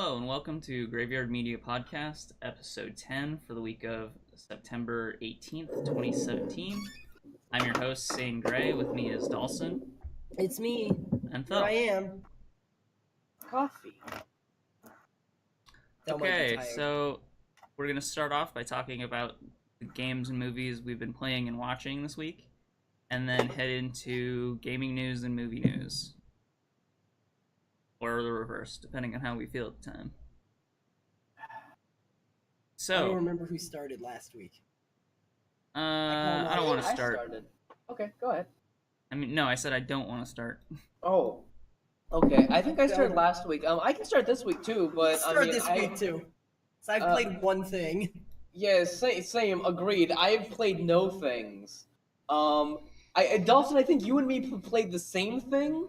Hello and welcome to Graveyard Media Podcast, episode 10 for the week of September 18th, 2017. I'm your host, Saine Grey. With me is Dalsson It's me. and Here I Thel. am. Coffee. Thel might be Okay, tired. so we're going to start off by talking about the games and movies we've been playing and watching this week, and then head into gaming news and movie news. Or the reverse, depending on how we feel at the time. I don't So, remember who started last week. I don't want to I start. started. Okay, go ahead. I mean, no, I said I don't want to start. Oh. Okay, I think I started last week. I can start this week too, but Start this week too. So I've played one thing. Yeah, same. Agreed. I've played no things. Dalsson, I think you and me played the same thing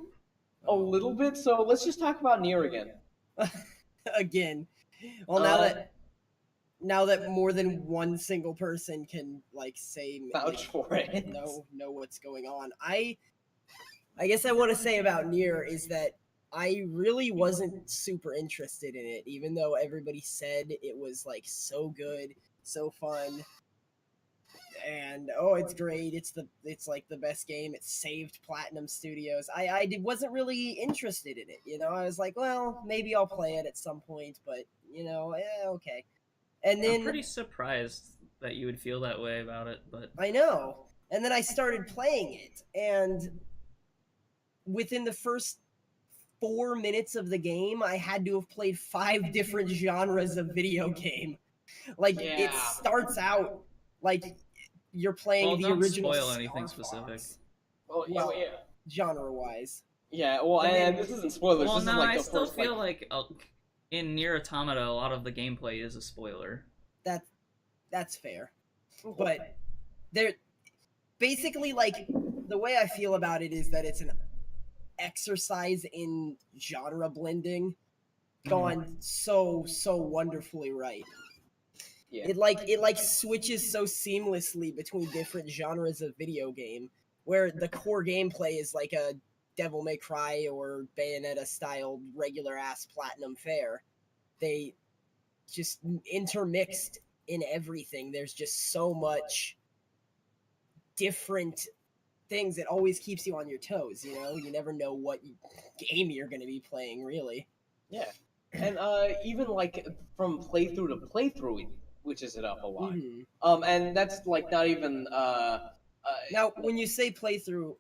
a little bit. So let's just talk about Nier again. Again. Well, now that more than one single person can say Vouch for it. know what's going on. I guess I want to say about Nier is that I really wasn't super interested in it, even though everybody said it was so good, so fun, and it's great. It's the best game. It saved Platinum Studios. Wasn't really interested in it. I was like, well, maybe I'll play it at some point, but okay. And then I'm pretty surprised that you would feel that way about it, but I know. And then I started playing it, and within the first 4 minutes of the game, I had to have played 5 different genres of video game. It starts out like you're playing the original. Don't spoil Star anything Fox. specific. Well, yeah. Genre-wise. Yeah, well, and this isn't spoilers. Well, this no, is like I the still first, feel like in Nier Automata, a lot of the gameplay is a spoiler. That's fair. But they're basically the way I feel about it is that it's an exercise in genre blending gone so wonderfully right. Yeah. It switches so seamlessly between different genres of video game, where the core gameplay is like a Devil May Cry or Bayonetta style regular ass platinum fare. They just intermixed in everything. There's just so much different things. It always keeps you on your toes. You never know what game you're going to be playing, really. Yeah. And even from playthrough to playthrough, which is it up a lot. Mm-hmm. And that's not even Now, when you say playthrough,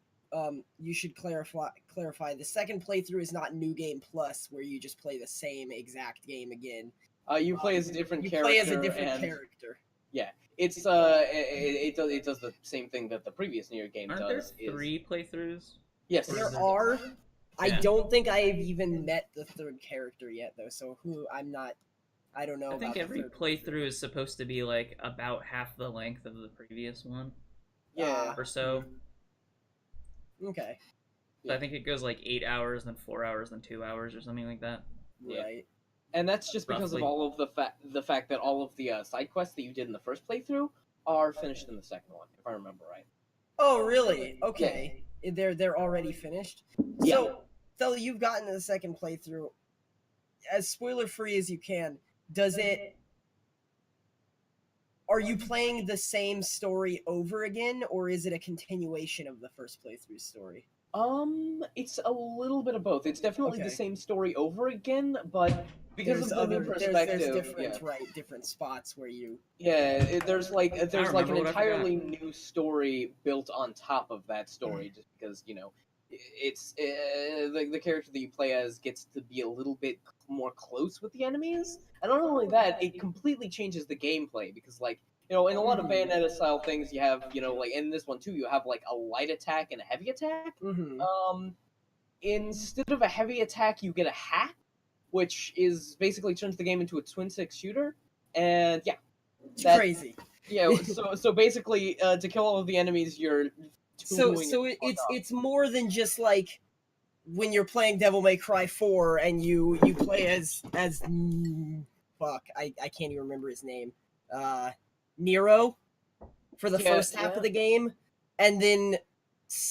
you should clarify. The second playthrough is not New Game Plus, where you just play the same exact game again. You play as a different character. Play as a different character. Yeah, it's it does the same thing that the previous Nier game Aren't does. there 3 playthroughs? Yes, There are. Yeah. I don't think I have even met the third character yet, though. So I don't know. I think about every the third playthrough is supposed to be about half the length of the previous one. Yeah. Or so. Okay. So I think it goes 8 hours, then 4 hours, then 2 hours, or something like that. Yeah. Right. And that's just because Roughly. of all of the fact that all of the side quests that you did in the first playthrough are finished in the second one, if I remember right. Oh, really? Okay. They're already finished. Yeah. So, Thel, you've gotten to the second playthrough. As spoiler free as you can, are you playing the same story over again, or is it a continuation of the first playthrough story? It's a little bit of both. It's definitely the Okay. same story over again, but because of the new perspective, there's different spots where you. there's an remember what I entirely new story built on top of that story, just because it's the character that you play as gets to be a little bit more close with the enemies, and not only that, it completely changes the gameplay because in a lot of Bayonetta style things, you have in this one too, you have a light attack and a heavy attack. Mm-hmm. Instead of a heavy attack, you get a hack, which is basically turns the game into a twin stick shooter, and It's crazy. Yeah, so basically, to kill all of the enemies, you're it's more than just when you're playing Devil May Cry 4 and you play as fuck, I can't even remember his name. Nero for the first half of the game, and then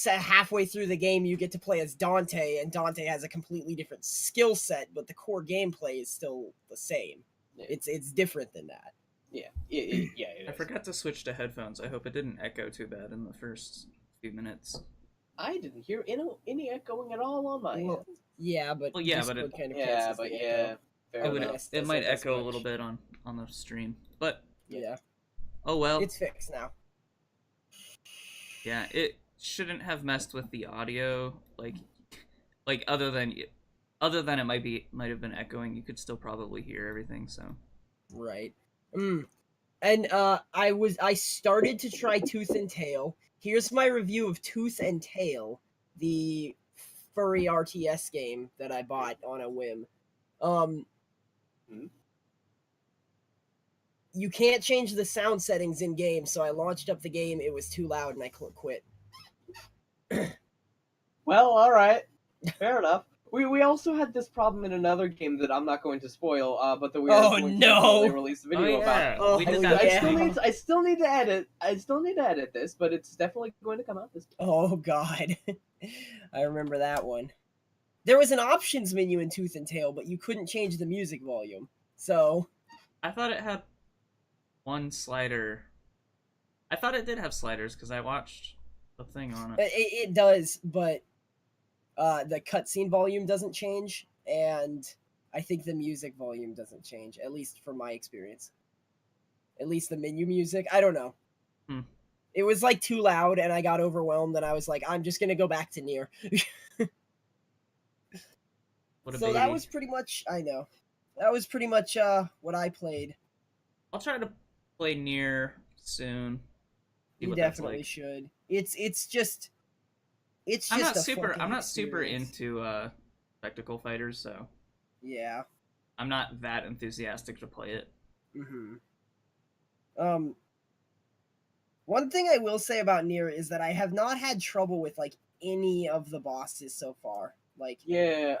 halfway through the game you get to play as Dante, and Dante has a completely different skill set, but the core gameplay is still the same. Yeah. It's different than that. Yeah, it I is. forgot to switch to headphones. I hope it didn't echo too bad in the first few minutes. I didn't hear any echoing at all on my end. Well, yeah, but Well, yeah, but Discord kind of Yeah, cancels but the yeah, echo. fair It would. enough. OBS It might doesn't as echo a much. little bit on the stream, but Yeah, oh well. it's fixed now. Yeah, it shouldn't have messed with the audio. Like other than it might have been echoing. You could still probably hear everything. So Right. And I started to try Tooth and Tail. Here's my review of Tooth and Tail, the furry RTS game that I bought on a whim. Hmm? You can't change the sound settings in game, so I launched up the game. It was too loud, and I quit. Well, all right, fair enough. We also had this problem in another game that I'm not going to spoil, but that we Oh, are going to no! definitely release a video about. Oh, we did yeah. that. I still need to edit. I still need to edit this, but it's definitely going to come out this. Oh God, I remember that one. There was an options menu in Tooth and Tail, but you couldn't change the music volume. So I thought it had one slider. I thought it did have sliders because I watched the thing on it. it does, but the cutscene volume doesn't change, and I think the music volume doesn't change. At least from my experience. At least the menu music. I don't know. It was like too loud, and I got overwhelmed, and I was like, I'm just gonna go back to Nier. What a So baby. that was pretty much. I know. That was pretty much what I played. I'll try to play Nier soon. See You what that's definitely like. should. It's just. It's I'm just not a super. fucking I'm not super experience. into spectacle fighters, so Yeah. I'm not that enthusiastic to play it. One thing I will say about Nier is that I have not had trouble with like any of the bosses so far. Like Yeah.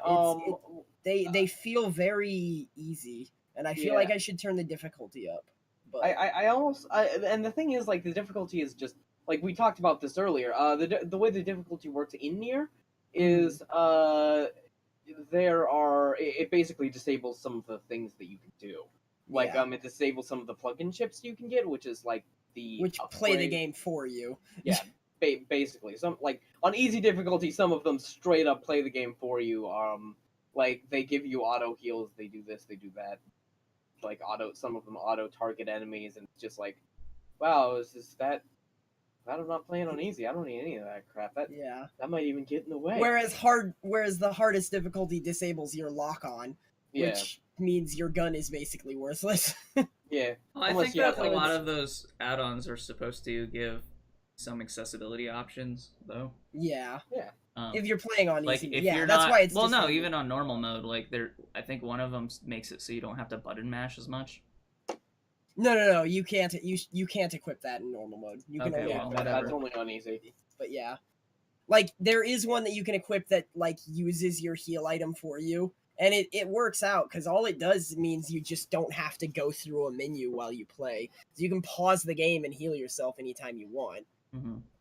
they feel very easy, and I feel Yeah. like I should turn the difficulty up. But And the thing is, like, the difficulty is just like we talked about this earlier. The way the difficulty works in Nier is it basically disables some of the things that you can do. Like yeah, it disables some of the plug-in chips you can get, which is like the which play the upgrade- game for you. Yeah, basically, some like on easy difficulty, some of them straight up play the game for you. Like they give you auto heals, they do this, they do that. Like some of them auto target enemies, and it's just like, wow, is that? I'm not playing on easy. I don't need any of that crap. Yeah. That might even get in the way. Whereas the hardest difficulty disables your lock on, Yeah, which means your gun is basically worthless. yeah. Well, I Unless think you that have, a like, lot of those add-ons are supposed to give some accessibility options, though. Yeah. Yeah. If you're playing on Like easy, if yeah, you're that's not, why it's well, no, disabled. even on normal mode, like I think one of them makes it so you don't have to button mash as much. No, you can't. You can't equip that in normal mode. You can Okay, only Yeah, well, equip that. whatever. that's only on easy. But yeah, like there is one that you can equip that like uses your heal item for you, and it works out because all it does means you just don't have to go through a menu while you play. So you can pause the game and heal yourself anytime you want.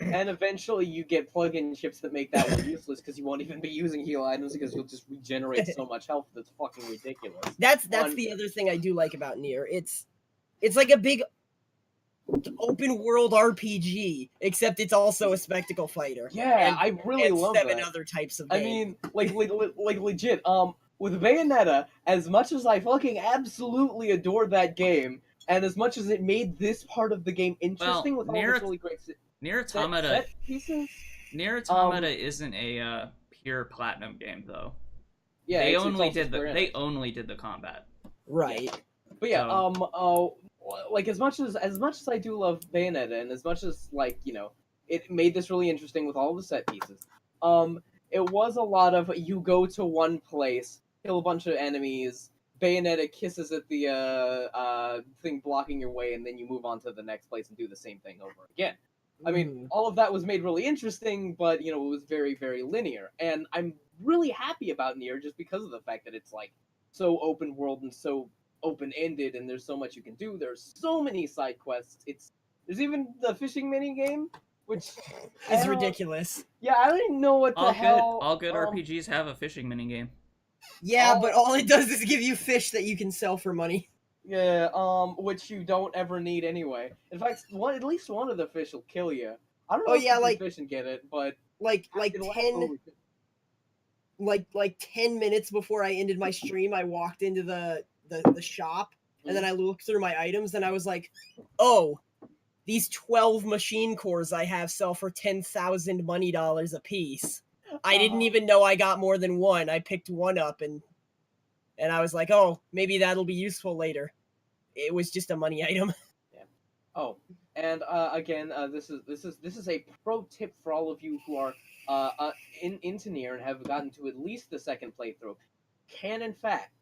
And eventually you get plug-in chips that make that one useless because you won't even be using heal items because you'll just regenerate so much health that's fucking ridiculous. That's the other thing I do like about Nier. It's like a big open world RPG, except it's also a spectacle fighter. Yeah, And- I really and love seven that. other types of I game. mean, like legit. With Bayonetta, as much as I fucking absolutely adore that game, and as much as it made this part of the game interesting with all this really great Nier set Automata pieces. Nier Automata isn't a pure platinum game though. Yeah, They it's only also did Square the Enix. they only did the combat. Right. But yeah, So- like as much as I do love Bayonetta, and as much as like it made this really interesting with all the set pieces. It was a lot of you go to one place, kill a bunch of enemies, Bayonetta kisses at the thing blocking your way, and then you move on to the next place and do the same thing over again. I mean, all of that was made really interesting, but it was very, very linear, and I'm really happy about Nier just because of the fact that it's like so open world and so open-ended, and there's so much you can do. There's so many side quests. There's even the fishing mini game, which It's ridiculous. Yeah, I don't even know what the hell. All good RPGs have a fishing minigame. Yeah, Oh. but all it does is give you fish that you can sell for money. Yeah, which you don't ever need anyway. In fact, at least one of the fish will kill you. I don't know Oh, if yeah, you can like- fish and get it, but Like it'll 10 like 10 minutes before I ended my stream, I walked into the shop and then I looked through my items and I was like, "Oh, these 12 machine cores I have sell for 10,000 money dollars a piece." I didn't even know I got more than one. I picked one up and I was like, "Oh, maybe that'll be useful later." It was just a money item. Oh, and again, this is a pro tip for all of you who are into Nier and have gotten to at least the second playthrough. Can in fact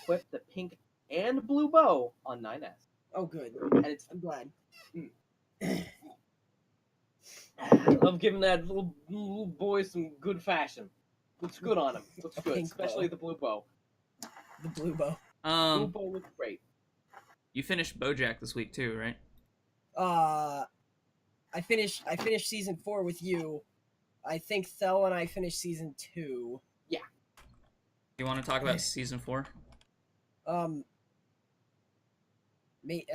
equip the pink and blue bow on 9S, Oh, good. and it's I'm glad. I love giving that little boy some good fashion. Looks good on him. Looks A good, pink especially bow. the blue bow. The blue bow. Blue bow looks great. You finished BoJack this week too, right? I finished season 4 with you. I think Thel and I finished season 2. You want to talk about season 4? Maybe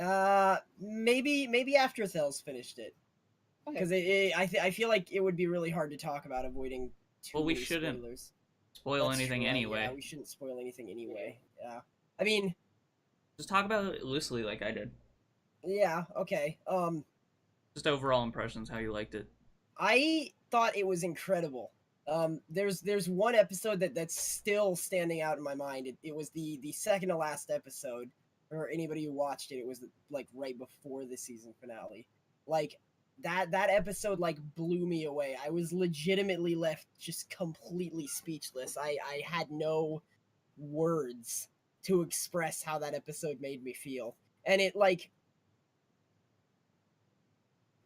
after Thel's finished it, because I feel like it would be really hard to talk about avoiding too we many shouldn't spoilers. Spoil That's anything true, anyway. Yeah, we shouldn't spoil anything anyway. Yeah, I mean, Just talk about it loosely, like I did. yeah, okay. Just overall impressions, how you liked it. I thought it was incredible. There's one episode that's still standing out in my mind. It was the second to last episode. For anybody who watched it, it was like right before the season finale. Like that episode like blew me away. I was legitimately left just completely speechless. I had no words to express how that episode made me feel. And it like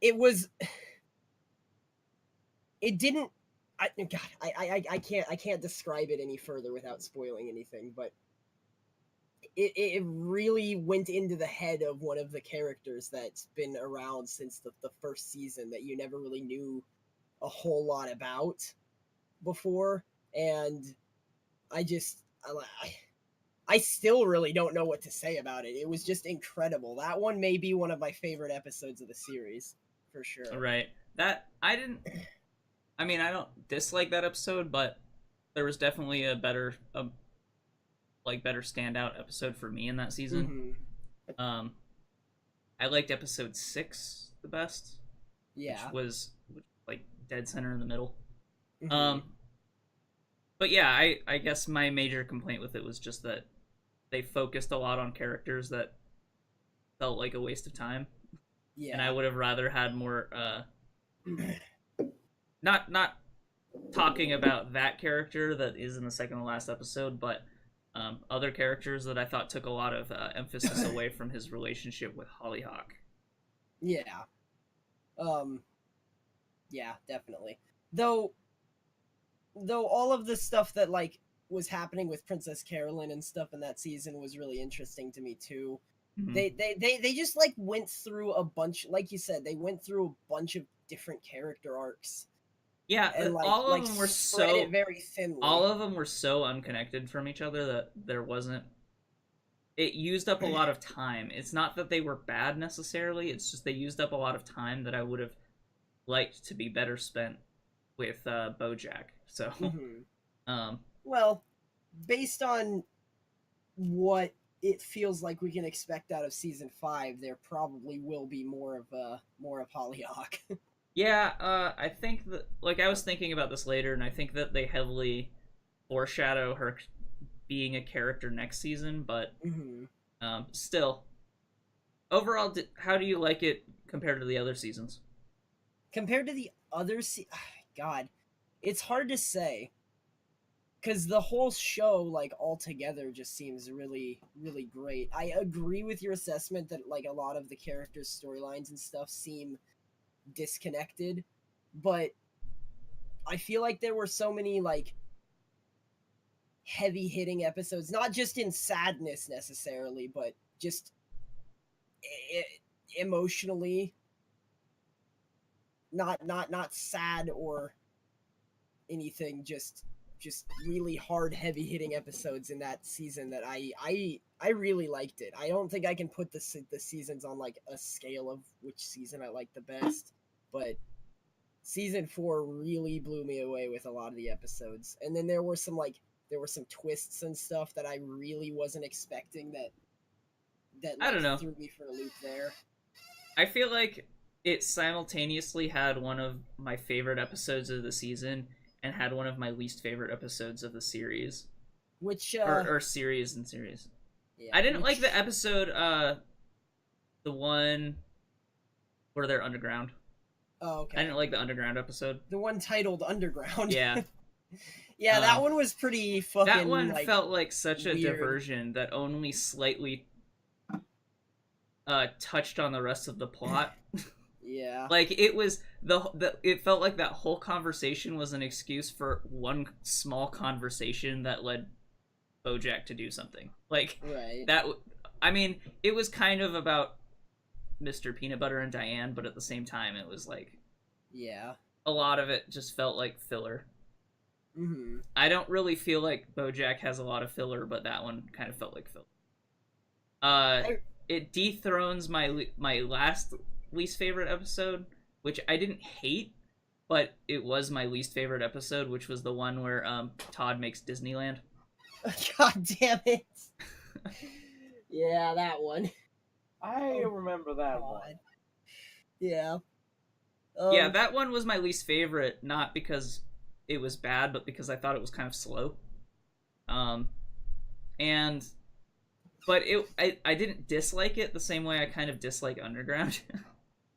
it was it didn't I can't describe it any further without spoiling anything, but it really went into the head of one of the characters that's been around since the first season that you never really knew a whole lot about before. And I still really don't know what to say about it. It was just incredible. That one may be one of my favorite episodes of the series, for sure. Right. I don't dislike that episode, but there was definitely a better standout episode for me in that season. Mm-hmm. I liked episode 6 the best. Yeah. Which was like dead center in the middle. Mm-hmm. But yeah, I guess my major complaint with it was just that they focused a lot on characters that felt like a waste of time. Yeah. And I would have rather had more not talking about that character that is in the second to last episode, but other characters that I thought took a lot of emphasis away from his relationship with Hollyhock. Yeah. Yeah, definitely. Though all of the stuff that like was happening with Princess Carolyn and stuff in that season was really interesting to me too. Mm-hmm. They just like went through a bunch, like you said, they went through a bunch of different character arcs. Yeah, and all of them were spread it very thinly. All of them were so unconnected from each other that there wasn't. It used up a lot of time. It's not that they were bad necessarily. It's just they used up a lot of time that I would have liked to be better spent with BoJack. So, well, based on what it feels like we can expect out of season 5, there probably will be more of Hollyhock. Yeah, I think that, like, I was thinking about this later, and I think that they heavily foreshadow her being a character next season, but still, overall, how do you like it compared to the other seasons? Compared to the other God, it's hard to say, because the whole show, like, altogether just seems really, really great. I agree with your assessment that, like, a lot of the characters' storylines and stuff seem disconnected, but I feel like there were so many like heavy hitting episodes, not just in sadness necessarily, but just emotionally not sad or anything, just really hard, heavy hitting episodes in that season that I really liked it. I don't think I can put the seasons on like a scale of which season I like the best, but season 4 really blew me away with a lot of the episodes. And then there were some twists and stuff that I really wasn't expecting that I don't know, threw me for a loop there. I feel like it simultaneously had one of my favorite episodes of the season and had one of my least favorite episodes of the series. Which or series and series. Yeah, I didn't like the episode, the one where they're underground. Oh, okay. I didn't like the underground episode. The one titled Underground. Yeah. Yeah, that one was pretty fucking. That one like, felt like such a weird diversion that only slightly touched on the rest of the plot. Yeah. Like it was it felt like that whole conversation was an excuse for one small conversation that led BoJack to do something. Like right. that. I mean, it was kind of about Mr. Peanut Butter and Diane, but at the same time, it was like, yeah, a lot of it just felt like filler. Mm-hmm. I don't really feel like BoJack has a lot of filler, but that one kind of felt like filler. It dethrones my last least favorite episode, which I didn't hate, but it was my least favorite episode, which was the one where Todd makes Disneyland. God damn it! Yeah, that one. I remember that one. Yeah. Yeah, that one was my least favorite, not because it was bad, but because I thought it was kind of slow. But I didn't dislike it the same way I kind of dislike Underground.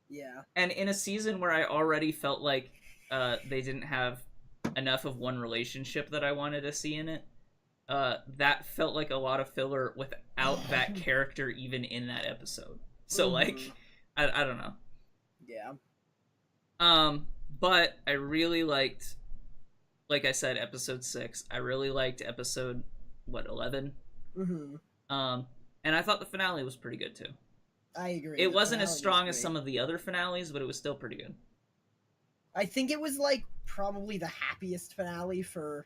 Yeah. And in a season where I already felt like they didn't have enough of one relationship that I wanted to see in it, that felt like a lot of filler without that character even in that episode. So like, I don't know. Yeah. But I really liked, like I said, episode 6. I really liked episode 11. Mm-hmm. And I thought the finale was pretty good too. I agree. It wasn't as strong as some of the other finales, but it was still pretty good. I think it was like probably the happiest finale for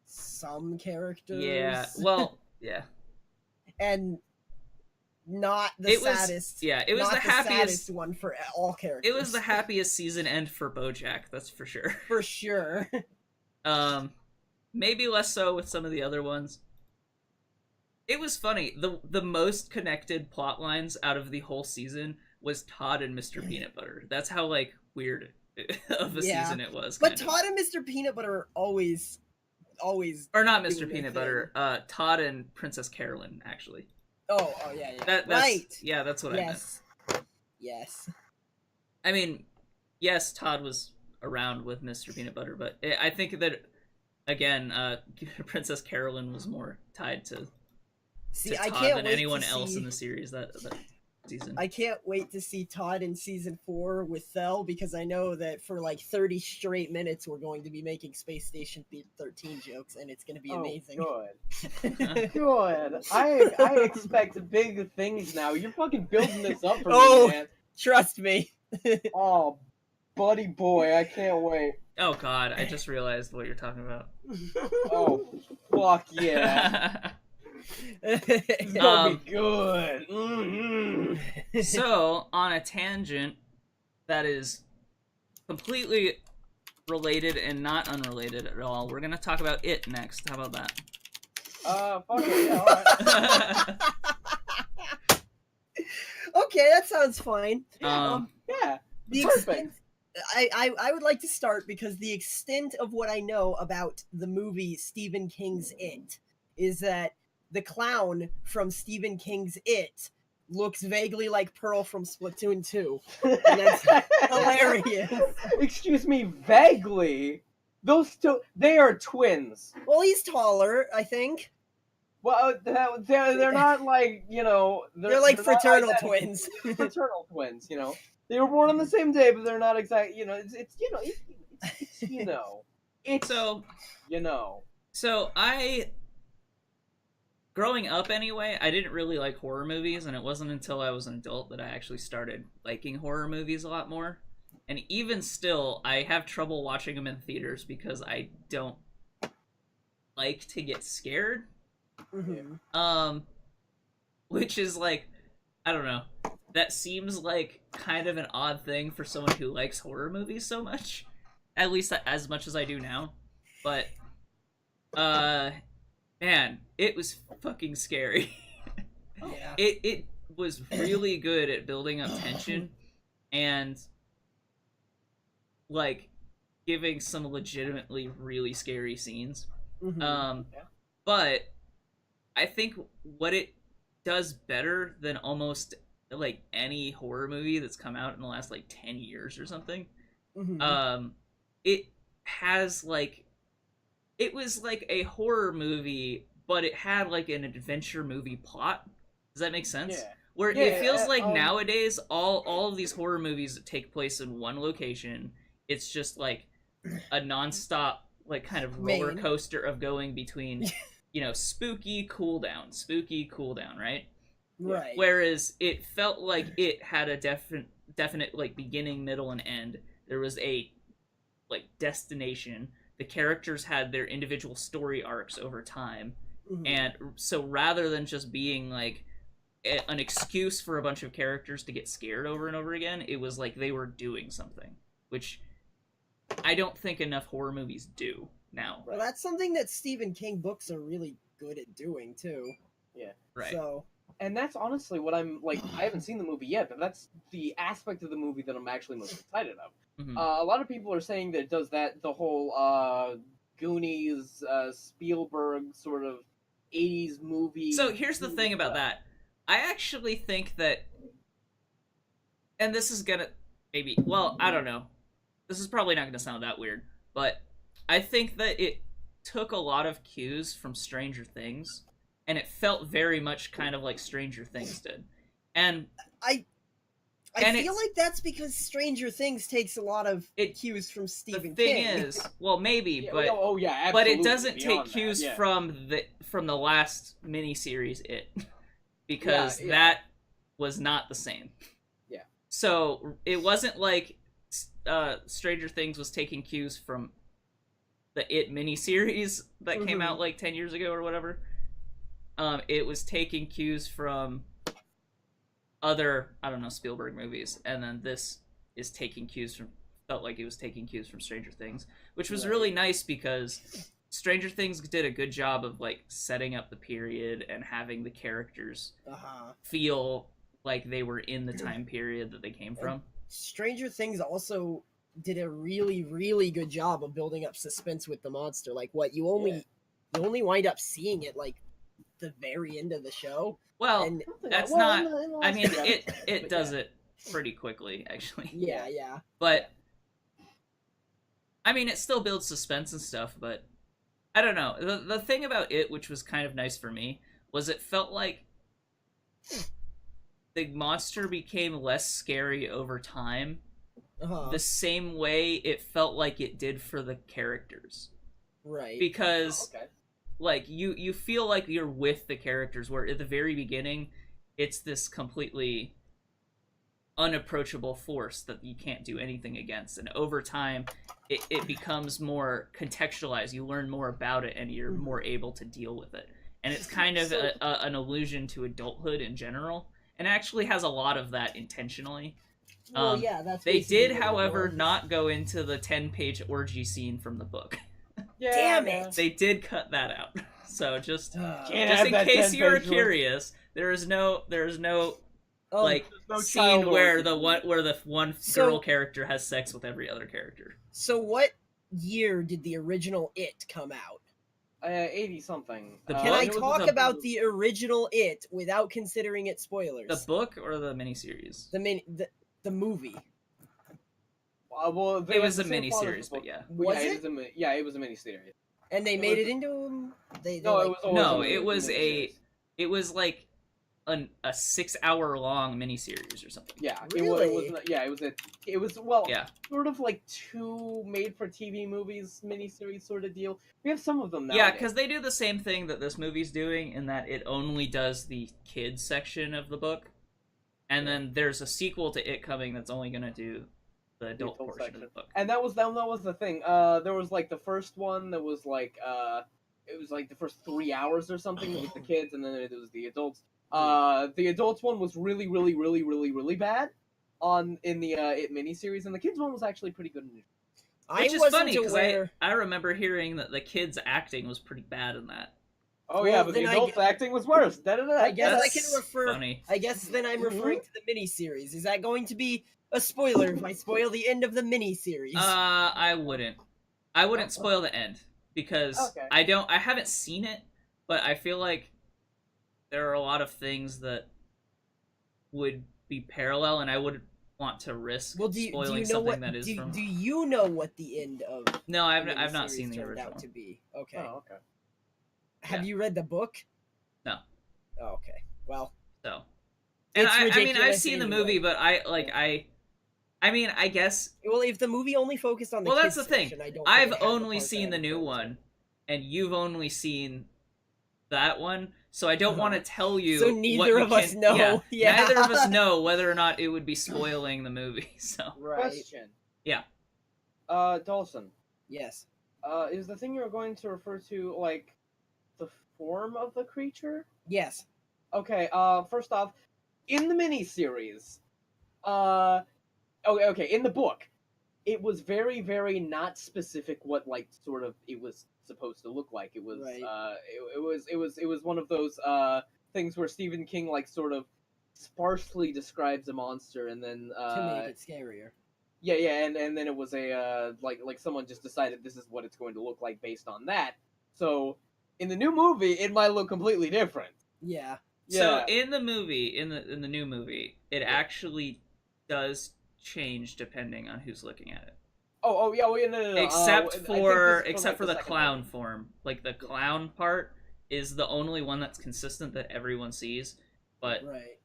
some characters. Yeah. Well, yeah. And not the saddest. Yeah, it was the happiest one for all characters. It was the happiest season end for BoJack, that's for sure. For sure. Maybe less so with some of the other ones. It was funny. The most connected plot lines out of the whole season was Todd and Mr. Peanut Butter. That's how like weird of a season it was. But Todd and Mr. Peanut Butter are always or not Mr. Peanut Butter. Todd and Princess Carolyn actually. Oh yeah. That's, right. Yeah, that's what I meant. Yes. I mean, yes, Todd was around with Mr. Peanut Butter, but I think that again, Princess Carolyn was more tied to. I Todd can't than wait anyone to else see... in the series that season. I can't wait to see Todd in season 4 with Thel, because I know that for like 30 straight minutes we're going to be making Space Station 13 jokes, and it's going to be amazing. Good. Good. I expect big things now. You're fucking building this up for me, man. Trust me. Oh, buddy boy, I can't wait. Oh god, I just realized what you're talking about. Oh, fuck yeah. It's gonna be good. Mm-hmm. So, on a tangent that is completely related and not unrelated at all, we're gonna talk about It next. How about that? Fuck it, yeah, alright. Okay, that sounds fine. Yeah, the perfect. Extent, I would like to start because the extent of what I know about the movie Stephen King's It is that the clown from Stephen King's It looks vaguely like Pearl from Splatoon 2. And that's hilarious. Excuse me, vaguely? Those two, they are twins. Well, he's taller, I think. Well, they're not like, you know... They're like fraternal twins. Fraternal twins, you know. They were born on the same day, but they're not exactly, you know, it's you know, it's you know. It's, so, you know. So, growing up anyway, I didn't really like horror movies, and it wasn't until I was an adult that I actually started liking horror movies a lot more. And even still, I have trouble watching them in theaters because I don't like to get scared. Which is like, I don't know. That seems like kind of an odd thing for someone who likes horror movies so much. At least as much as I do now. But, man, it was fucking scary. Yeah. It was really good at building up tension and, like, giving some legitimately really scary scenes. But I think what it does better than almost, like, any horror movie that's come out in the last, like, 10 years or something, it has, like, it was like a horror movie, but it had, like, an adventure movie plot. Does that make sense? Yeah. Where it feels like nowadays, all of these horror movies that take place in one location, it's just, like, a nonstop, like, kind of roller coaster of going between, you know, spooky, cool down, right? Right. Whereas it felt like it had a definite, like, beginning, middle, and end. There was a, like, destination. The characters had their individual story arcs over time. And so rather than just being, like, an excuse for a bunch of characters to get scared over and over again, it was like they were doing something, which I don't think enough horror movies do now. Well, that's something that Stephen King books are really good at doing, too. Yeah. Right. So... And that's honestly what I'm, like, I haven't seen the movie yet, but that's the aspect of the movie that I'm actually most excited of. A lot of people are saying that it does that, the whole, Goonies, Spielberg sort of 80s movie. So here's the thing about that. I actually think that, and this is gonna, maybe, well, I don't know. This is probably not gonna sound that weird, but I think that it took a lot of cues from Stranger Things, and it felt very much kind of like Stranger Things did. And I feel like that's because Stranger Things takes a lot of cues from Stephen King. The thing is, well, maybe, but absolutely, but it doesn't take cues that, from the last miniseries, It, because that was not the same. Yeah. So it wasn't like Stranger Things was taking cues from the It miniseries that came out like 10 years ago or whatever. It was taking cues from other, I don't know, Spielberg movies, and then this is taking cues from, felt like it was taking cues from Stranger Things, which was really nice because Stranger Things did a good job of, like, setting up the period and having the characters feel like they were in the time period that they came from. Stranger Things also did a really, really good job of building up suspense with the monster. Like, what, you only wind up seeing it, like, the very end of the show. Well, and that's not, I mean, it does it pretty quickly, actually. Yeah. But, I mean, it still builds suspense and stuff, but I don't know. The thing about it, which was kind of nice for me, was it felt like the monster became less scary over time, the same way it felt like it did for the characters. Right. Because, like, you feel like you're with the characters, where at the very beginning, it's this completely unapproachable force that you can't do anything against, and over time it becomes more contextualized. You learn more about it and you're more able to deal with it, and it's kind of an allusion to adulthood in general, and actually has a lot of that intentionally. Well, that's they did, however, not go into the 10-page orgy scene from the book. Damn it! They did cut that out. So just in case you were curious, there is no scene where the one girl character has sex with every other character. So what year did the original It come out? 80-something. Can I talk about the original It without considering it spoilers? The book or the miniseries? The movie. Well, it was a miniseries, but yeah. Was it? It was a miniseries. And they made it into it was like a 6-hour-long miniseries or something. Yeah, really? It was sort of like 2 made-for-TV movies miniseries sort of deal. We have some of them now. Yeah, because they do the same thing that this movie's doing, in that it only does the kids section of the book, and then there's a sequel to It coming that's only going to do the adult adult portion section. of the book. And that was the thing. There was like the first one that was like it was like the first 3 hours or something with the kids, and then it was the adults. The adults one was really, really, really, really, really bad in the It miniseries, and the kids one was actually pretty good. Which is funny because I remember hearing that the kids' acting was pretty bad in that. Oh yeah, but the adults' acting was worse. I guess I can refer. Funny. I guess then I'm referring to the miniseries. Is that going to be a spoiler if I spoil the end of the miniseries? I wouldn't. I wouldn't spoil the end because I haven't seen it, but I feel like there are a lot of things that would be parallel, and I wouldn't want to risk spoiling something that is from. Do you know what the end of? No, I've not seen the turned original. out to be. Okay. Oh, okay. Have you read the book? No. Oh, okay. Well. So. And I mean, I've seen the movie, but I mean, I guess. Well, if the movie only focused on the that's the thing. Section, I've only seen the new one, and you've only seen that one, so I don't want to tell you. So neither of us know. Yeah. Neither of us know whether or not it would be spoiling the movie. So. Right. Question. Yeah. Dalsson. Yes. Is the thing you're going to refer to like the form of the creature? Yes. Okay. First off, in the miniseries, okay, in the book, it was very, very not specific what like sort of it was supposed to look like. It was it was one of those things where Stephen King like sort of sparsely describes a monster and then to make it scarier. Yeah, and then it was a like someone just decided this is what it's going to look like based on that. So in the new movie, it might look completely different. Yeah. So in the movie, in the new movie, it actually does change depending on who's looking at it. Oh yeah, well, no. Except for the clown form, like the clown part is the only one that's consistent that everyone sees, but right.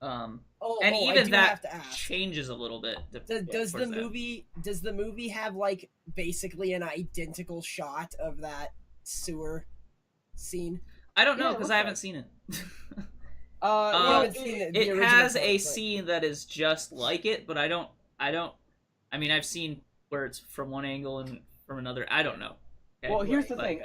And even that changes a little bit. Does the movie have like basically an identical shot of that sewer scene? I don't know because I haven't seen it. It has a scene that is just like it, but I don't. I mean, I've seen where it's from one angle and from another. I don't know. Okay? Well, here's the thing.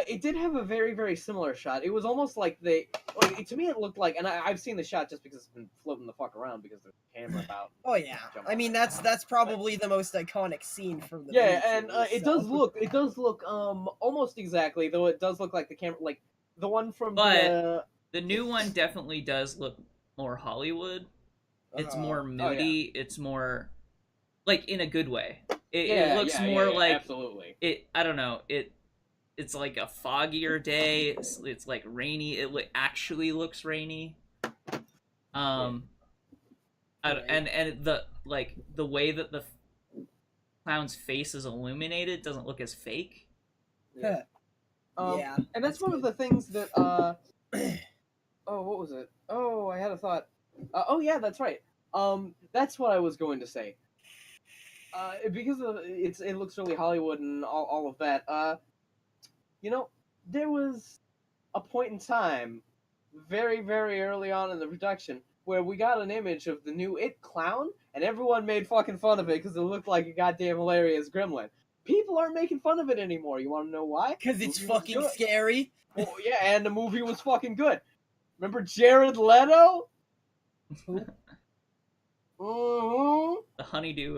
It did have a very, very similar shot. It was almost like to me, it looked like, and I've seen the shot just because it's been floating the fuck around because there's a camera about. Oh yeah, I mean that's probably the most iconic scene from the. Yeah, and it does look almost exactly, though it does look like the camera, like the one from. But the new one definitely does look more Hollywood. It's more moody. Yeah. It's more like in a good way. It looks more like absolutely. I don't know. It's like a foggier day. It's like rainy. It actually looks rainy. And the way that the clown's face is illuminated doesn't look as fake. Yeah. And that's one of the things that oh, what was it? Oh, I had a thought. Oh yeah, that's right. That's what I was going to say. Because it looks really Hollywood and all of that. There was a point in time, very, very early on in the production, where we got an image of the new It clown, and everyone made fucking fun of it because it looked like a goddamn hilarious gremlin. People aren't making fun of it anymore. You want to know why? Because it's fucking scary. Well, yeah, and the movie was fucking good. Remember Jared Leto? Mm-hmm. The honeydew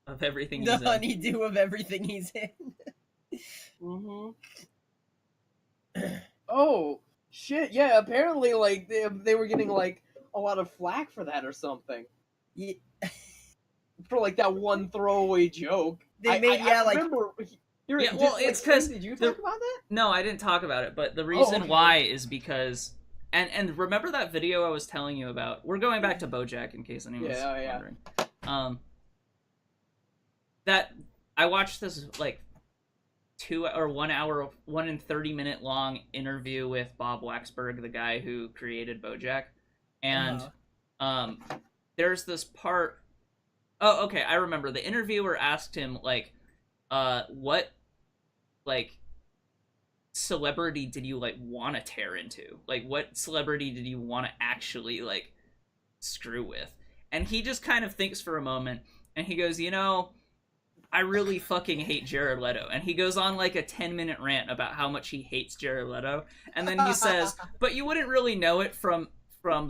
of everything he's in. The honeydew of everything he's in. Mm-hmm. Oh, shit, yeah, apparently, like, they were getting, like, a lot of flack for that or something. Yeah. For, like, that one throwaway joke. They made, I like... Remember, it's because... Did you talk about that? No, I didn't talk about it, but the reason why is because... And remember that video I was telling you about? We're going back to BoJack in case anyone's wondering. That I watched this like 1 hour, 1 and 30-minute long interview with Bob Waxberg, the guy who created BoJack, and there's this part. Oh, okay, I remember. The interviewer asked him like, what, like, celebrity did you like want to tear into? Like, what celebrity did you want to actually like screw with? And he just kind of thinks for a moment. and he goes, you know, I really fucking hate Jared Leto. And he goes on like a 10-minute rant about how much he hates Jared Leto. And then he says, but you wouldn't really know it from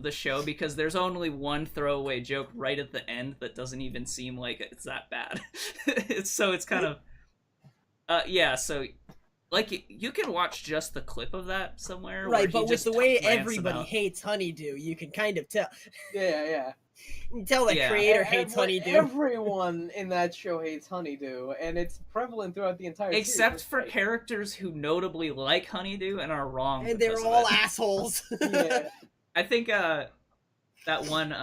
the show because there's only one throwaway joke right at the end that doesn't even seem like it's that bad. It's kind of yeah, so like you can watch just the clip of that somewhere, right? But with the way everybody about... hates Honeydew, you can kind of tell. Yeah. You can tell the creator hates Honeydew. Everyone in that show hates Honeydew, and it's prevalent throughout the entire series. Except for characters who notably like Honeydew and are wrong. And they're all assholes. Yeah. I think that one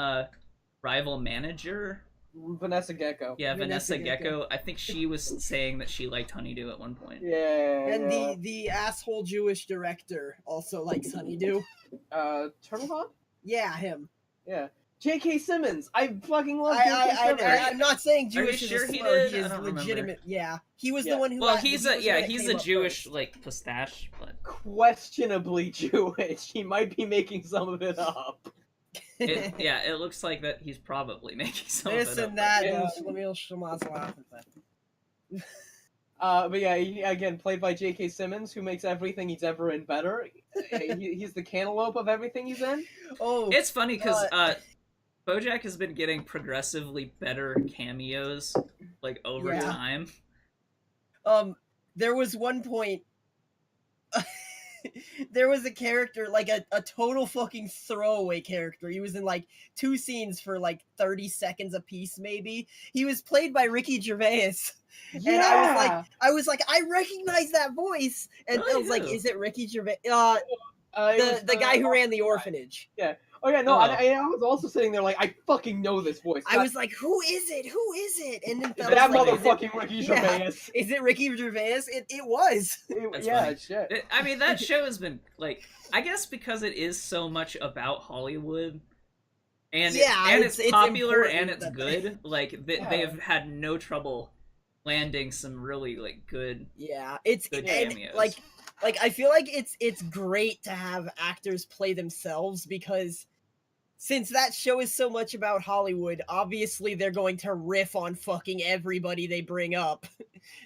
rival manager, Vanessa Gecko. Yeah, Vanessa Gecko. I think she was saying that she liked Honeydew at one point. Yeah. And the asshole Jewish director also likes Honeydew. Turtlehawk? Yeah, him. Yeah. J.K. Simmons. I fucking love J.K. Simmons. I'm not saying Jewish is a slur. He is legitimate. Remember. Yeah, he was the one who. Well, he's a Jewish like pistache, but questionably Jewish. He might be making some of it up. It looks like that he's probably making some this of it and that. Yeah. But yeah, again, played by J.K. Simmons, who makes everything he's ever in better. He's the cantaloupe of everything he's in. Oh, it's funny because BoJack has been getting progressively better cameos, like, over time. There was one point... there was a character, like, a total fucking throwaway character. He was in, like, 2 scenes for, like, 30 seconds apiece, maybe. He was played by Ricky Gervais. Yeah. And I was like, I recognize that voice. And I was like, is it Ricky Gervais? The guy who ran the orphanage. Yeah. Oh yeah, no, I was also sitting there like, I fucking know this voice. I was like, who is it? Who is it? And then that motherfucking Ricky Gervais. Is it Ricky Gervais? It was. Shit. I mean, that show has been, like, I guess because it is so much about Hollywood, and it's popular and it's good, like, they have had no trouble landing some really, like, good good cameos. Like I feel like it's great to have actors play themselves, because since that show is so much about Hollywood, obviously they're going to riff on fucking everybody they bring up.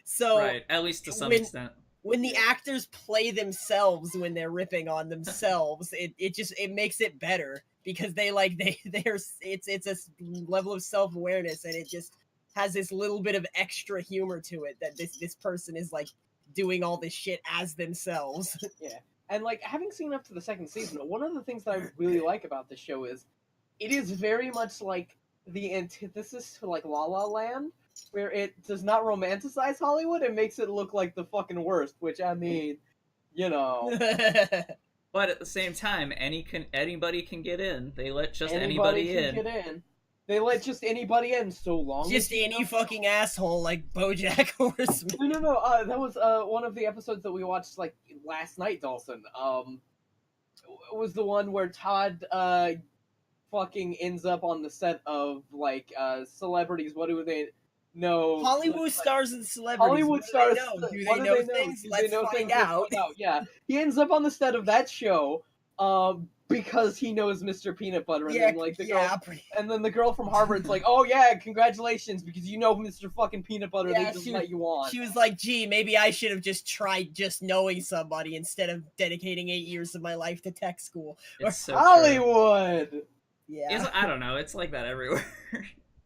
So right, at least to some extent. When the actors play themselves when they're ripping on themselves, it makes it better, because it's a level of self-awareness, and it just has this little bit of extra humor to it, that this person is like doing all this shit as themselves. Yeah. And like, having seen up to the 2nd season, one of the things that I really like about this show is it is very much like the antithesis to like La La Land, where it does not romanticize Hollywood and makes it look like the fucking worst, which, I mean, you know. But at the same time, anybody can get in. They let just anybody in. Get in. They let just anybody in, so long. Just any fucking asshole like BoJack Horseman. No. That was one of the episodes that we watched like last night, Dalsson. It was the one where Todd fucking ends up on the set of like celebrities. What do they know? Hollywood stars and celebrities. Hollywood stars. Do they know things? Let's find out. Yeah, he ends up on the set of that show. Because he knows Mr. Peanut Butter, and then like and then the girl from Harvard's like, "Oh yeah, congratulations, because you know Mr. fucking Peanut Butter, they just let you on." She was like, "Gee, maybe I should have just tried just knowing somebody instead of dedicating 8 years of my life to tech school." It's so Hollywood. True. Yeah, I don't know. It's like that everywhere.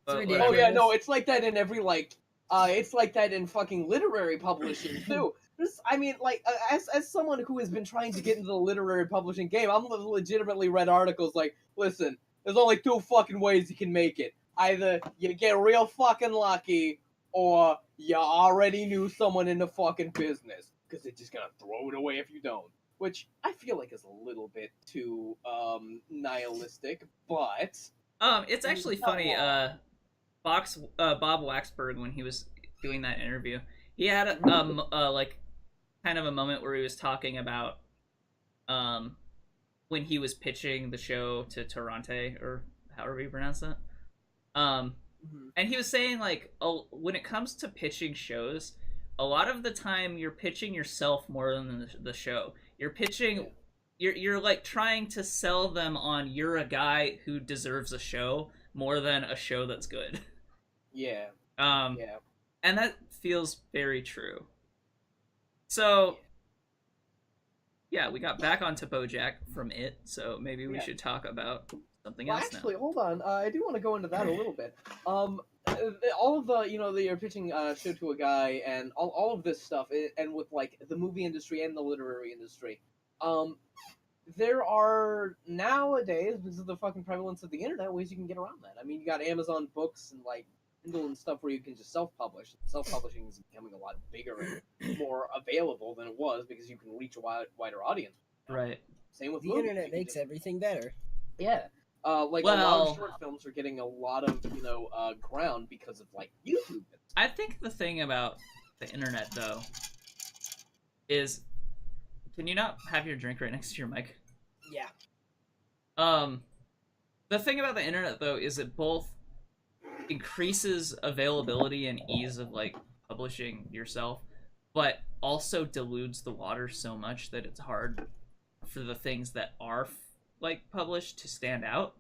But, oh yeah, no, it's like that in every like, it's like that in fucking literary publishing too. I mean, like, as someone who has been trying to get into the literary publishing game, I'm legitimately read articles like, listen, there's only 2 fucking ways you can make it. Either you get real fucking lucky, or you already knew someone in the fucking business, because they're just gonna throw it away if you don't. Which I feel like is a little bit too, nihilistic, but... It's actually funny, Bob Waxberg, when he was doing that interview, he had, like, kind of a moment where he was talking about when he was pitching the show to Toronto, or however you pronounce that. And he was saying, like, when it comes to pitching shows, a lot of the time you're pitching yourself more than the show. You're pitching, you're like trying to sell them on you're a guy who deserves a show more than a show that's good. Yeah. Um, Yeah. and that feels very true. So, yeah, we got back onto BoJack from it, so maybe we should talk about something Well, else actually, now. hold on. I do want to go into that a little bit. All of the, you're pitching a show to a guy, and all of this stuff, and with like the movie industry and the literary industry, um, there are nowadays, because of the fucking prevalence of the internet, ways you can get around that. I mean, you got Amazon Books and like Kindle and stuff where you can just self-publish. Self-publishing is becoming a lot bigger and more available than it was because you can reach a wider audience. Right. Same with The movies. internet makes everything better. Yeah. Like a lot of short films are getting a lot of ground because of like YouTube. I think the thing about the internet though is, can you not have your drink right next to your mic? Yeah. The thing about the internet though is it both increases availability and ease of like publishing yourself, but also dilutes the water so much that it's hard for the things that are like published to stand out.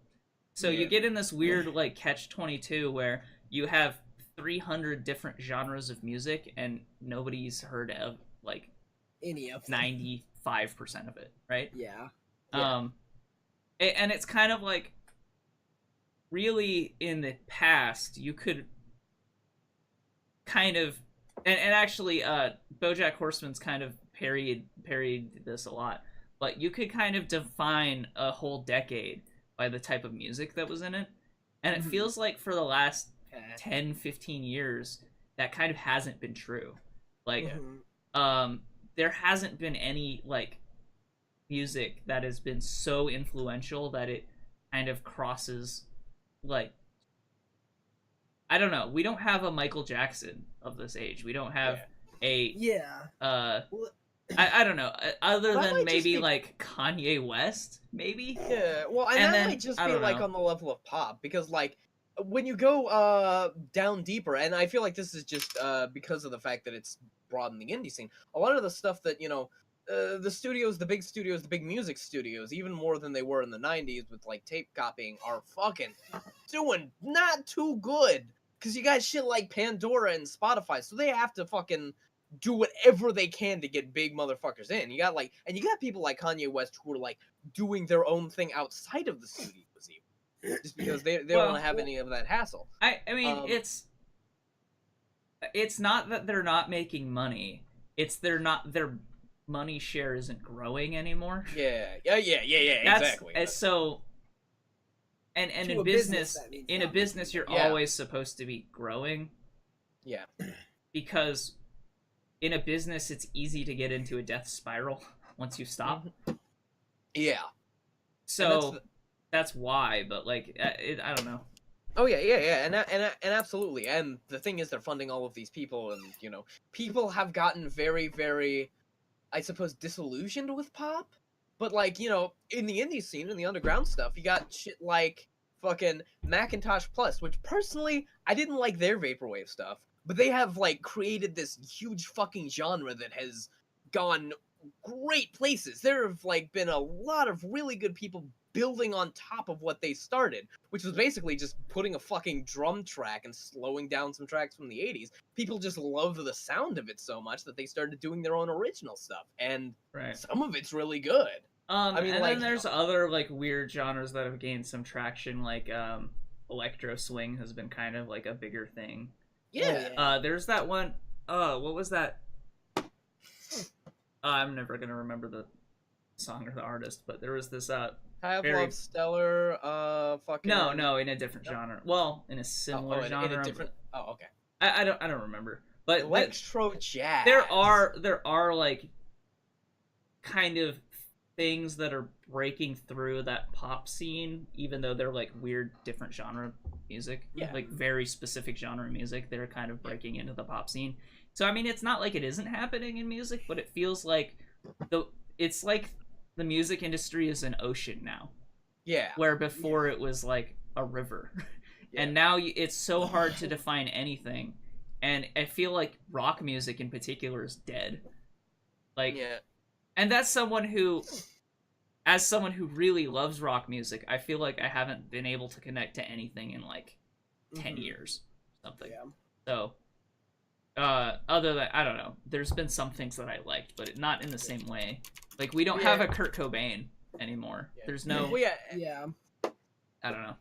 So you get in this weird like catch-22 where you have 300 different genres of music and nobody's heard of like Any of them. 95% of it, right? Yeah. And it's kind of like, really in the past you could kind of, and actually BoJack Horseman's kind of parried this a lot, but you could kind of define a whole decade by the type of music that was in it, and it feels like for the last 10-15 years that kind of hasn't been true. Like there hasn't been any like music that has been so influential that it kind of crosses, like, I don't know, we don't have a Michael Jackson of this age. We don't have I don't know, other than maybe like Kanye West, maybe. Yeah, well, and that might just be like on the level of pop, because like when you go down deeper, and I feel like this is just because of the fact that it's broadened the indie scene. A lot of the stuff that the studios, the big studios, the big music studios, even more than they were in the 90s with like tape copying, are fucking doing not too good, because you got shit like Pandora and Spotify, so they have to fucking do whatever they can to get big motherfuckers in. You got people like Kanye West who are like doing their own thing outside of the studios, even, just because they don't want to have any of that hassle. I mean, it's not that they're not making money. It's their money share isn't growing anymore. Yeah, exactly. So, and in a business you're always supposed to be growing. Yeah. Because in a business it's easy to get into a death spiral once you stop. Yeah. So that's why, but like I don't know. Oh yeah, and absolutely. And the thing is, they're funding all of these people, and people have gotten very, very, I suppose, disillusioned with pop. But like, in the indie scene, in the underground stuff, you got shit like fucking Macintosh Plus, which personally I didn't like their vaporwave stuff, but they have like created this huge fucking genre that has gone great places. There have like been a lot of really good people building on top of what they started, which was basically just putting a fucking drum track and slowing down some tracks from the 80s. People just love the sound of it so much that they started doing their own original stuff, and some of it's really good. I mean, and then there's other like weird genres that have gained some traction, like electro swing has been kind of like a bigger thing. Yeah. There's that one. What was that? I'm never gonna remember the song or the artist, but there was this Love Stellar, fucking. No, in a different genre. Well, in a similar genre. In a different. Oh, okay. I don't remember, but electro jazz. There are like kind of things that are breaking through that pop scene, even though they're like weird, different genre music. Like very specific genre music. They're kind of breaking into the pop scene. So I mean, it's not like it isn't happening in music, but it feels like it's like the music industry is an ocean now. Yeah. Where before it was like a river. And now it's so hard to define anything. And I feel like rock music in particular is dead. Like, and that's someone who, as someone who really loves rock music, I feel like I haven't been able to connect to anything in like 10 years. something. Yeah. So, other than I don't know, there's been some things that I liked, but not in the same way. Like we don't have a Kurt Cobain anymore. Yeah. There's no. Well, Yeah. I don't know.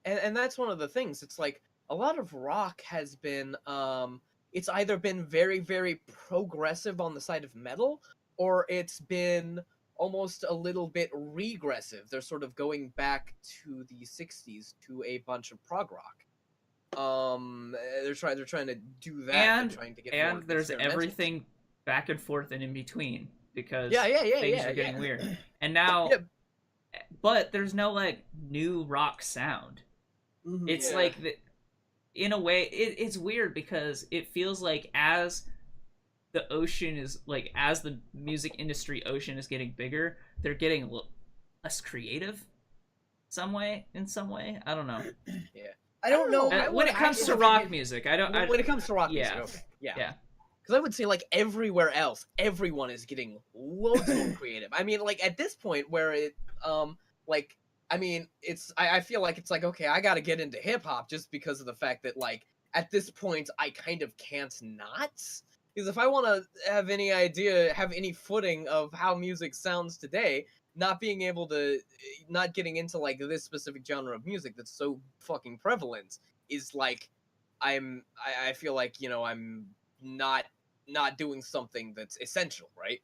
And that's one of the things. It's like a lot of rock has been it's either been very, very progressive on the side of metal, or it's been almost a little bit regressive. They're sort of going back to the 60s to a bunch of prog rock. They're trying to do that. And they're trying to get and more there's experimental. everything back and forth and in between because things are getting weird. And now, but there's no like new rock sound. Mhm. It's like in a way, it's weird because it feels like as the ocean is like as the music industry ocean is getting bigger, they're getting less creative. In some way, I don't know. Yeah. I don't know. When it comes to rock music, I don't. When it comes to rock yeah. music, okay, Yeah. Because I would say, like, everywhere else, everyone is getting loads more creative. I mean, like, at this point where it, like, I mean, I feel like it's like, okay, I gotta get into hip-hop just because of the fact that, like, at this point, I kind of can't not. Because if I want to have any idea, have any footing of how music sounds today, not being able to, not getting into, like, this specific genre of music that's so fucking prevalent is, like, I feel like, you know, I'm not doing something that's essential, right?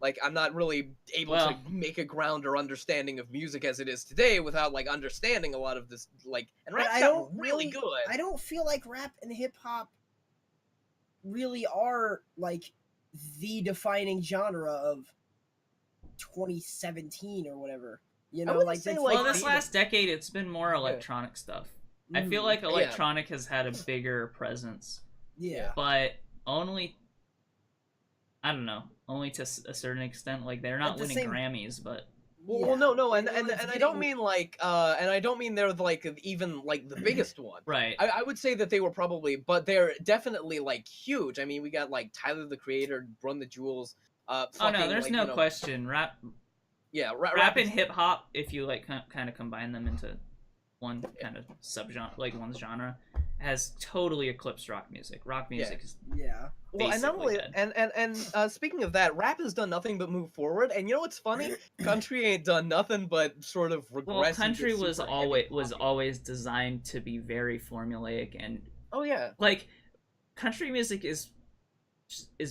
Like, I'm not really able to make a ground or understanding of music as it is today without, like, understanding a lot of this, like, and rap's gotten really good. I don't feel like rap and hip-hop really are, like, the defining genre of 2017 or whatever. You know, like, say, well, this last decade, it's been more electronic stuff. I feel like electronic has had a bigger presence. Yeah. But only, I don't know, only to a certain extent. Like, they're not winning Grammys, but... Well, no, and I don't mean, like, and I don't mean they're, like, even, like, the biggest one. Right. I would say that they were probably, but they're definitely, like, huge. I mean, we got, like, Tyler, the Creator, Run the Jewels, oh, no, there's like, no question. Rap and hip-hop, if you, like, kind of combine them into one kind of subgenre, like, one genre, has totally eclipsed rock music. Rock music is well, and not only dead. and speaking of that, rap has done nothing but move forward. And you know what's funny? Country ain't done nothing but sort of regress. Well, country was always designed to be very formulaic and like country music is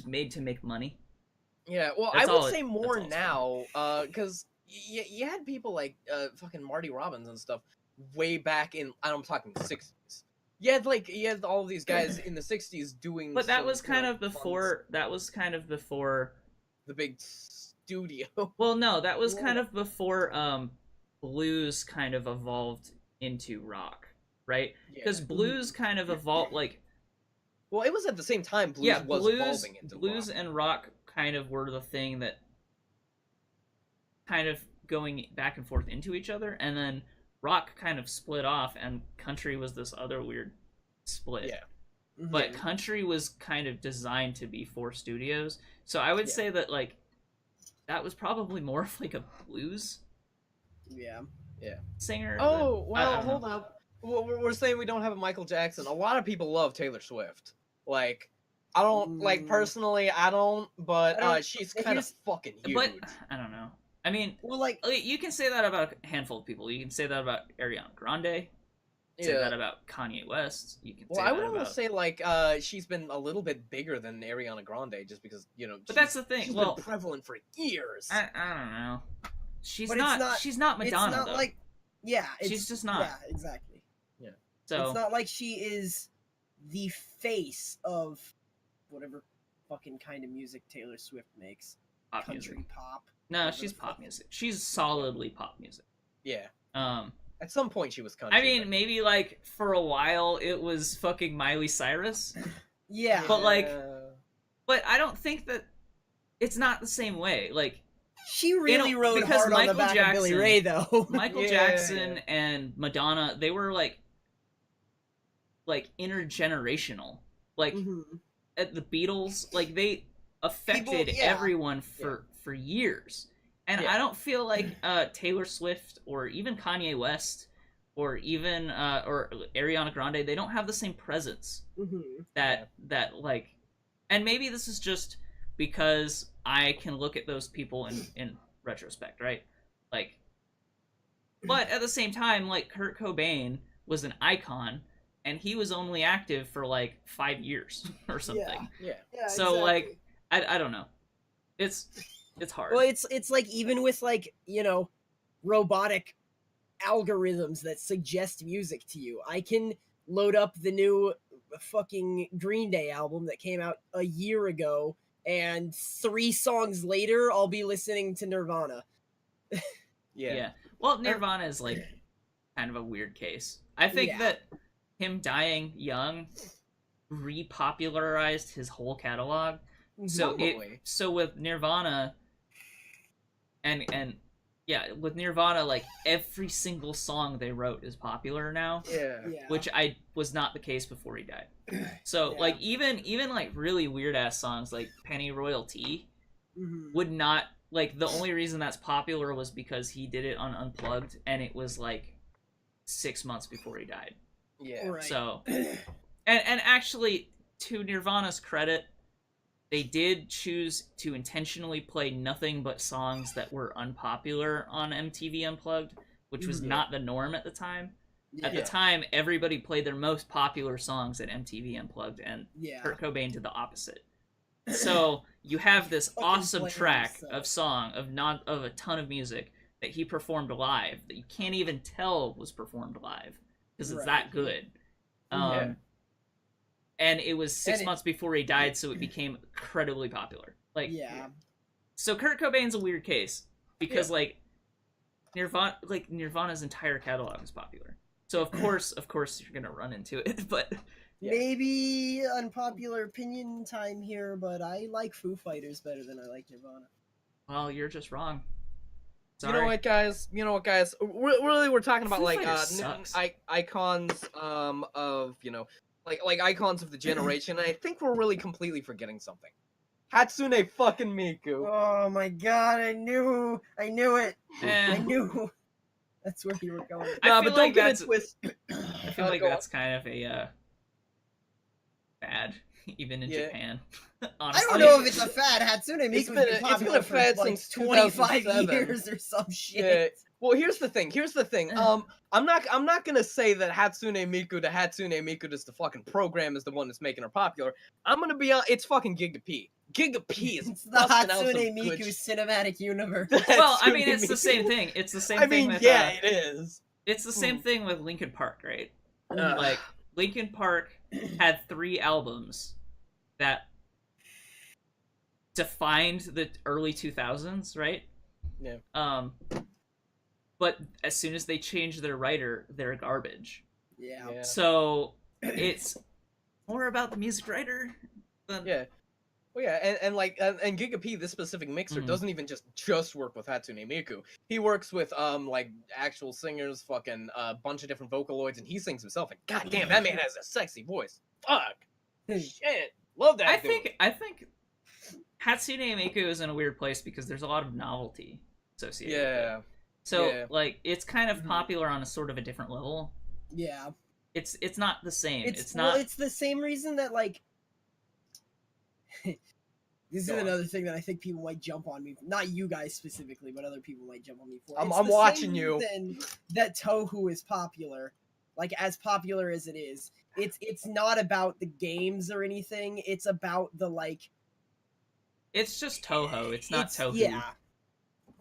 made to make money. Yeah, well, I would say more now, because you had people like fucking Marty Robbins and stuff way back in, I'm talking 60s. You had all these guys in the 60s doing... But that was kind of before... That was kind of before... The big studio. Well, no, that was kind of before blues kind of evolved into rock, right? Because blues kind of evolved, like... Well, it was at the same time blues was evolving into blues rock. And rock kind of were the thing that kind of going back and forth into each other, and then rock kind of split off, and country was this other weird split. Yeah. But country was kind of designed to be for studios, so I would say that, like, that was probably more of, like, a blues singer. Oh, well, hold up. We're saying we don't have a Michael Jackson. A lot of people love Taylor Swift. Like, I don't, like, personally, I don't, but she's kind of fucking huge. But, I don't know. I mean, well, like, you can say that about a handful of people. You can say that about Ariana Grande. Say that about Kanye West. You can. Well, I would almost say like she's been a little bit bigger than Ariana Grande, just because, you know. But that's the thing. She's been prevalent for years. I don't know. She's not. She's not Madonna. It's not though. like. Yeah, she's just not. Yeah, exactly. Yeah. So it's not like she is the face of whatever fucking kind of music Taylor Swift makes. Pop country music. pop. No, she's pop music. She's solidly pop music. Yeah. At some point she was country. I mean, maybe like for a while it was fucking Miley Cyrus. Yeah. But like, but I don't think that it's not the same way. Like, she really rode hard on the back of Billy Ray, though. Michael Jackson and Madonna, they were like intergenerational. Like at the Beatles, like they affected everyone for years. And I don't feel like Taylor Swift or even Kanye West or even or Ariana Grande, they don't have the same presence that like, and maybe this is just because I can look at those people in retrospect, right? Like, but at the same time, like Kurt Cobain was an icon, and he was only active for like 5 years or something. Yeah, So exactly. like, I don't know. It's hard. Well, it's like even with like, you know, robotic algorithms that suggest music to you. I can load up the new fucking Green Day album that came out a year ago, and 3 songs later I'll be listening to Nirvana. Yeah. Well, Nirvana is like kind of a weird case. I think that him dying young repopularized his whole catalog. So so with Nirvana and yeah, with Nirvana, like every single song they wrote is popular now. Yeah. Which I was not the case before he died. So like even like really weird ass songs like Penny Royalty would not, like, the only reason that's popular was because he did it on Unplugged, and it was like 6 months before he died. Yeah. Right. So and actually, to Nirvana's credit, they did choose to intentionally play nothing but songs that were unpopular on MTV Unplugged, which was not the norm at the time. At the time, everybody played their most popular songs at MTV Unplugged, and Kurt Cobain did the opposite. So you have this awesome track of a ton of music that he performed live that you can't even tell was performed live because it's that good. And it was 6 months before he died, so it became incredibly popular. Like, so Kurt Cobain's a weird case because like Nirvana's entire catalog is popular. So of course you're gonna run into it, but maybe unpopular opinion time here, but I like Foo Fighters better than I like Nirvana. Well, you're just wrong. Sorry. You know what, guys? Really, we're talking about Foo like icons of, you know, like icons of the generation. And I think we're really completely forgetting something. Hatsune fucking Miku. Oh my god, I knew it. I knew. That's where you were going. I feel but like don't get that's it twisted. I feel like that's kind of a fad, even in Japan. Honestly. I don't know if it's a fad. Hatsune Miku's been popular it's been a fad for like since 25 years or some shit. Yeah. Well, here's the thing. I'm not gonna say that Hatsune Miku to Hatsune Miku is the fucking program is the one that's making her popular. I'm gonna be honest. It's fucking Giga P. Giga P is it's the Hatsune Miku cinematic universe. Well, I mean, it's the same thing. It's the same thing with it is. It's the same thing with Linkin Park, right? Like Linkin Park had 3 albums that defined the early 2000s, right? Yeah. But as soon as they change their writer, they're garbage. Yeah. So it's more about the music writer than... Yeah. Well, yeah, and Giga P, this specific mixer, doesn't even just work with Hatsune Miku. He works with like actual singers, fucking bunch of different Vocaloids, and he sings himself. And goddamn, that man has a sexy voice. Fuck, shit, love that. I think Hatsune Miku is in a weird place because there's a lot of novelty associated. Yeah. With it. So like it's kind of popular on a sort of a different level. Yeah. It's not the same. It's not. Well, it's the same reason that like. This is another thing that I think people might jump on me. Not you guys specifically, but other people might jump on me for. I'm watching you. That Touhou is popular, like as popular as it is. It's not about the games or anything. It's about the like. It's just Toho. It's not Touhou. Yeah.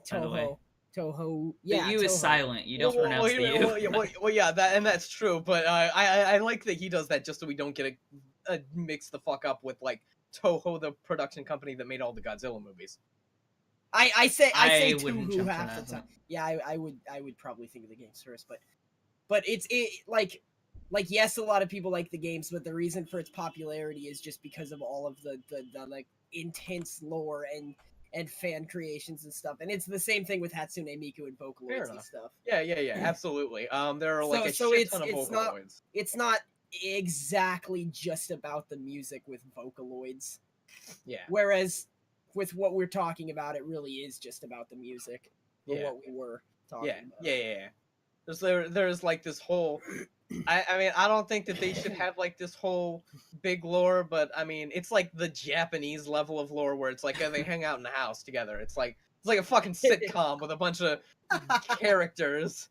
Touhou. Yeah. The U is silent. You don't pronounce the U. Well, yeah, that's true. But I like that he does that just so we don't get mix the fuck up with like Toho, the production company that made all the Godzilla movies. I say Touhou half the time. Yeah, I would probably think of the games first, but it's like yes, a lot of people like the games, but the reason for its popularity is just because of all of the like intense lore and fan creations and stuff. And it's the same thing with Hatsune Miku and Vocaloids and stuff. Yeah, absolutely. There are like ton of Vocaloids. It's not exactly just about the music with Vocaloids. Yeah. Whereas with what we're talking about, it really is just about the music. Or what we were talking about. Yeah. There's like this whole. I mean, I don't think that they should have like this whole big lore, but I mean, it's like the Japanese level of lore where it's like they hang out in the house together. It's like a fucking sitcom with a bunch of characters.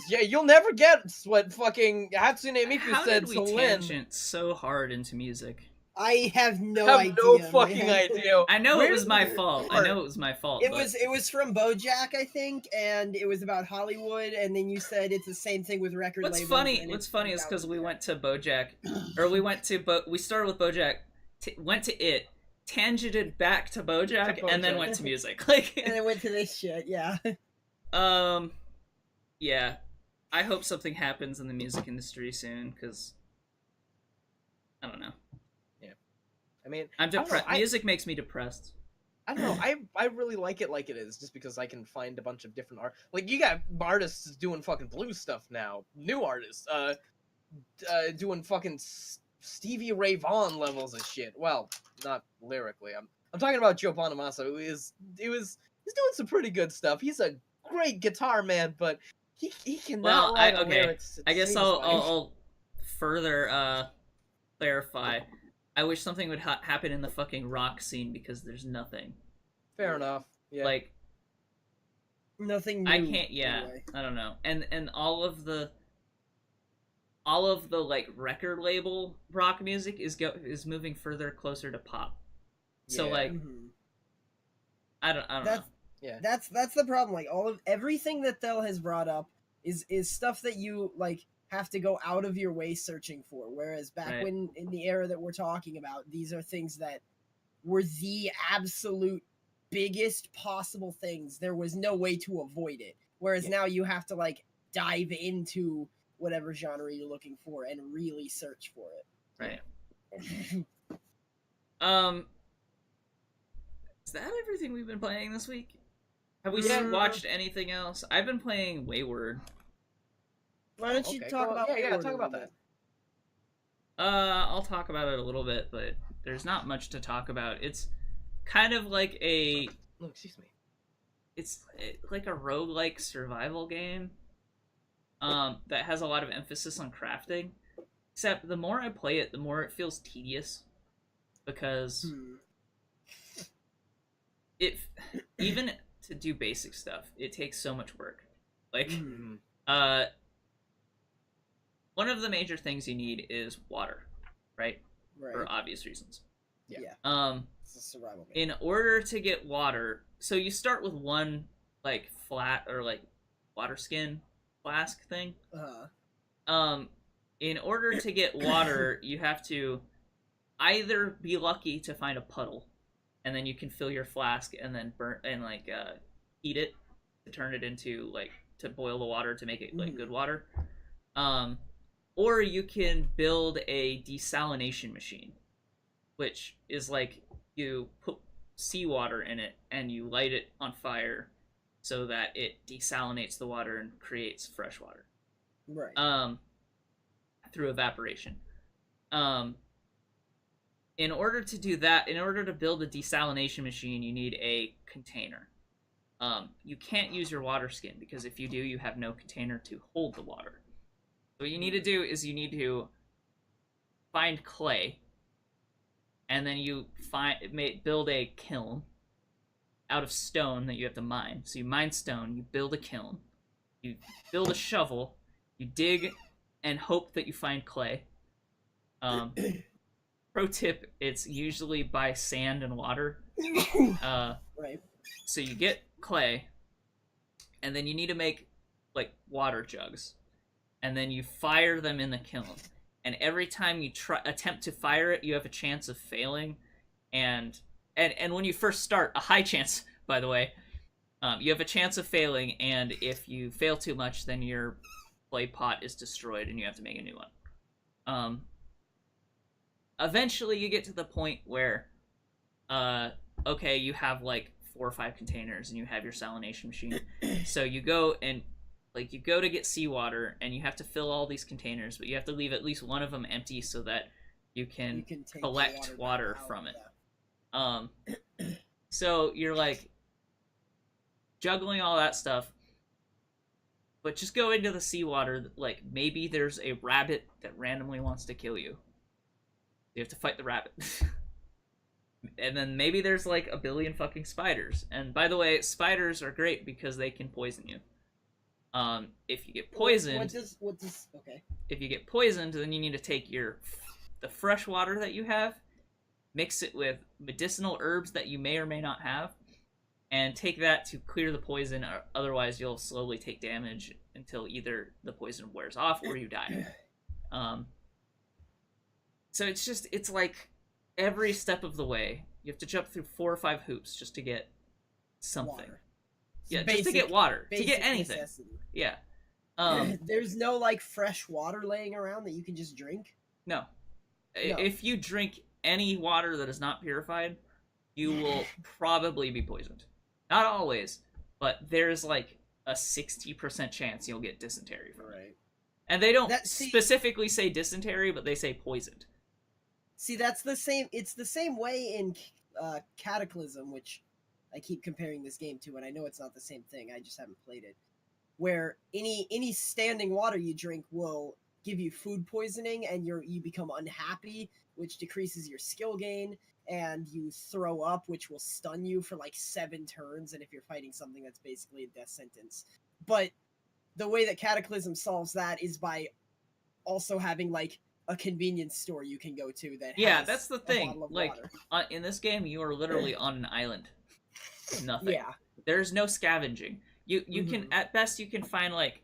Yeah, you'll never guess what fucking Hatsune Miku How said did to we Lin. tangent so hard into music? I have no I idea. have no fucking man. idea. I know Where it was did my we fault. I start? know it was my fault. It but was from BoJack, I think, and it was about Hollywood. And then you said it's the same thing with record What's labels. funny? and What's it's funny is about- because we went to BoJack, or we started with BoJack, went to it, tangented back to BoJack, and then BoJack. went to music. Like, and then went to this shit. Yeah. yeah. I hope something happens in the music industry soon, because I don't know. I mean, I'm I don't know, depressed. Music makes me depressed. I don't know. I really like it is, just because I can find a bunch of different art. Like, you got artists doing fucking blues stuff now. New artists, doing fucking Stevie Ray Vaughan levels of shit. Well, not lyrically. I'm talking about Joe Bonamassa. He's doing some pretty good stuff. He's a great guitar man, but he cannot write lyrics. I guess I'll further clarify. I wish something would happen in the fucking rock scene, because there's nothing. Fair enough. Yeah. Like, Nothing new. I can't. Yeah, anyway. I don't know. And all of the like record label rock music is moving further closer to pop. So Yeah. like, Mhm. I don't know. That's Yeah. that's the problem. Like everything that Thel has brought up is stuff that you like have to go out of your way searching for. Whereas back Right. when in the era that we're talking about, these are things that were the absolute biggest possible things. There was no way to avoid it. Whereas Yeah. now you have to like dive into whatever genre you're looking for and really search for Right. it. Is that everything we've been playing this week? Have we Yeah. watched anything else? I've been playing Wayward. Why don't you Okay, talk cool. about Yeah, Wayward talk a about little that. I'll talk about it a little bit, but there's not much to talk about. It's kind of like a Oh, excuse me. it's like a roguelike survival game that has a lot of emphasis on crafting. Except the more I play it, the more it feels tedious, because Hmm. it even to do basic stuff, it takes so much work. Like Mhm. one of the major things you need is water, right? Right. For obvious reasons. Yeah. It's a survival game. In order to get water, so you start with one like flat or like water skin flask thing. In order to get water, you have to either be lucky to find a puddle, and then you can fill your flask and then burn and like heat it to turn it into like to boil the water to make it like good water. Or you can build a desalination machine, which is like you put seawater in it and you light it on fire so that it desalinates the water and creates fresh water. Right. Through evaporation. In order to do that, in order to build a desalination machine, you need a container. You can't use your water skin, because if you do, you have no container to hold the water. So what you need to do is you need to find clay, and then you build a kiln out of stone that you have to mine. So you mine stone, you build a kiln, you build a shovel, you dig and hope that you find clay. Pro tip, it's usually by sand and water. Right. So you get clay, and then you need to make like water jugs, and then you fire them in the kiln. And every time you attempt to fire it, you have a chance of failing, and when you first start, a high chance, by the way. You have a chance of failing, and if you fail too much, then your clay pot is destroyed, and you have to make a new one. Eventually, you get to the point where, okay, you have like 4 or 5 containers, and you have your salination machine. So you go to get seawater, and you have to fill all these containers, but you have to leave at least one of them empty so that you can take the collect water out, from it. yeah. So you're like juggling all that stuff, But just go into the seawater, like, maybe there's a rabbit that randomly wants to kill you. You have to fight the rabbit. And then maybe there's, like, a billion fucking spiders. And, by the way, spiders are great because they can poison you. If you get poisoned... Okay. If you get poisoned, then you need to take the fresh water that you have, mix it with medicinal herbs that you may or may not have, and take that to clear the poison, or otherwise you'll slowly take damage until either the poison wears off or you die. So it's like every step of the way, you have to jump through 4 or 5 hoops just to get something. Water. Yeah, just to get water, to get anything. Necessity. Yeah. There's no, like, fresh water laying around that you can just drink? No. No. If you drink any water that is not purified, you will probably be poisoned. Not always, but there's like a 60% chance you'll get dysentery from it. And they don't specifically say dysentery, but they say poisoned. See, that's the same. It's the same way in Cataclysm, which I keep comparing this game to, and I know it's not the same thing. I just haven't played it. Where any standing water you drink will give you food poisoning, and you become unhappy, which decreases your skill gain, and you throw up, which will stun you for like 7 turns, and if you're fighting something, that's basically a death sentence. But the way that Cataclysm solves that is by also having like a convenience store you can go to that has that's the thing. Like in this game, you are literally on an island. Nothing. Yeah. There's no scavenging. You can, at best, you can find like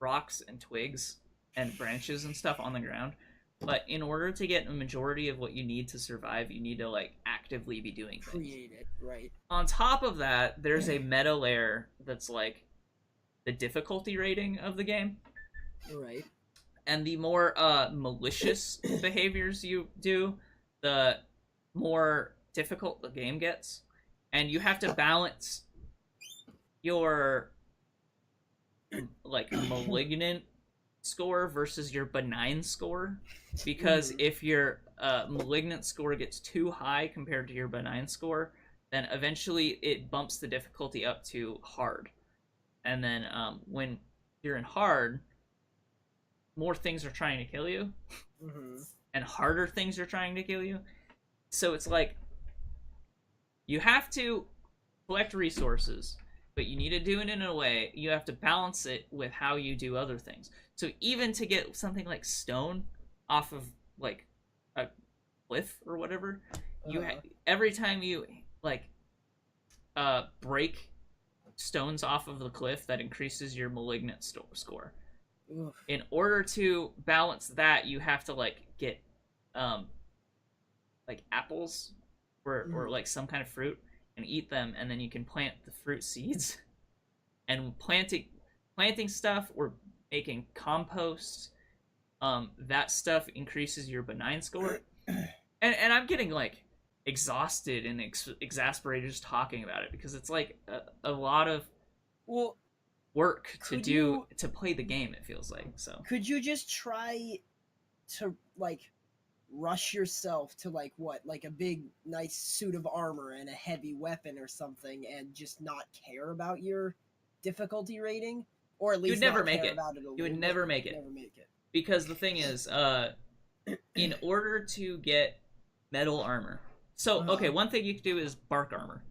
rocks and twigs and branches and stuff on the ground. But in order to get a majority of what you need to survive, you need to like actively be doing things. Create it, right? On top of that, there's a meta layer that's like the difficulty rating of the game. Right. And the more malicious behaviors you do, the more difficult the game gets. And you have to balance your like malignant score versus your benign score, because if your malignant score gets too high compared to your benign score, then eventually it bumps the difficulty up to hard. And then when you're in hard, more things are trying to kill you, and harder things are trying to kill you. So it's like you have to collect resources, but you need to do it in a way, you have to balance it with how you do other things. So even to get something like stone off of like a cliff or whatever, every time you like break stones off of the cliff, that increases your malignant score. Oof. In order to balance that, you have to like get like apples or like some kind of fruit and eat them, and then you can plant the fruit seeds. And planting stuff or making compost, that stuff increases your benign score. And I'm getting like exhausted and exasperated just talking about it, because it's like a lot of work to do to play the game, it feels like. So could you just try to like rush yourself to like a big nice suit of armor and a heavy weapon or something, and just not care about your difficulty rating? Or at least you'd never not make care it. About it you would never make it. Never make it. Because the thing is, in order to get metal armor, so okay, one thing you can do is bark armor.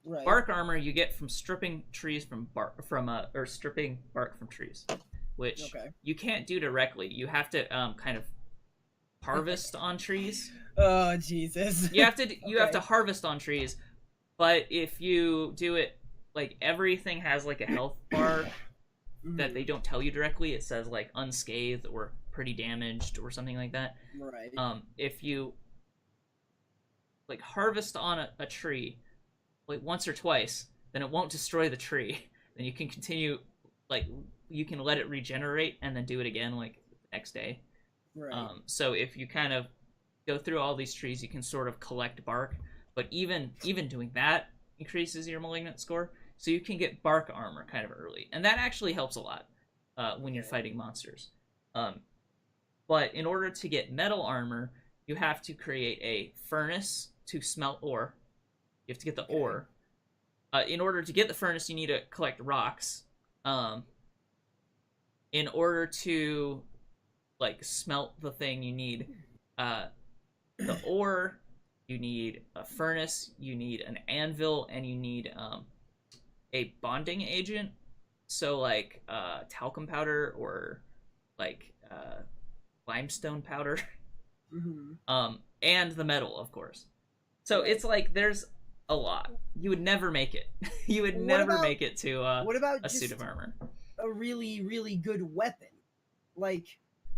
Right. Bark armor you get from stripping trees or stripping bark from trees, which you can't do directly. You have to kind of harvest on trees. Oh Jesus! You have to harvest on trees, but if you do it, like everything has like a health bar that they don't tell you directly. It says like unscathed or pretty damaged or something like that. Right. If you like harvest on a tree like once or twice, then it won't destroy the tree. Then you can continue, like you can let it regenerate and then do it again like the next day. Right. So if you kind of go through all these trees, you can sort of collect bark, but even doing that increases your malignant score. So you can get bark armor kind of early, and that actually helps a lot when you're fighting monsters. But in order to get metal armor, you have to create a furnace to smelt ore. You have to get the ore. In order to get the furnace, you need to collect rocks. in order to like smelt the thing, you need the ore, you need a furnace, you need an anvil, and you need a bonding agent. So like talcum powder or like limestone powder. And the metal, of course. So it's like there's a lot. You would never make it. You would never make it to what about a suit of armor. A really, really good weapon. Like,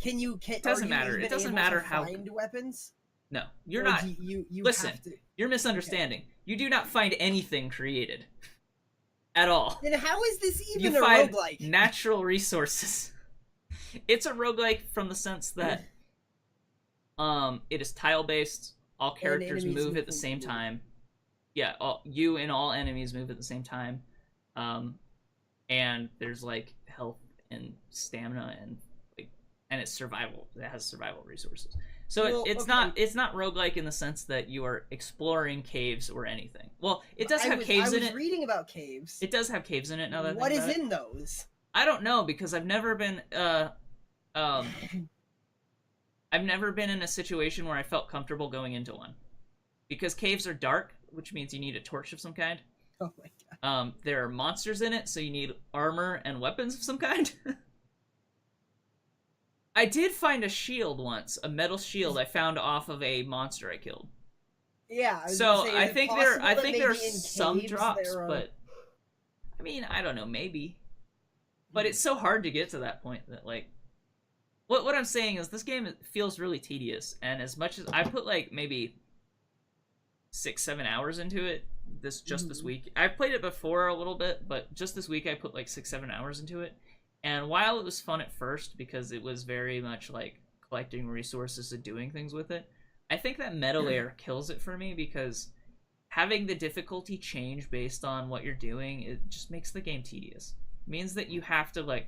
it doesn't matter. It doesn't matter how find weapons. No, you're or not. You listen. have to... You're misunderstanding. Okay. You do not find anything created at all. Then how is this even you a find roguelike? Natural resources. It's a roguelike from the sense that it is tile based. All characters move at the same time. Yeah, you and all enemies move at the same time. And there's like health and stamina and it's survival. It has survival resources. So it's not roguelike in the sense that you are exploring caves or anything. Well, it does have caves in it. I was reading about caves. It does have caves in it now that what is in those? I don't know because I've never been I've never been in a situation where I felt comfortable going into one. Because caves are dark, which means you need a torch of some kind. Oh my god. There are monsters in it, so you need armor and weapons of some kind. I did find a shield once, a metal shield I found off of a monster I killed. Yeah. I think there are some drops, but I mean, I don't know, maybe. But it's so hard to get to that point that like what I'm saying is this game feels really tedious, and as much as I put like maybe 6-7 hours into it this week. I've played it before a little bit, but just this week I put like 6-7 hours into it. And while it was fun at first because it was very much like collecting resources and doing things with it, I think that meta layer kills it for me because having the difficulty change based on what you're doing, it just makes the game tedious. It means that you have to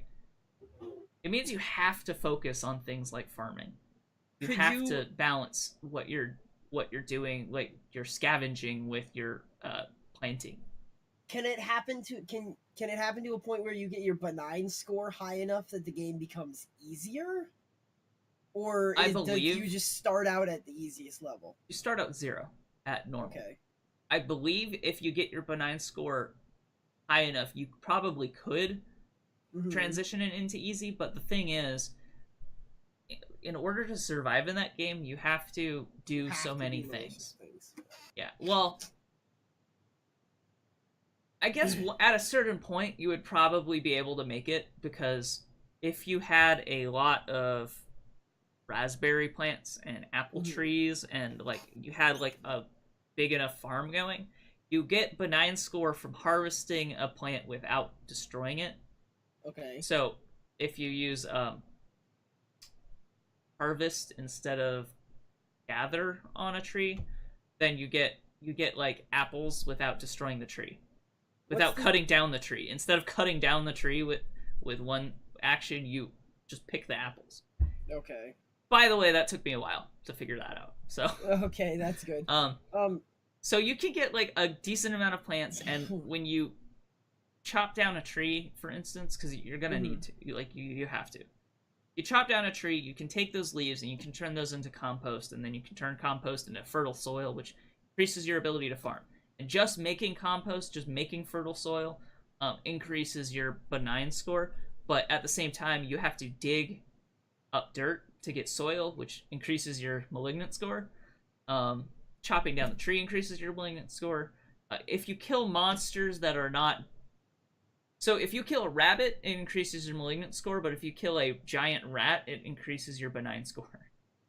focus on things like farming. You have to balance what you're doing, like you're scavenging with your planting. Can it happen to a point where you get your benign score high enough that the game becomes easier? Or do you just start out at the easiest level? You start out 0 at normal. Okay. I believe if you get your benign score high enough, you probably could transition it into easy, but the thing is, in order to survive in that game, you have to do so many things. Yeah, well, I guess at a certain point, you would probably be able to make it, because if you had a lot of raspberry plants and apple trees, and like you had like a big enough farm going, you get benign score from harvesting a plant without destroying it. Okay. So if you use harvest instead of gather on a tree, then you get like apples without destroying the tree, without cutting down the tree. Instead of cutting down the tree with one action, you just pick the apples. Okay. By the way, that took me a while to figure that out. So okay, that's good. So you can get like a decent amount of plants, and when you chop down a tree, for instance, because you're gonna need to, you have to. You chop down a tree, you can take those leaves and you can turn those into compost, and then you can turn compost into fertile soil, which increases your ability to farm. And just making compost, just making fertile soil, increases your benign score, but at the same time, you have to dig up dirt to get soil, which increases your malignant score. Chopping down the tree increases your malignant score. If you kill monsters that are not... So if you kill a rabbit, it increases your malignant score, but if you kill a giant rat, it increases your benign score.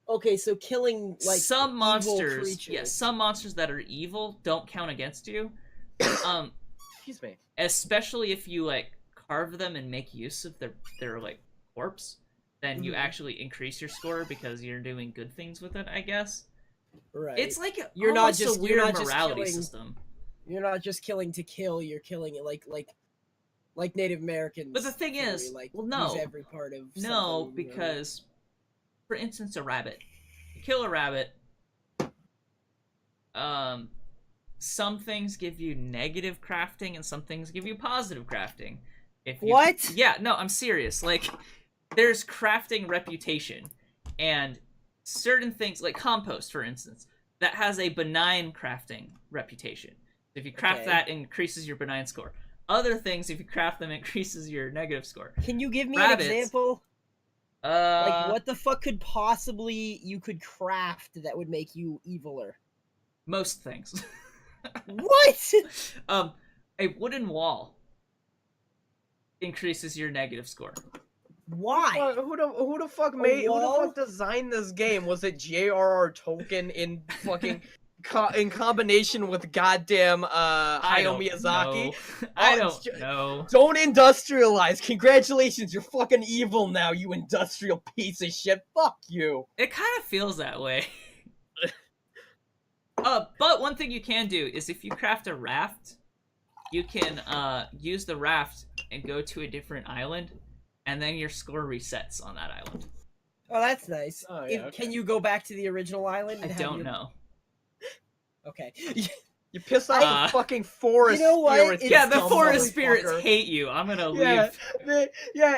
Okay, so killing, like, some monsters, evil creatures. yes, some monsters that are evil don't count against you. Excuse me. Especially if you, like, carve them and make use of their like, corpse, then you actually increase your score because you're doing good things with it, I guess. Right. It's like you're not just a weird just morality killing, system. You're not just killing to kill, you're killing it like Native Americans. But the thing is, like, well, no. use every part of no, because, for instance, a rabbit. You kill a rabbit, some things give you negative crafting and some things give you positive crafting. What? Yeah, no, I'm serious. Like, there's crafting reputation, and certain things like compost, for instance, that has a benign crafting reputation. If you craft that, it increases your benign score. Other things, if you craft them, it increases your negative score. Can you give me Rabbits, an example? Like, what the fuck could possibly you could craft that would make you eviler? Most things. What? A wooden wall increases your negative score. Why? Who the fuck designed this game? Was it J.R.R. Tolkien in fucking in combination with goddamn Hayao Miyazaki? I don't know. Don't industrialize. Congratulations, you're fucking evil now, you industrial piece of shit. Fuck you. It kind of feels that way. But one thing you can do is if you craft a raft, you can use the raft and go to a different island, and then your score resets on that island. Oh, that's nice. Oh, yeah, okay. Can you go back to the original island? I don't know. Okay. You piss off the fucking forest spirits. Yeah, the forest spirits hate you. I'm gonna leave.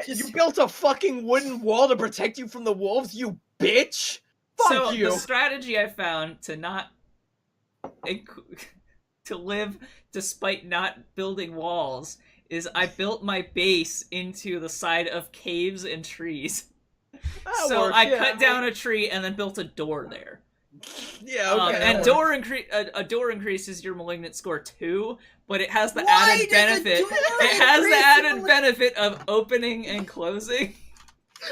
You built a fucking wooden wall to protect you from the wolves, you bitch! Fuck you! The strategy I found to not... to live despite not building walls is I built my base into the side of caves and trees. I cut down a tree and then built a door there. Yeah, okay. And a door increases your malignant score too, but it has the added benefit. It has the added benefit of opening and closing.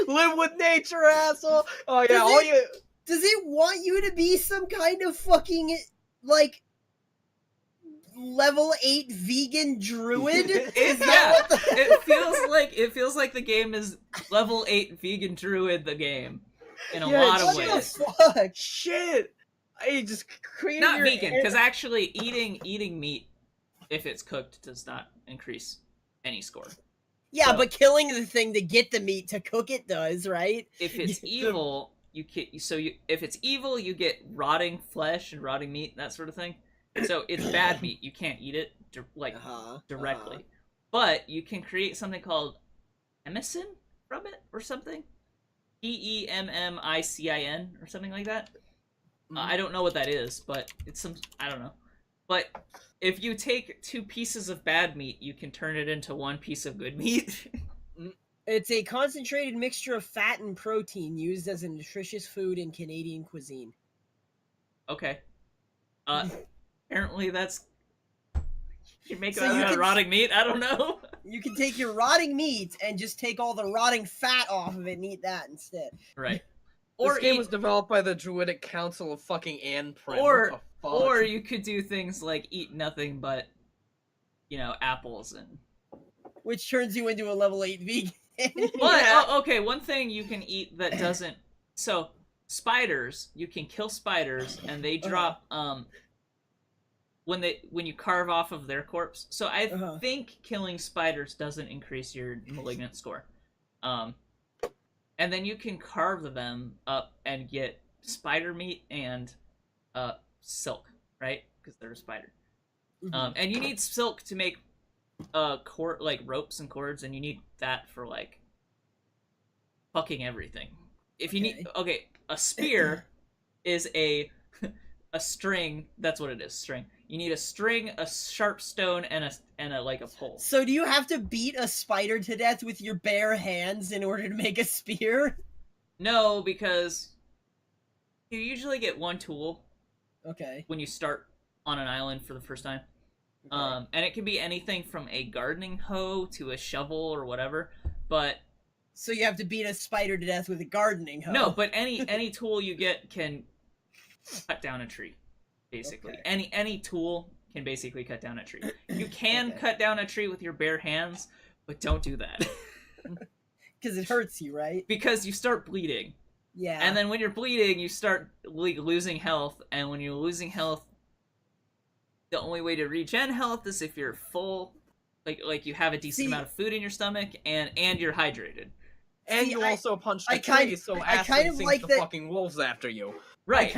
Live with nature, asshole. Oh yeah, Does it want you to be some kind of fucking like level 8 vegan druid? It feels like the game is level 8 vegan druid the game. In a lot of ways. Fuck? Shit! I just created not vegan, because actually eating meat, if it's cooked, does not increase any score. Yeah, but killing the thing to get the meat to cook it does, right? If it's evil, if it's evil, you get rotting flesh and rotting meat, that sort of thing. So it's bad meat. You can't eat it directly. But you can create something called emicin from it or something. Pemmicin or something like that. I don't know what that is, but it's I don't know. But if you take 2 pieces of bad meat, you can turn it into 1 piece of good meat. It's a concentrated mixture of fat and protein used as a nutritious food in Canadian cuisine. Okay. Apparently that's... You make that out of rotting meat? I don't know. You can take your rotting meat and just take all the rotting fat off of it and eat that instead. Right. This game was developed by the Druidic Council of fucking Anprim. Or you could do things like eat nothing but, apples and... Which turns you into a level 8 vegan. But, okay, one thing you can eat that doesn't... So, spiders, you can kill spiders, and they drop, when you carve off of their corpse. So I think killing spiders doesn't increase your malignant score. And then you can carve them up and get spider meat and silk, right? Because they're a spider. And you need silk to make ropes and cords, and you need that for fucking everything. If you need a spear is a string. That's what it is, string. You need a string, a sharp stone, and a pole. So do you have to beat a spider to death with your bare hands in order to make a spear? No, because you usually get 1 tool. Okay. When you start on an island for the first time. Okay. And it can be anything from a gardening hoe to a shovel or whatever, but... So you have to beat a spider to death with a gardening hoe? No, but any tool you get can cut down a tree. Basically, any tool can basically cut down a tree. You can cut down a tree with your bare hands, but don't do that. Because it hurts you, right? Because you start bleeding. Yeah. And then when you're bleeding, you start losing health, and when you're losing health, the only way to regen health is if you're full, like you have a decent amount of food in your stomach, and you're hydrated. And you also punched the tree, so Aspen sings the fucking wolves after you. Right,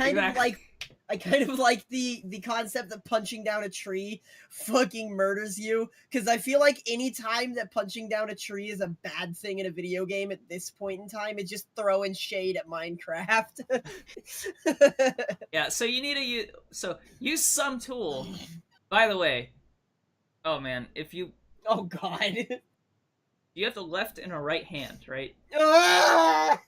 I kind of like the concept that punching down a tree fucking murders you, because I feel like any time that punching down a tree is a bad thing in a video game at this point in time, it's just throwing shade at Minecraft. Yeah, so you need to use some tool. By the way, oh man, if you Oh god. you have the left and a right hand, right? Ah!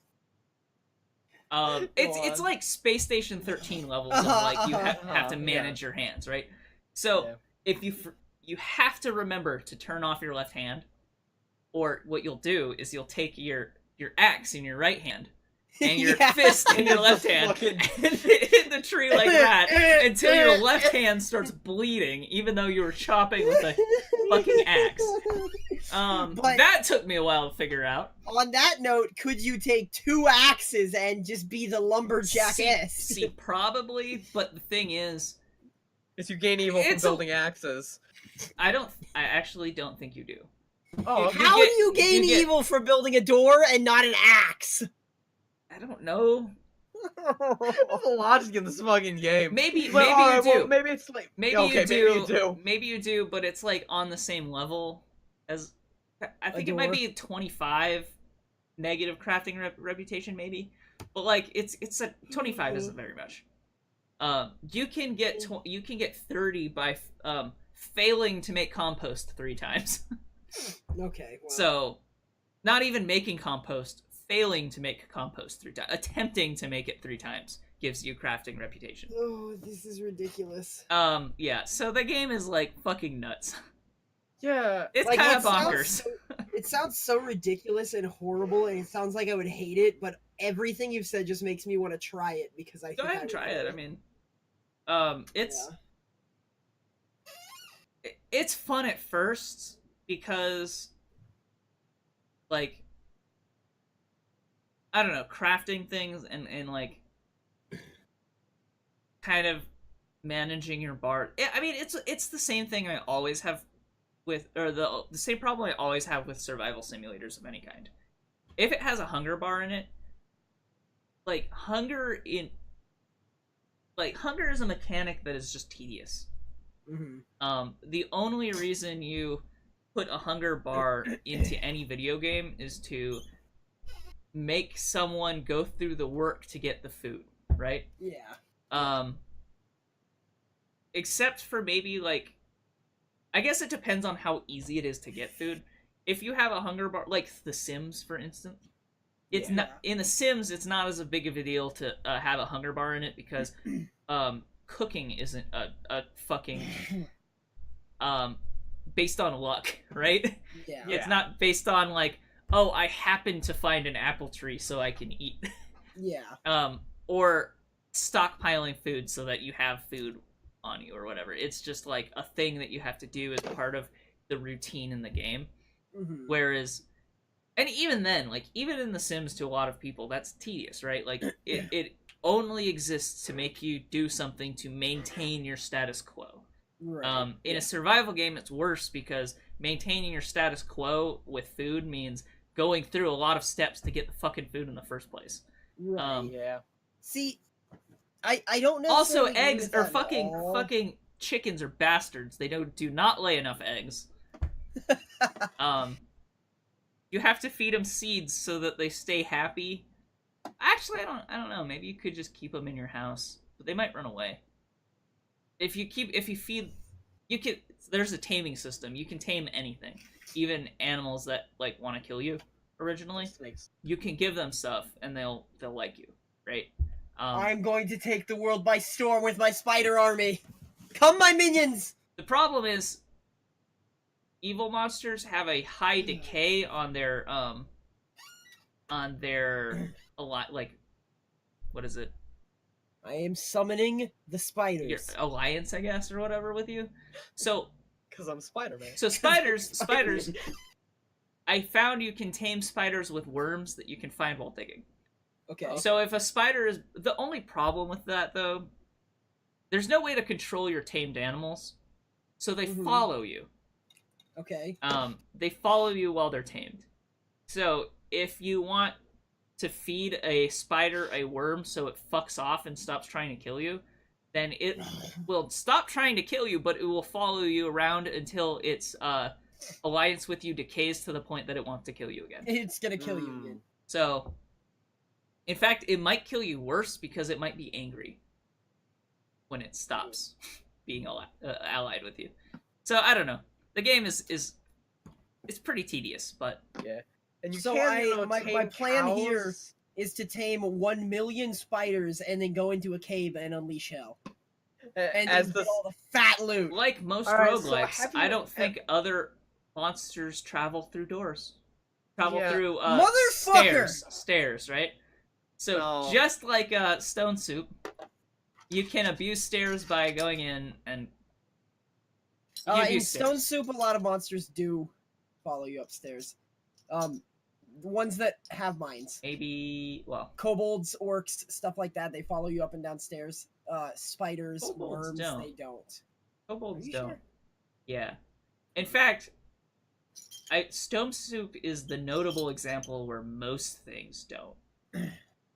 It's like Space Station 13 levels of like you have to manage your hands, right? So if you have to remember to turn off your left hand, or what you'll do is you'll take your axe in your right hand and your fist in your left hand and hit the tree like that until your left hand starts bleeding, even though you were chopping with a fucking axe. But that took me a while to figure out. On that note, could you take 2 axes and just be the lumberjack S? See, probably, but the thing is you gain evil from building axes. I actually don't think you do. Oh, How do you gain evil for building a door and not an axe? I don't know. What's the logic in this fucking game? Maybe you do. Well, maybe it's like maybe you do. Maybe you do, but it's like on the same level as I think it might be 25 negative crafting reputation, maybe. But like it's a 25 isn't very much. You can get 30 by failing to make compost 3 times. Okay. Well. So, not even making compost, failing to make compost 3 times, attempting to make it 3 times gives you crafting reputation. Oh, this is ridiculous. Yeah. So the game is like fucking nuts. Yeah, it's like, kind of bonkers. It sounds so ridiculous and horrible, and it sounds like I would hate it. But everything you've said just makes me want to try it because I. Go ahead and try it. I mean, it's fun at first because, like, I don't know, crafting things and like kind of managing your bar. I mean, it's the same thing I always have with, or the same problem I always have with survival simulators of any kind. If it has a hunger bar in it, like hunger is a mechanic that is just tedious. Mm-hmm. The only reason you put a hunger bar into any video game is to make someone go through the work to get the food, right? Yeah. Except for maybe like, I guess it depends on how easy it is to get food. If you have a hunger bar, like The Sims, for instance, it's not in The Sims. It's not as big of a deal to have a hunger bar in it because cooking isn't a fucking based on luck, right? Yeah. It's not based on like, oh, I happen to find an apple tree so I can eat. Yeah. Or stockpiling food so that you have food on you or whatever. It's just like a thing that you have to do as part of the routine in the game. Mm-hmm. Whereas, and even then, like even in The Sims, to a lot of people, that's tedious, right? Like it only exists to make you do something to maintain your status quo. Right. In a survival game, it's worse because maintaining your status quo with food means going through a lot of steps to get the fucking food in the first place. Right. Yeah. See, I don't know. Also, eggs are fucking chickens are bastards. They do not lay enough eggs. You have to feed them seeds so that they stay happy. Actually, I don't know. Maybe you could just keep them in your house, but they might run away. If you feed, you can. There's a taming system. You can tame anything, even animals that like want to kill you. Originally, you can give them stuff and they'll like you, right? I'm going to take the world by storm with my spider army. Come, my minions! The problem is, evil monsters have a high decay on their like, what is it? I am summoning the spiders. Your alliance, I guess, or whatever with you. So, because I'm Spider-Man. So spiders. I found you can tame spiders with worms that you can find while digging. Okay. So if a spider is... The only problem with that, though, there's no way to control your tamed animals. So they follow you. Okay. They follow you while they're tamed. So if you want to feed a spider a worm so it fucks off and stops trying to kill you, then it will stop trying to kill you, but it will follow you around until its alliance with you decays to the point that it wants to kill you again. It's gonna kill you again. So, in fact, it might kill you worse because it might be angry when it stops being allied with you. So I don't know. The game is it's pretty tedious, but Yeah. And you So can, my tame plan cows. here is to tame 1 million spiders and then go into a cave and unleash hell. And As then the get all the fat loot. like most All right, so roguelikes, have you- I don't think other monsters travel through doors. Travel Yeah. through Motherfucker! stairs, right? So No. just like Stone Soup, you can abuse stairs by going in and you In abuse Stone stairs. Soup, a lot of monsters do follow you upstairs. The ones that have mines. Maybe, well, Kobolds, orcs, stuff like that, they follow you up and down stairs. Spiders, Kobolds worms, don't. they don't. kobolds Are you don't. sure? Yeah. In fact, Stone Soup is the notable example where most things don't.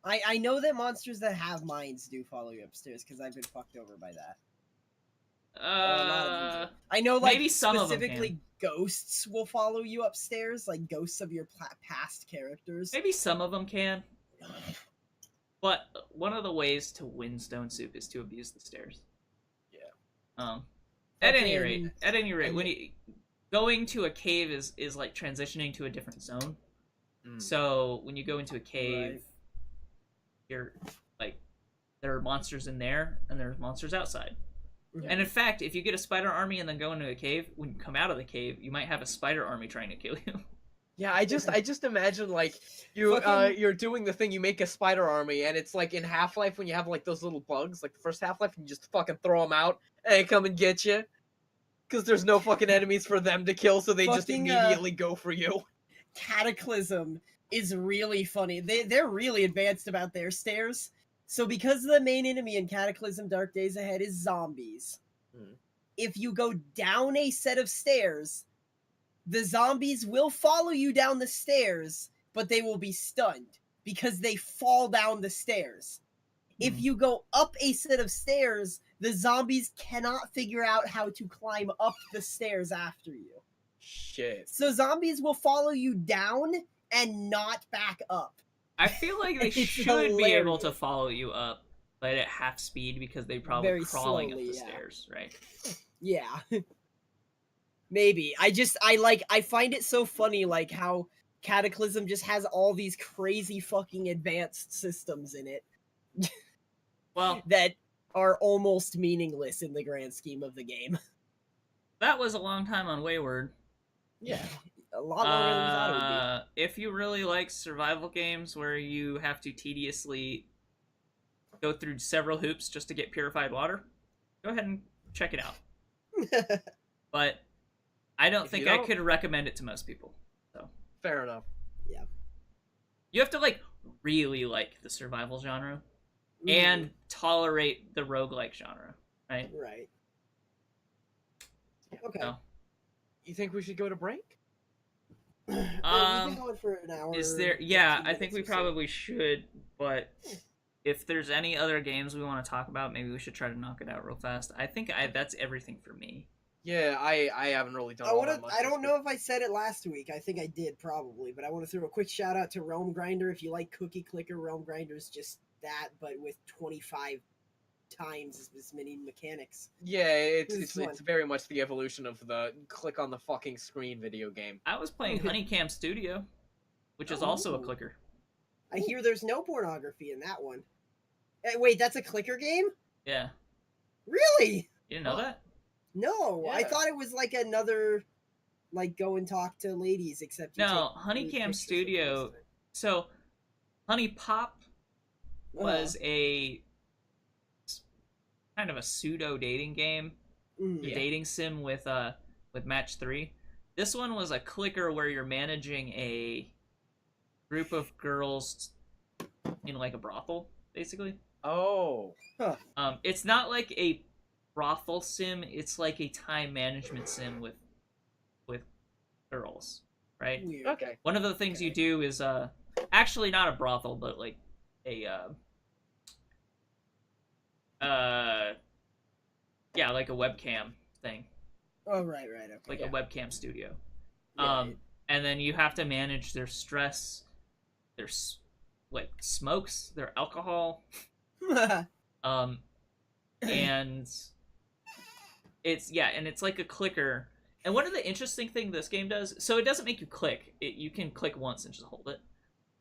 I know that monsters that have mines do follow you upstairs because I've been fucked over by that. A lot of them do. I know, like, maybe some of them specifically ghosts will follow you upstairs, like ghosts of your past characters. maybe some of them can. But one of the ways to win Stone Soup is to abuse the stairs. Yeah. At any Fucking- rate, when you going to a cave is like transitioning to a different zone. So when you go into a cave, Right. you're like there are monsters in there and there's monsters outside. And in fact, if you get a spider army and then go into a cave, when you come out of the cave, you might have a spider army trying to kill you. Yeah, I just imagine like you Fucking- you're doing the thing, you make a spider army, and it's like in Half-Life when you have like those little bugs, like the first Half-Life, and you just fucking throw them out and they come and get you, because there's no fucking enemies for them to kill, so they just Fucking, immediately go for you. Cataclysm is really funny. They're really advanced about their stairs. So because the main enemy in Cataclysm Dark Days Ahead is zombies, if you go down a set of stairs, the zombies will follow you down the stairs, but they will be stunned because they fall down the stairs. If you go up a set of stairs, the zombies cannot figure out how to climb up the stairs after you. Shit. So zombies will follow you down and not back up. I feel like they It's should be able to hilarious. follow you up, but at half speed because they're probably Very crawling slowly, up the yeah. stairs, right? Yeah. Maybe. I find it so funny, like, how Cataclysm just has all these crazy fucking advanced systems in it Well, that are almost meaningless in the grand scheme of the game. that was a long time on Wayward. Yeah. A lot longer than we thought it would be. If you really like survival games where you have to tediously go through several hoops just to get purified water, go ahead and check it out. But I don't If think you I don't- could recommend it to most people. Fair enough. You have to like really like the survival genre and tolerate the roguelike genre, right? Right. Okay. No. You think we should go to break? We've been going for an hour. Is there? Yeah, 15 I think minutes we or so. probably should. But if there's any other games we want to talk about, maybe we should try to knock it out real fast. I think that's everything for me. Yeah, I haven't really done all that much. I don't know if I said it last week. I think I did probably, but I want to throw a quick shout out to Realm Grinder. If you like Cookie Clicker, Realm Grinder is just that, but with 25 times as many mechanics. Yeah, It's it's fun. very much the evolution of the click on the fucking screen video game. I was playing Honeycam Studio, which is also a clicker. I hear there's no pornography in that one. Wait, that's a clicker game? Yeah, Really? you didn't know that? No, I Yeah. thought it was like another, like, go and talk to ladies, except you No, take Honeycam pictures of Studio. them. So, Honey Pop was a kind of a pseudo dating game, Mhm. a dating sim with Match 3. This one was a clicker where you're managing a group of girls in like a brothel, basically. Oh, It's not like a brothel sim, it's like a time management sim with girls, right? Weird. okay. One of the things you do is actually not a brothel, but like a yeah, like a webcam thing, Oh, right, okay. like a webcam studio. Yeah, And then you have to manage their stress, their like smokes, their alcohol, and it's like a clicker. And one of the interesting thing this game does, so it doesn't make you click. You can click once and just hold it.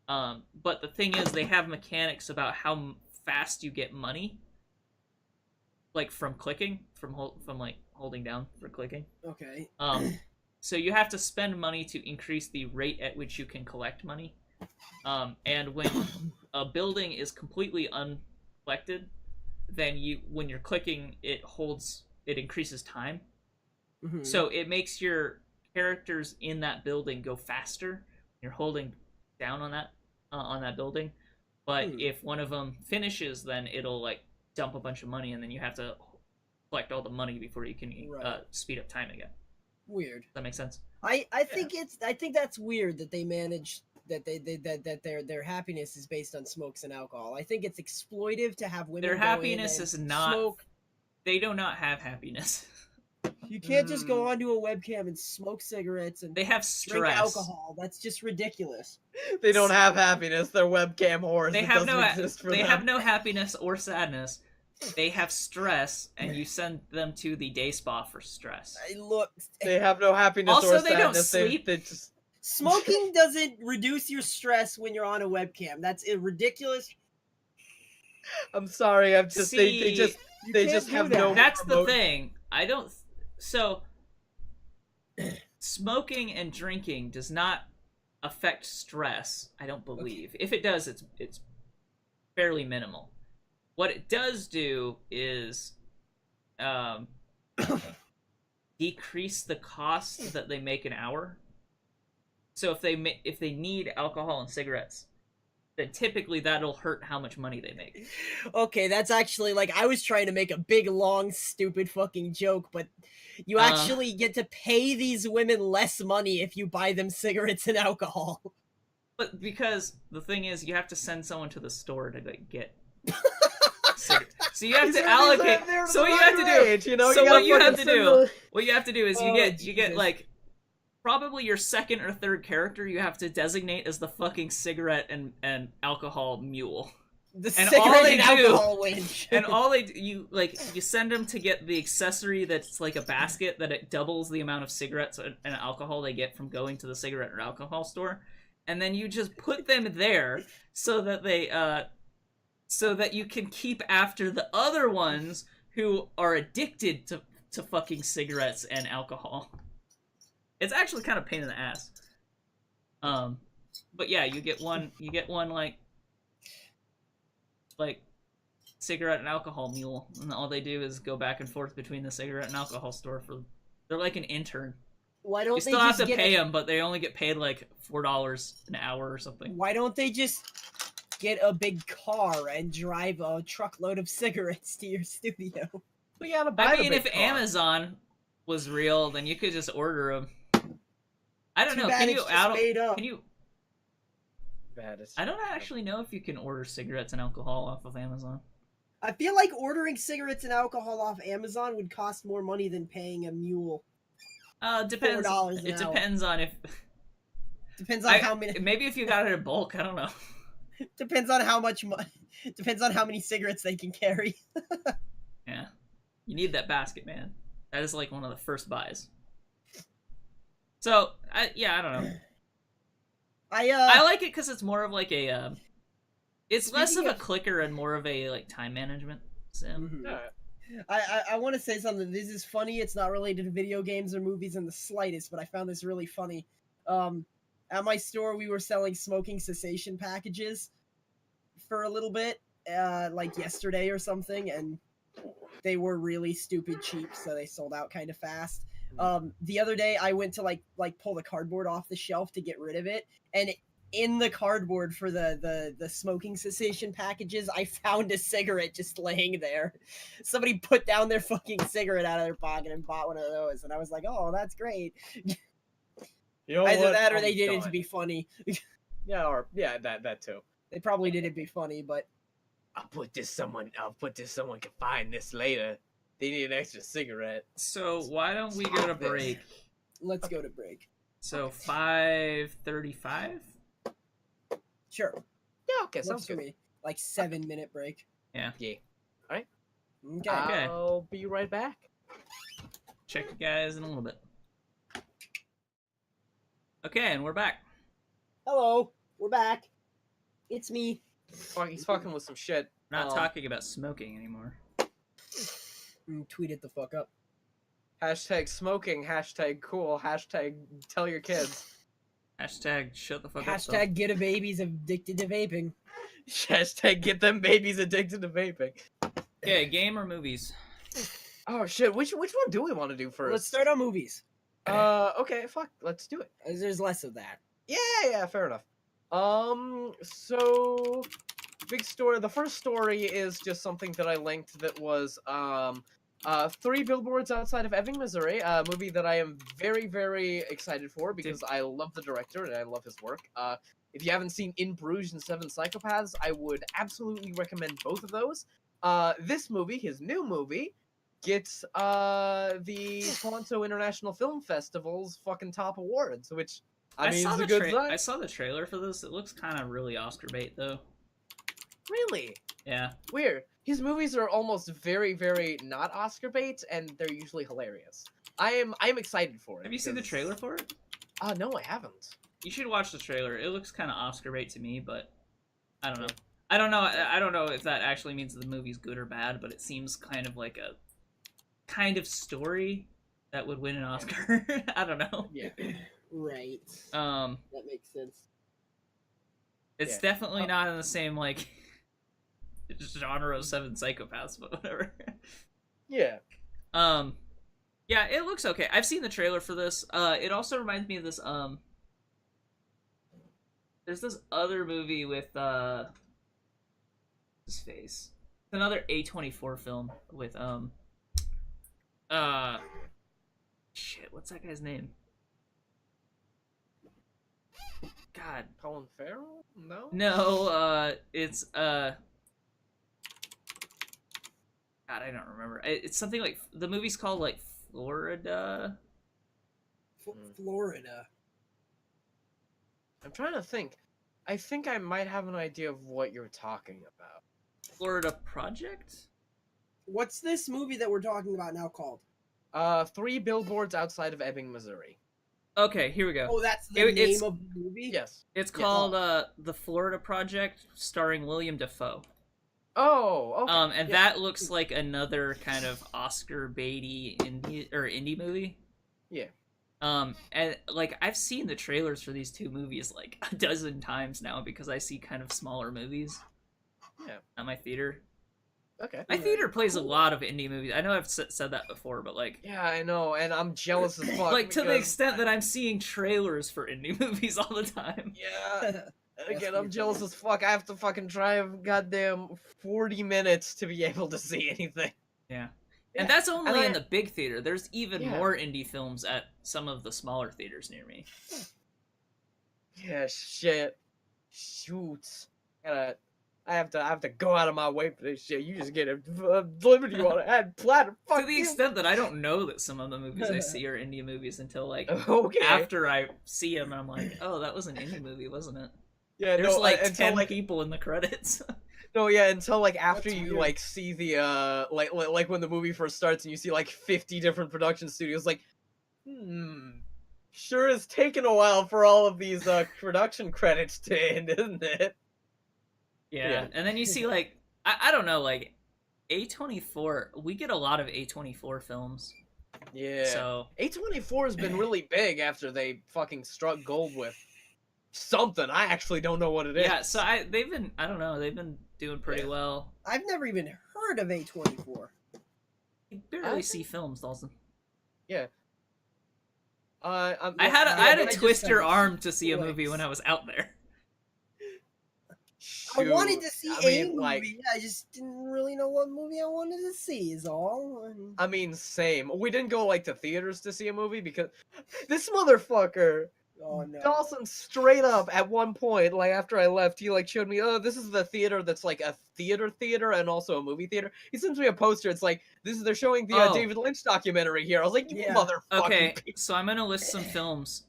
But the thing is, they have mechanics about how fast you get money, like from clicking, from like holding down for clicking. Okay. So you have to spend money to increase the rate at which you can collect money. And when a building is completely uncollected, then when you're clicking, it increases time. Mhm. So it makes your characters in that building go faster. You're holding down on that building, but if one of them finishes, then it'll like dump a bunch of money, and then you have to collect all the money before you can speed up time again. Weird. Does that make sense? I think that's weird that they manage that that their happiness is based on smokes and alcohol. I think it's exploitive to have women. Their go happiness in and is not. smoke. They do not have happiness. You can't just go onto a webcam and smoke cigarettes and They have drink stress. alcohol. That's just ridiculous. They don't have happiness. They're webcam whores. They It have doesn't no. exist for They them. have no happiness or sadness. They have stress, and you send them to the day spa for stress. Look, They have no happiness Also, or they don't sadness. sleep. They just... smoking doesn't reduce your stress when you're on a webcam. That's ridiculous. I'm sorry. I'm just. They See, just. You They can't just do have that. no. That's the remote- thing. I don't. So, smoking and drinking does not affect stress. I don't believe. If it does, it's fairly minimal. What it does do is decrease the cost that they make an hour. So if they need alcohol and cigarettes, then typically that'll hurt how much money they make. Okay, that's actually like I was trying to make a big, long, stupid fucking joke, but you actually get to pay these women less money if you buy them cigarettes and alcohol. But because the thing is, you have to send someone to the store to like get cigarettes. So you have to allocate. So what you have to do? You know, So what you have to fucking do? send What you have to do is you Oh, get Jesus. like probably your second or third character you have to designate as the fucking cigarette and alcohol mule. The And cigarette all they and do- alcohol winch. And all you send them to get the accessory that's like a basket that it doubles the amount of cigarettes and alcohol they get from going to the cigarette or alcohol store, and then you just put them there so that so that you can keep after the other ones who are addicted to fucking cigarettes and alcohol. It's actually kind of a pain in the ass. But yeah, you get one like cigarette and alcohol mule, and all they do is go back and forth between the cigarette and alcohol store they're like an intern. Why You don't they still have just to get pay them, but they only get paid like $4 an hour or something. Why don't they just get a big car and drive a truckload of cigarettes to your studio? We gotta buy I the mean, big if car. Amazon was real, then you could just order them. I don't Too know. bad Can it's you just made up. Can you? Bad as- I don't actually know if you can order cigarettes and alcohol off of Amazon. I feel like ordering cigarettes and alcohol off Amazon would cost more money than paying a mule. Depends. $4 an It hour. depends on if. Depends on how many. Maybe if you got it in bulk, I don't know. Depends on how much. Depends on how many cigarettes they can carry. Yeah, you need that basket, man. That is like one of the first buys. So, I don't know. I like it because it's more of like a. It's less of Speaking a clicker and more of a like time management sim. Mhm. Alright. I want to say something. This is funny. It's not related to video games or movies in the slightest, but I found this really funny. At my store, we were selling smoking cessation packages for a little bit, like yesterday or something, and they were really stupid cheap, so they sold out kind of fast. The other day, I went to like pull the cardboard off the shelf to get rid of it, and in the cardboard for the smoking cessation packages, I found a cigarette just laying there. Somebody put down their fucking cigarette out of their pocket and bought one of those, and I was like, "Oh, that's great." You know Either what? that or I'm they did it to done. be funny. Yeah, that too. They probably did it to be funny, but I'll put this someone can find this later. They need an extra cigarette. So why don't we go to break? Let's go to break. So 5:35. Sure. Yeah, okay, Works sounds for good. me. Like 7-minute break. Yeah. Yeah. Okay. Okay. I'll be right back. Check you guys in a little bit. Okay, and we're back. Hello. We're back. It's me. Fuck, he's fucking with some shit. We're not talking about smoking anymore. Tweet it the fuck up. Hashtag smoking, hashtag cool, hashtag tell your kids. Hashtag shut the fuck up. Hashtag get a baby's addicted to vaping. Hashtag get them babies addicted to vaping. Okay, game or movies? Oh shit, which one do we want to do first? Let's start on movies. Okay, fuck, let's do it. There's less of that. Yeah, fair enough. So big story. The first story is just something that I linked that was 3 Billboards Outside of Ebbing, Missouri, a movie that I am very, very excited for because I love the director and I love his work. If you haven't seen In Bruges and 7 Psychopaths, I would absolutely recommend both of those. This movie, his new movie, gets the Toronto International Film Festival's fucking top awards, which I mean, it's a good sign. I saw the trailer for this. It looks kind of really Oscar bait, though. Really? Yeah. Weird. His movies are almost very, very not Oscar bait, and they're usually hilarious. I'm excited for it. Have you seen the trailer for it? No, I haven't. You should watch the trailer. It looks kind of Oscar bait to me, but I don't know. I don't know if that actually means the movie's good or bad, but it seems kind of like a kind of story that would win an Oscar. I don't know. Yeah. Right. That makes sense. It's definitely not in the same like genre of 7 Psychopaths, but whatever. Yeah. Yeah, it looks okay. I've seen the trailer for this. It also reminds me of this there's this other movie with his face. It's another A24 film with shit, what's that guy's name? God. Colin Farrell? No? No, it's God, I don't remember. It's something like the movie's called like Florida. Florida. I'm trying to think. I think I might have an idea of what you're talking about. Florida Project? What's this movie that we're talking about now called? 3 Billboards Outside of Ebbing, Missouri. Okay, here we go. Oh, that's the name of the movie? Yes. It's called The Florida Project, starring William Dafoe. Oh, okay. And that looks like another kind of Oscar baity indie movie. Yeah. And like I've seen the trailers for these two movies like a dozen times now because I see kind of smaller movies. Yeah. At my theater. Okay. My theater plays a lot of indie movies. I know I've said that before, but like... Yeah, I know, and I'm jealous as fuck. Like, to the extent that I'm seeing trailers for indie movies all the time. Yeah. Again, I'm jealous as fuck. I have to fucking drive goddamn 40 minutes to be able to see anything. Yeah. And that's only in the big theater. There's even more indie films at some of the smaller theaters near me. Yeah, shit. Shoots. I have to go out of my way for this shit. You just get a liberty on it. Add platter. To the extent that I don't know that some of the movies I see are indie movies until like okay. after I see them, and I'm like, oh, that was an indie movie, wasn't it? Yeah, there's like 10 like, people in the credits. No, yeah, until like after you like see the like when the movie first starts and you see like 50 different production studios, like, sure is taking a while for all of these production credits to end, isn't it? Yeah, and then you see like I don't know, like A24. We get a lot of A24 films. Yeah. So A24 has been really big after they fucking struck gold with something. I actually don't know what it is. Yeah, so they've been doing pretty well. I've never even heard of A24. You barely see films, Dalsson. Yeah. I had to twist your arm to see a movie when I was out there. I wanted to see a movie. Like, I just didn't really know what movie I wanted to see. Is all. I mean, same. We didn't go like to theaters to see a movie because this motherfucker Oh no. Dalsson straight up at one point, like after I left, he like showed me, oh, this is the theater that's like a theater and also a movie theater. He sends me a poster. It's like they're showing the Oh. David Lynch documentary here. I was like, you Yeah. motherfucking. Okay, so I'm gonna list some films.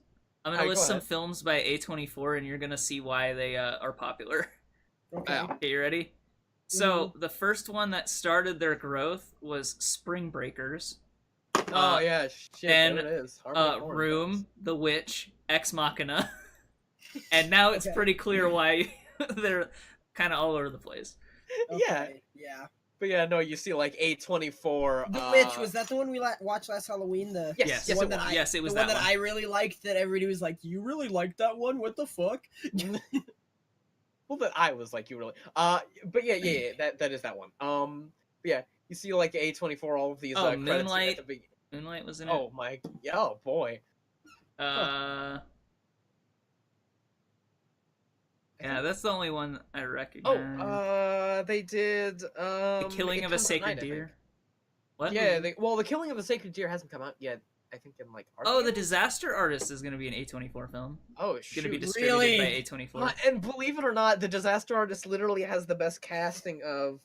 I'm gonna Alright, list go some ahead. films by A24, and you're gonna see why they are popular. Okay. Wow. Okay, you ready? So the first one that started their growth was Spring Breakers. Oh yeah, shit, and, there it is. Harmony Korine, Room, The Witch, Ex Machina, and now it's Okay. pretty clear why they're kind of all over the place. Yeah, Okay, yeah. but yeah, no, you see like A24. The Witch, was that the one we watched last Halloween? The Yes, Yes, one it that was. I, Yes, it was the one that that one. I really liked. That everybody was like, "You really liked that one? What the fuck?" Well, that I was like, you really. But yeah, that is that one. But yeah, you see like A24, all of these credits Moonlight. at the beginning. Moonlight was in it. Oh my, oh boy. Yeah, that's the only one I Oh, recognize. they did The Killing It of a Comes at Sacred Night, I think. Deer. What? Yeah, the Killing of a Sacred Deer hasn't come out yet. I think in like. art Oh, The theaters? Disaster Artist is going to be an A24 film. Oh, It's going to be shoot. distributed Really? by A24. And believe it or not, the Disaster Artist literally has the best casting of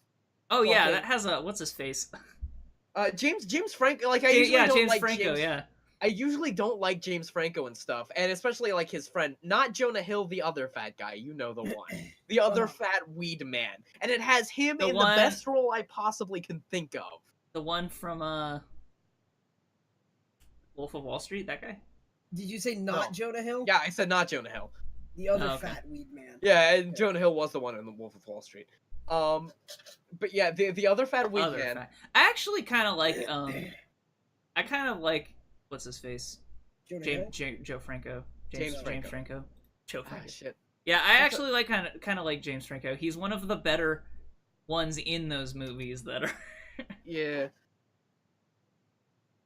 Oh yeah, fucking- that has a what's his face? James Franco. Like I usually don't James like Franco. Yeah. I usually don't like James Franco and stuff, and especially like his friend, not Jonah Hill, the other fat guy. You know the one, the other fat weed man, and it has him The in one- the best role I possibly can think of. The one from Wolf of Wall Street. That guy. Did you say not No. Jonah Hill? Yeah, I said not Jonah Hill. The other Oh, okay. fat weed man. Yeah, and Jonah Hill was the one in the Wolf of Wall Street. But yeah, the other fat weed Other man. fat- I actually kind of like I kind of like what's his face? Jonah Hill? Joe Franco. James James Franco. Franco. Joe Ah, Franco. shit. Yeah, I actually like kind of like James Franco. He's one of the better ones in those movies that are. Yeah.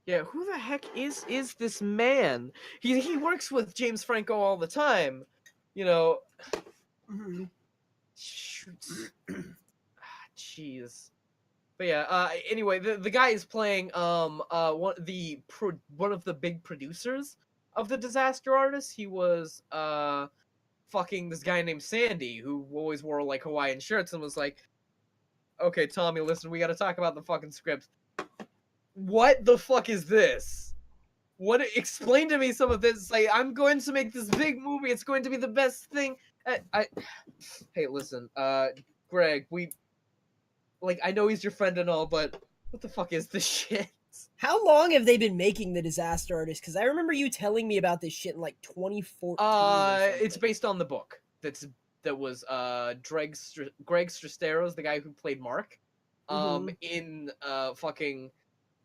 Yeah, who the heck is this man? He works with James Franco all the time. You know, Mhm. shoots. Jeez. But yeah, anyway, the guy is playing one of the big producers of the Disaster Artist. He was fucking this guy named Sandy who always wore like Hawaiian shirts and was like, "Okay, Tommy, listen, we got to talk about the fucking script. What the fuck is this? What? Explain to me some of this. Like, I'm going to make this big movie. It's going to be the best thing." Hey, listen, Greg, I know he's your friend and all, but what the fuck is this shit? How long have they been making the Disaster Artist? Because I remember you telling me about this shit in like 2014. or It's something. based on the book. That was Greg Sestero, the guy who played Mark. In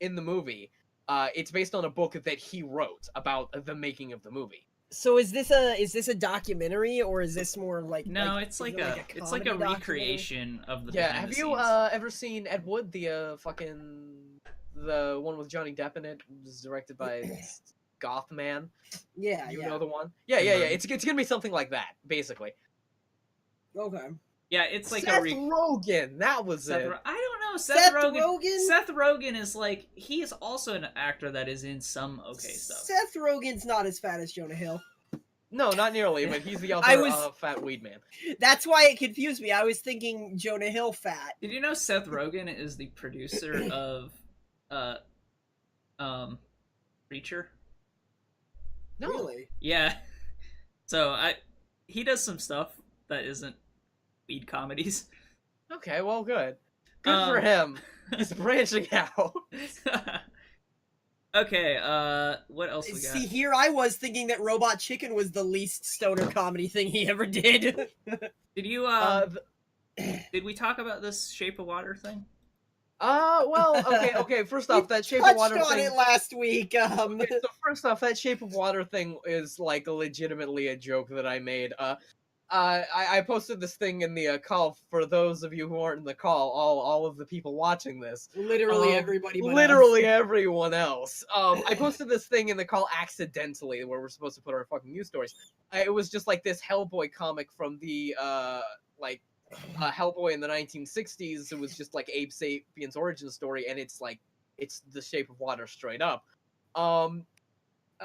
in the movie. It's based on a book that he wrote about the making of the movie. So is this a documentary or is this more like No, like, it's is like it a like it's like a comedy recreation of the Yeah, behind have the you scenes. ever seen Ed Wood, the the one with Johnny Depp in it? It was directed by Goth Man. documentary? Yeah, You yeah. know the one? Yeah. It's gonna be something like that, basically. Okay. Yeah, it's like Seth a Rogen, that was Seth it. I don't know. Seth Rogen? Seth Rogen is like he is also an actor that is in some okay stuff. Seth Rogen's not as fat as Jonah Hill. No, not nearly, but he's the other I was- fat weed man. That's why it confused me. I was thinking Jonah Hill fat. Did you know Seth Rogen is the producer of Preacher? No. Really? Yeah. So he does some stuff that isn't weed comedies. Okay, well, good. Good for him. He's branching out. Okay, what else we got? See, here I was thinking that Robot Chicken was the least stoner comedy thing he ever did. Did you did we talk about this Shape of Water thing? Well, okay. First off, that Shape of Touched Water on thing. it last week. Okay, so first off, that Shape of Water thing is like legitimately a joke that I made. I posted this thing in the call for those of you who aren't in the call. All of the people watching this. Literally everybody. But Literally everyone else. I posted this thing in the call accidentally, where we're supposed to put our fucking news stories. It was just like this Hellboy comic from the Hellboy in the 1960s. It was just like Abe Sapien's origin story, and it's the Shape of Water straight up.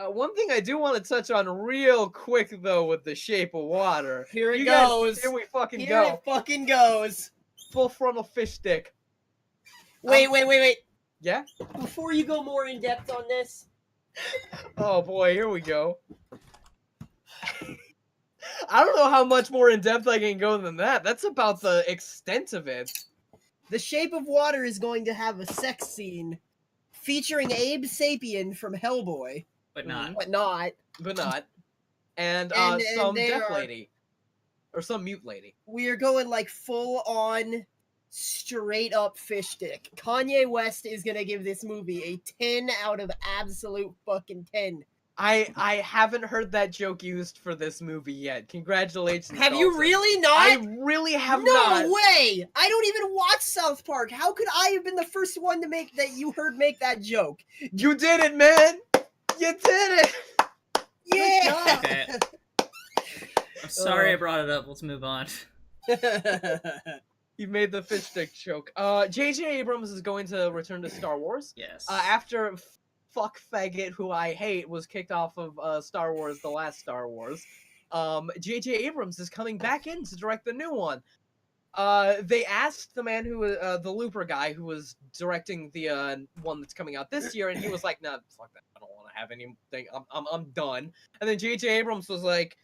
One thing I do want to touch on real quick, though, with The Shape of Water. Here it You guys- goes. Here we fucking Here go. it fucking goes. Full frontal fish stick. Wait. Yeah? Before you go more in depth on this, Oh boy, here we go. I don't know how much more in depth I can go than that. That's about the extent of it. The Shape of Water is going to have a sex scene featuring Abe Sapien from Hellboy, But not. but not. But not. And, And some they deaf are- lady. Or some mute lady. We are going like full on, straight up fish stick. Kanye West is gonna give this movie a 10 out of absolute fucking 10. I haven't heard that joke used for this movie yet. Congratulations. Have you Dalsson. really not? I really have no not. way! I don't even watch South Park. How could I have been the first one to make that you heard make that joke? You did it, man. You did it. Yeah. Okay. I'm sorry I brought it up. Let's move on. You made the fish stick joke. J.J. Abrams is going to return to Star Wars. Yes. After fuck faggot who I hate was kicked off of Star Wars, the last Star Wars. J.J. Abrams is coming back in to direct the new one. They asked the man who, the Looper guy who was directing the one that's coming out this year, and he was like, "Nah, fuck that. I don't want to have anything. I'm done." And then J.J. Abrams was like,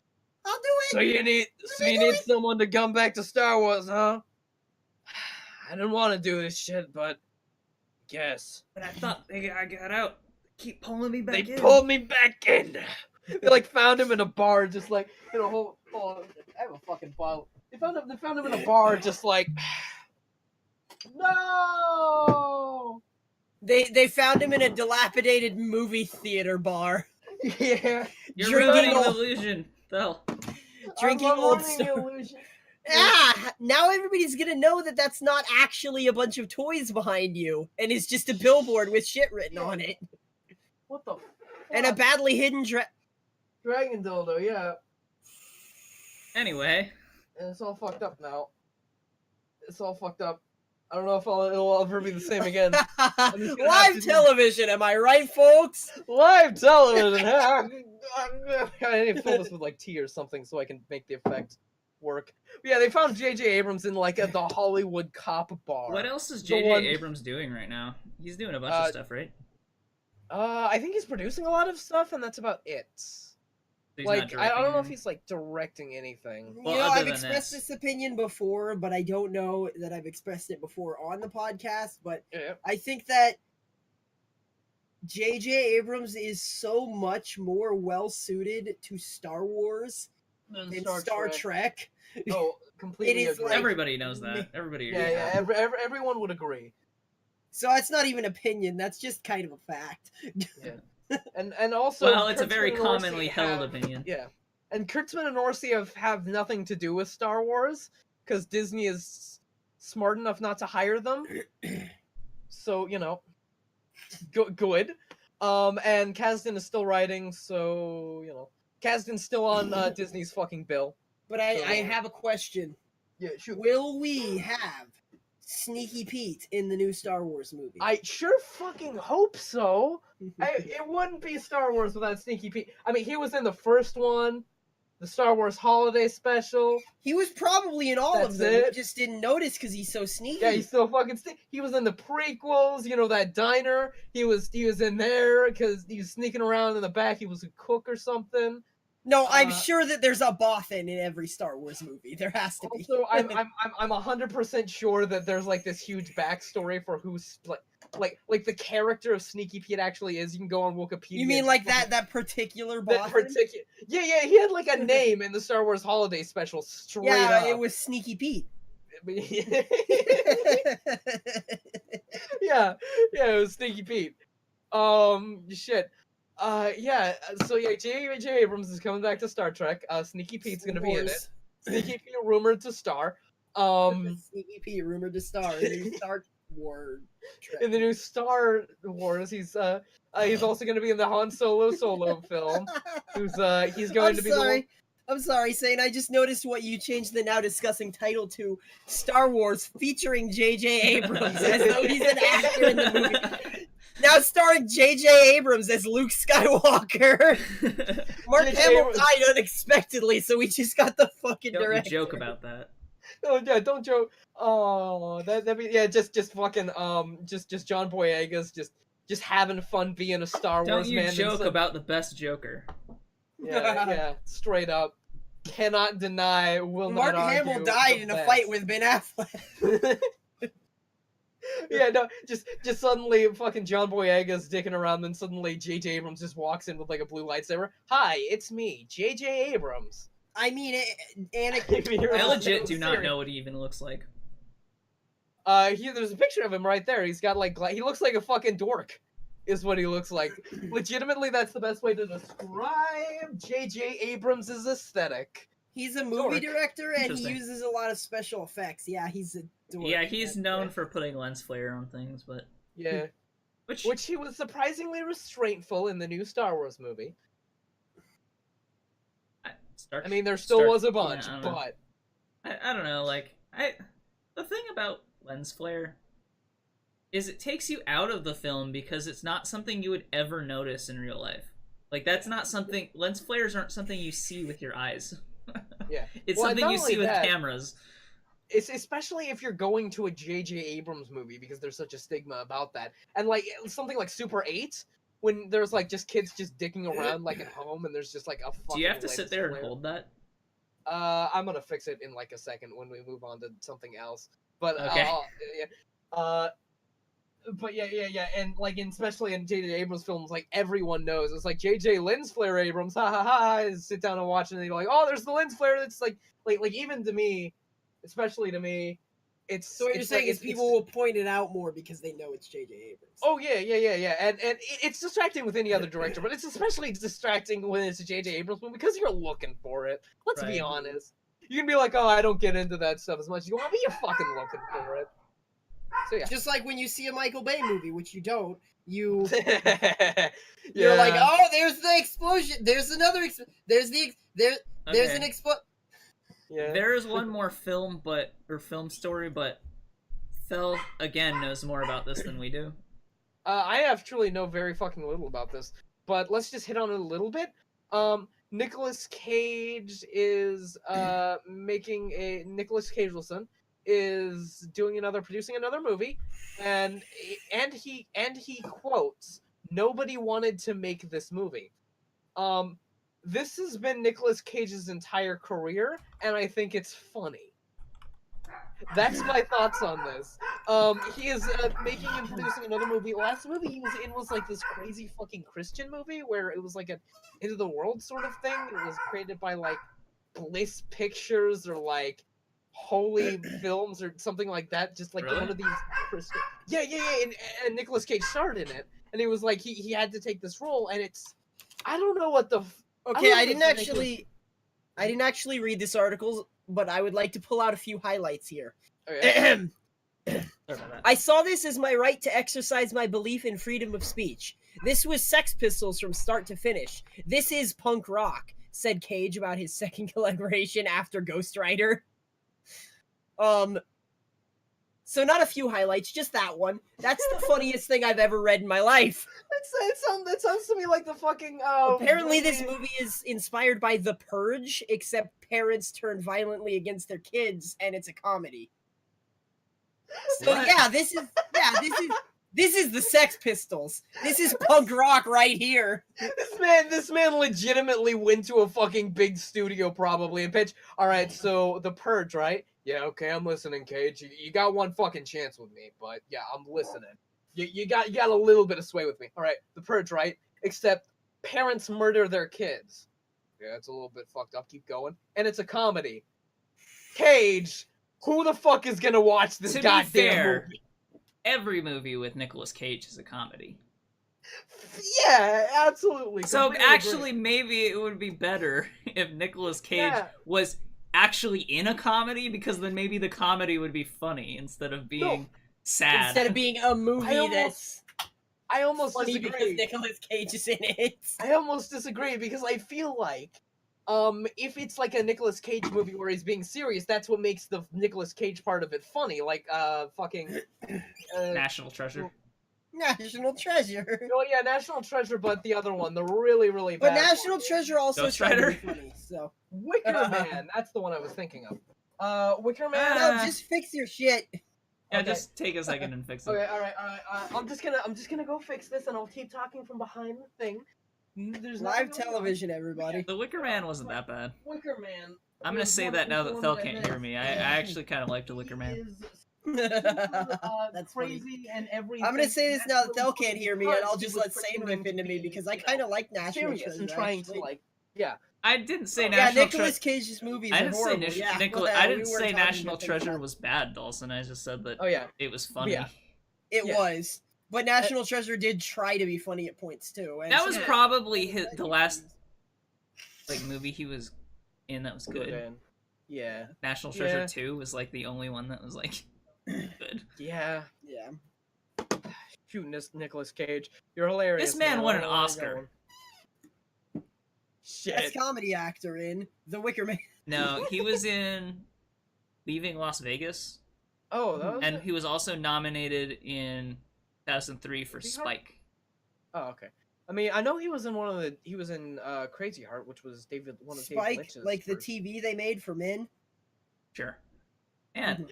I'll do it. So you need someone to come back to Star Wars, huh? I didn't want to do this shit, but guess. But I thought I got out. Keep pulling me back They in. pulled me back in. They like found him in a bar, just like in a whole. Oh, I have a fucking bottle. They found him in a bar, just like no. They found him in a dilapidated movie theater bar, Yeah. You're drinking ruining the old- illusion. Thel. drinking I'm old ruining the stuff. illusion. Now everybody's gonna know that that's not actually a bunch of toys behind you, and it's just a billboard with shit written on it, What the? and a fuck? badly hidden Dragon dildo, yeah. Anyway, And it's all fucked up now. It's all fucked up. I don't know if it'll ever be the same again. just gonna have Live to do- television, am I right, folks? Live television. I need to fill this with like tea or something so I can make the effect work. But yeah, they found J.J. Abrams in like the Hollywood cop bar. what else is The J.J. one- Abrams doing right now? He's doing a bunch of stuff, right? I think he's producing a lot of stuff, and that's about it. He's Like, not I don't know if directing he's like directing anything. Well, you know, other I've than expressed this. this opinion before, but I don't know that I've expressed it before on the podcast. But Yeah. I think that J.J. Abrams is so much more well suited to Star Wars than Star Trek. Oh, completely It is agree. like- Everybody knows that. Everybody yeah, agrees. yeah, everyone would agree. So that's not even opinion. That's just kind of a fact. And also, Well, it's a Kurtzman very and commonly Orsi held have- opinion. Yeah, and Kurtzman and Orsi have nothing to do with Star Wars because Disney is smart enough not to hire them. So you know, good. And Kasdan is still writing, so you know, Kasdan's still on Disney's fucking bill. But I have a question. Yeah, shoot. Will we have Sneaky Pete in the new Star Wars movie? I sure fucking hope so. It wouldn't be Star Wars without Sneaky Pete. I mean, he was in the first one, the Star Wars Holiday Special. He was probably in all That's of them. it. We just didn't notice because he's so sneaky. Yeah, he's still fucking. He was in the prequels. You know that diner. He was in there because he was sneaking around in the back. He was a cook or something. No, I'm Uh, sure that there's a Bothan in every Star Wars movie. There has to be. Also, I'm 100% sure that there's like this huge backstory for who's like the character of Sneaky Pete actually is. You can go on Wikipedia. You mean and like fucking- that particular That Bothan? particular. Yeah, he had like a name in the Star Wars Holiday Special. Straight Yeah, up. it was Sneaky Pete. yeah, it was Sneaky Pete. Shit. Yeah. So yeah, J.J. Abrams is coming back to Star Trek. Sneaky Pete's gonna be in it. Sneaky Pete rumored to star. Sneaky Pete rumored to star in the Star Wars. In the new Star Wars, he's also gonna be in the Han Solo film. He's going to be the one. I'm sorry, Saine. I just noticed what you changed the now discussing title to Star Wars featuring J.J. Abrams as though he's an actor in the movie. Now starring J.J. Abrams as Luke Skywalker. Mark J.J. Hamill Abrams. died unexpectedly, so we just got the fucking Don't you director. joke about that. Oh yeah, don't joke. Oh, that'd be yeah, just fucking just John Boyega's just having fun being a Star Don't Wars you man. joke instead- about the best Joker. yeah, straight up. Cannot deny. Will Mark not argue. Hamill died the in a best. fight with Ben Affleck. Yeah, no, just suddenly fucking John Boyega's dicking around, then suddenly J.J. Abrams just walks in with like a blue lightsaber. Hi, it's me, J.J. Abrams. I mean, Anakin. You're I Oh, legit no, do not serious. know what he even looks like. Here, there's a picture of him right there. He's got like he looks like a fucking dork, is what he looks like. Legitimately, that's the best way to describe J.J. Abrams' aesthetic. He's a movie Dork. director and he Interesting. uses a lot of special effects. Yeah, he's a dork. Yeah, he's known Yeah. for putting lens flare on things, but Yeah, which he was surprisingly restraintful in the new Star Wars movie. I mean, there still was a bunch, I don't know. but I don't know. Like the thing about lens flare is it takes you out of the film because it's not something you would ever notice in real life. Like that's not something. Lens flares aren't something you see with your eyes. yeah. It's Well, something not you only see with that, cameras. It's especially if you're going to a J.J. Abrams movie because there's such a stigma about that, and like something like Super 8, when there's like just kids just dicking around like at home, and there's just like a fucking Do you have to lens sit there and flare. hold that? I'm gonna fix it in like a second when we move on to something else. But Okay. yeah. But yeah, and like especially in J.J. Abrams films, like everyone knows it's like J.J. lens flare Abrams, ha ha ha. And sit down and watch it, and you're like, oh, there's the lens flare. It's like even to me, especially to me, it's So what you're it's saying like, is people will point it out more because they know it's J.J. Abrams. Oh yeah, and it's distracting with any other director, but it's especially distracting when it's a J.J. Abrams movie because you're looking for it. Let's be Right. honest. You can be like, oh, I don't get into that stuff as much. You go, but you're fucking looking for it. So yeah. Just like when you see a Michael Bay movie, which you don't, you're Yeah. like, oh, there's the explosion. There's another. There's an Okay. explosion. Yeah. There is one more film story, but Thel again knows more about this than we do. I have truly know very fucking little about this, but let's just hit on it a little bit. Nicolas Cage is Nicolas Cage is producing another movie, and he quotes, "Nobody wanted to make this movie." This has been Nicolas Cage's entire career, and I think it's funny. That's my thoughts on this. He is making and producing another movie. Last movie he was in was like this crazy fucking Christian movie where it was like an end of the world sort of thing. It was created by like Bliss Pictures or like Holy Films or something like that. Just like Really? one of these Christian. Yeah. And Nicolas Cage starred in it, and it was like he had to take this role, and it's I don't know what the. Okay, I I don't didn't know if it's actually read this article, but I would like to pull out a few highlights here. Okay. Sorry about that. I saw this as my right to exercise my belief in freedom of speech. This was Sex Pistols from start to finish. This is punk rock, said Cage about his second collaboration after Ghost Rider. So not a few highlights, just that one. That's the funniest thing I've ever read in my life. It sounds to me like the fucking. Apparently, this movie is inspired by The Purge, except parents turn violently against their kids, and it's a comedy. So What? yeah, this is the Sex Pistols. This is punk rock right here. This man legitimately went to a fucking big studio probably and pitched. All right, so The Purge, right? Yeah, okay, I'm listening, Cage. You got one fucking chance with me, but yeah, I'm listening. You got a little bit of sway with me. All right, The Purge, right? Except parents murder their kids. Yeah, it's a little bit fucked up. Keep going. And it's a comedy. Cage, who the fuck is gonna watch this To be goddamn fair, movie? every movie with Nicolas Cage is a comedy. Yeah, absolutely. So completely actually, maybe it would be better if Nicolas Cage Yeah. was actually in a comedy, because then maybe the comedy would be funny instead of being sad. Instead of being a movie that's I almost funny because disagree. Nicolas Cage is in it. I almost disagree because I feel like if it's like a Nicolas Cage movie where he's being serious, that's what makes the Nicolas Cage part of it funny. Like fucking National Treasure. National Treasure. Oh yeah, National Treasure, but the other one, the really, really But bad National one. Treasure also Ghost tried to be Rider? funny, so. Wicker Man. That's the one I was thinking of. Wicker Man. No, just fix your shit. Yeah, Okay. just take a second and fix it. Okay, all right. I'm just gonna go fix this, and I'll keep talking from behind the thing. There's Live nothing going on. television, everybody. The Wicker Man wasn't that bad. Wicker Man. I'm gonna say that now that Thel can't hear me. I actually kind of liked the Wicker Man. That's crazy funny. and everything. I'm gonna say this now that That's Thel really can't hear me, because and I'll he just was let Saine pretending rip into to me be, because I you know, kind of like National serious Treasure. and trying actually. to like, yeah. I didn't say Yeah, National Nicolas Treasure. Cage's movies I are didn't say horrible. Yeah, I we didn't were say talking National about things Treasure like- was bad, Dawson. I just said that Oh yeah. it was funny. Yeah. It Yeah. was, but National Treasure did try to be funny at points too. And That was some- probably the last like movie he was in that was good. Good. Yeah. National Treasure Yeah. 2 was like the only one that was like good. Yeah. Yeah. Shooting Nicolas Cage. You're hilarious. This man won I an don't know where you're Oscar. going. Shit. Best comedy actor in The Wicker Man. No, he was in Leaving Las Vegas, Oh, that was and it? he was also nominated in 2003 for Sweetheart? Spike. Oh, okay. I mean, I know he was in he was in Crazy Heart, which was one of David Spike, Lynch's like the first TV they made for men. Sure. And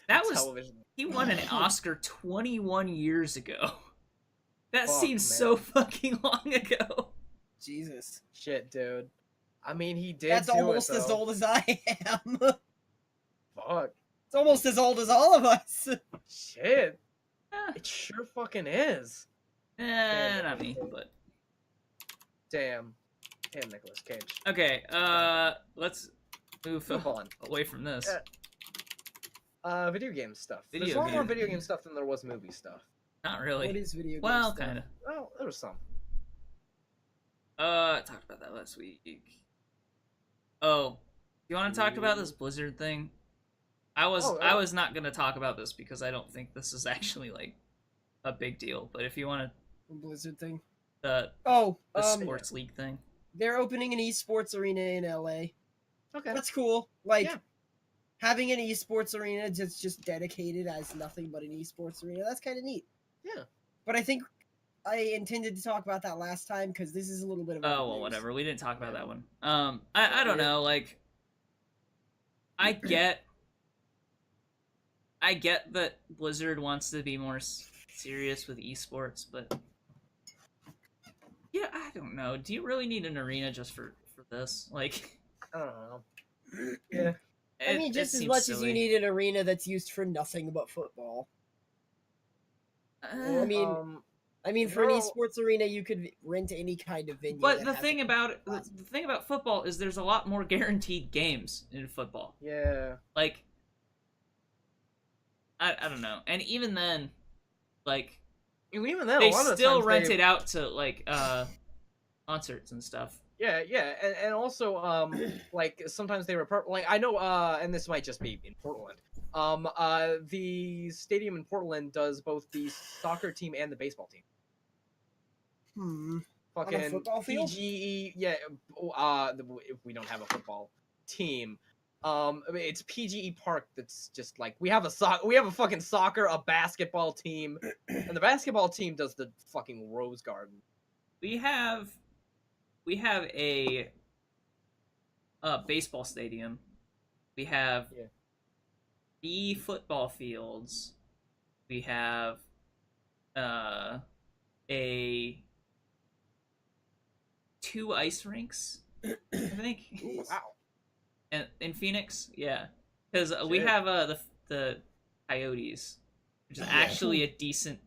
that was television. he won an Oscar 21 years ago. That Fuck, seems man. so fucking long ago. Jesus, Shit, dude. I mean, he did. that's do almost it, as though. old as I am. Fuck. It's almost as old as all of us. Shit. Eh, It sure fucking is. not me, but Damn. Damn, Nicolas Cage. okay. Let's move Move on. away from this. Video game stuff. There's Video a lot more game. video game stuff than there was movie stuff. Not What really. is video? Well, game stuff? kind of. Oh, there was some. I talked about that last week. Oh, you want to talk about this Blizzard thing? I was not gonna talk about this because I don't think this is actually like a big deal. But if you want Blizzard thing. the Oh, sports league thing, they're opening an esports arena in LA. Okay. That's cool. Like Yeah. having an esports arena that's just dedicated as nothing but an esports arena. That's kind of neat. Yeah. But I think I intended to talk about that last time because this is a little bit of. oh old well, news. whatever. We didn't talk about that one. I don't know. Like, I get that Blizzard wants to be more serious with esports, but yeah, I don't know. Do you really need an arena just for this? Like, I don't know. Yeah. I mean, it just as seems much as silly. you need an arena that's used for nothing but football. I mean, for an no. esports arena, you could rent any kind of venue. But that the has thing a- about the thing about football is there's a lot more guaranteed games in football. Yeah. Like, I don't know. And even then, like, Even then, they a lot of still times rent they- it out to like concerts and stuff. Yeah, yeah, and also like sometimes they report like I know and this might just be in Portland. The stadium in Portland does both the soccer team and the baseball team. On a Fucking football field? PGE, yeah. If we don't have a football team, it's PGE Park. That's just like we have a fucking soccer, a basketball team, and the basketball team does the fucking Rose Garden. We have a baseball stadium. We have Yeah. the football fields. We have a 2 ice rinks, I think. Wow. And in Phoenix, yeah, because we Shit. have the Coyotes, which is actually a decent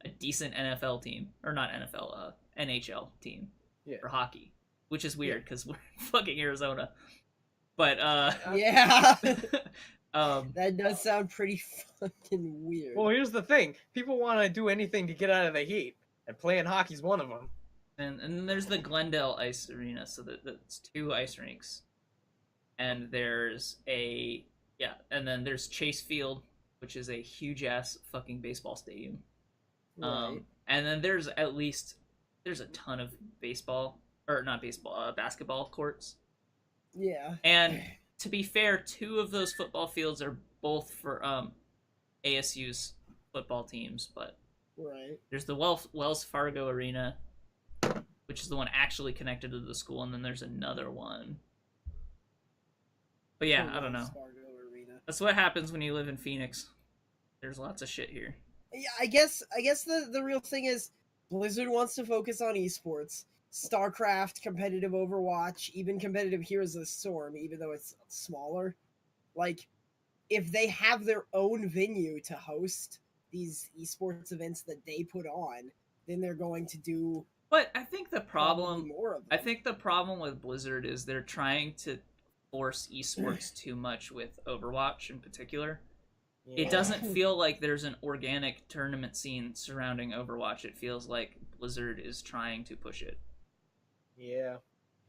NFL team, or not NFL, NHL team Yeah. for hockey, which is weird because we're fucking Arizona. But Yeah, um, that does sound pretty fucking weird. Well, here's the thing: people want to do anything to get out of the heat, and playing hockey's one of them. and then there's the Glendale Ice Arena, so that's 2 ice rinks, and there's and then there's Chase Field, which is a huge ass fucking baseball stadium. Right. And then there's a ton of basketball courts. Yeah. And to be fair, 2 of those football fields are both for ASU's football teams, but Right. There's the Wells Fargo Arena, which is the one actually connected to the school, and then there's another one. But yeah, I don't know. That's what happens when you live in Phoenix. There's lots of shit here. Yeah, I guess the real thing is Blizzard wants to focus on esports. StarCraft, competitive Overwatch, even competitive Heroes of the Storm, even though it's smaller. Like, if they have their own venue to host these esports events that they put on, then they're going to do. But I think the problem, more of them. I think the problem with Blizzard is they're trying to force esports too much with Overwatch in particular. Yeah. It doesn't feel like there's an organic tournament scene surrounding Overwatch. It feels like Blizzard is trying to push it. Yeah.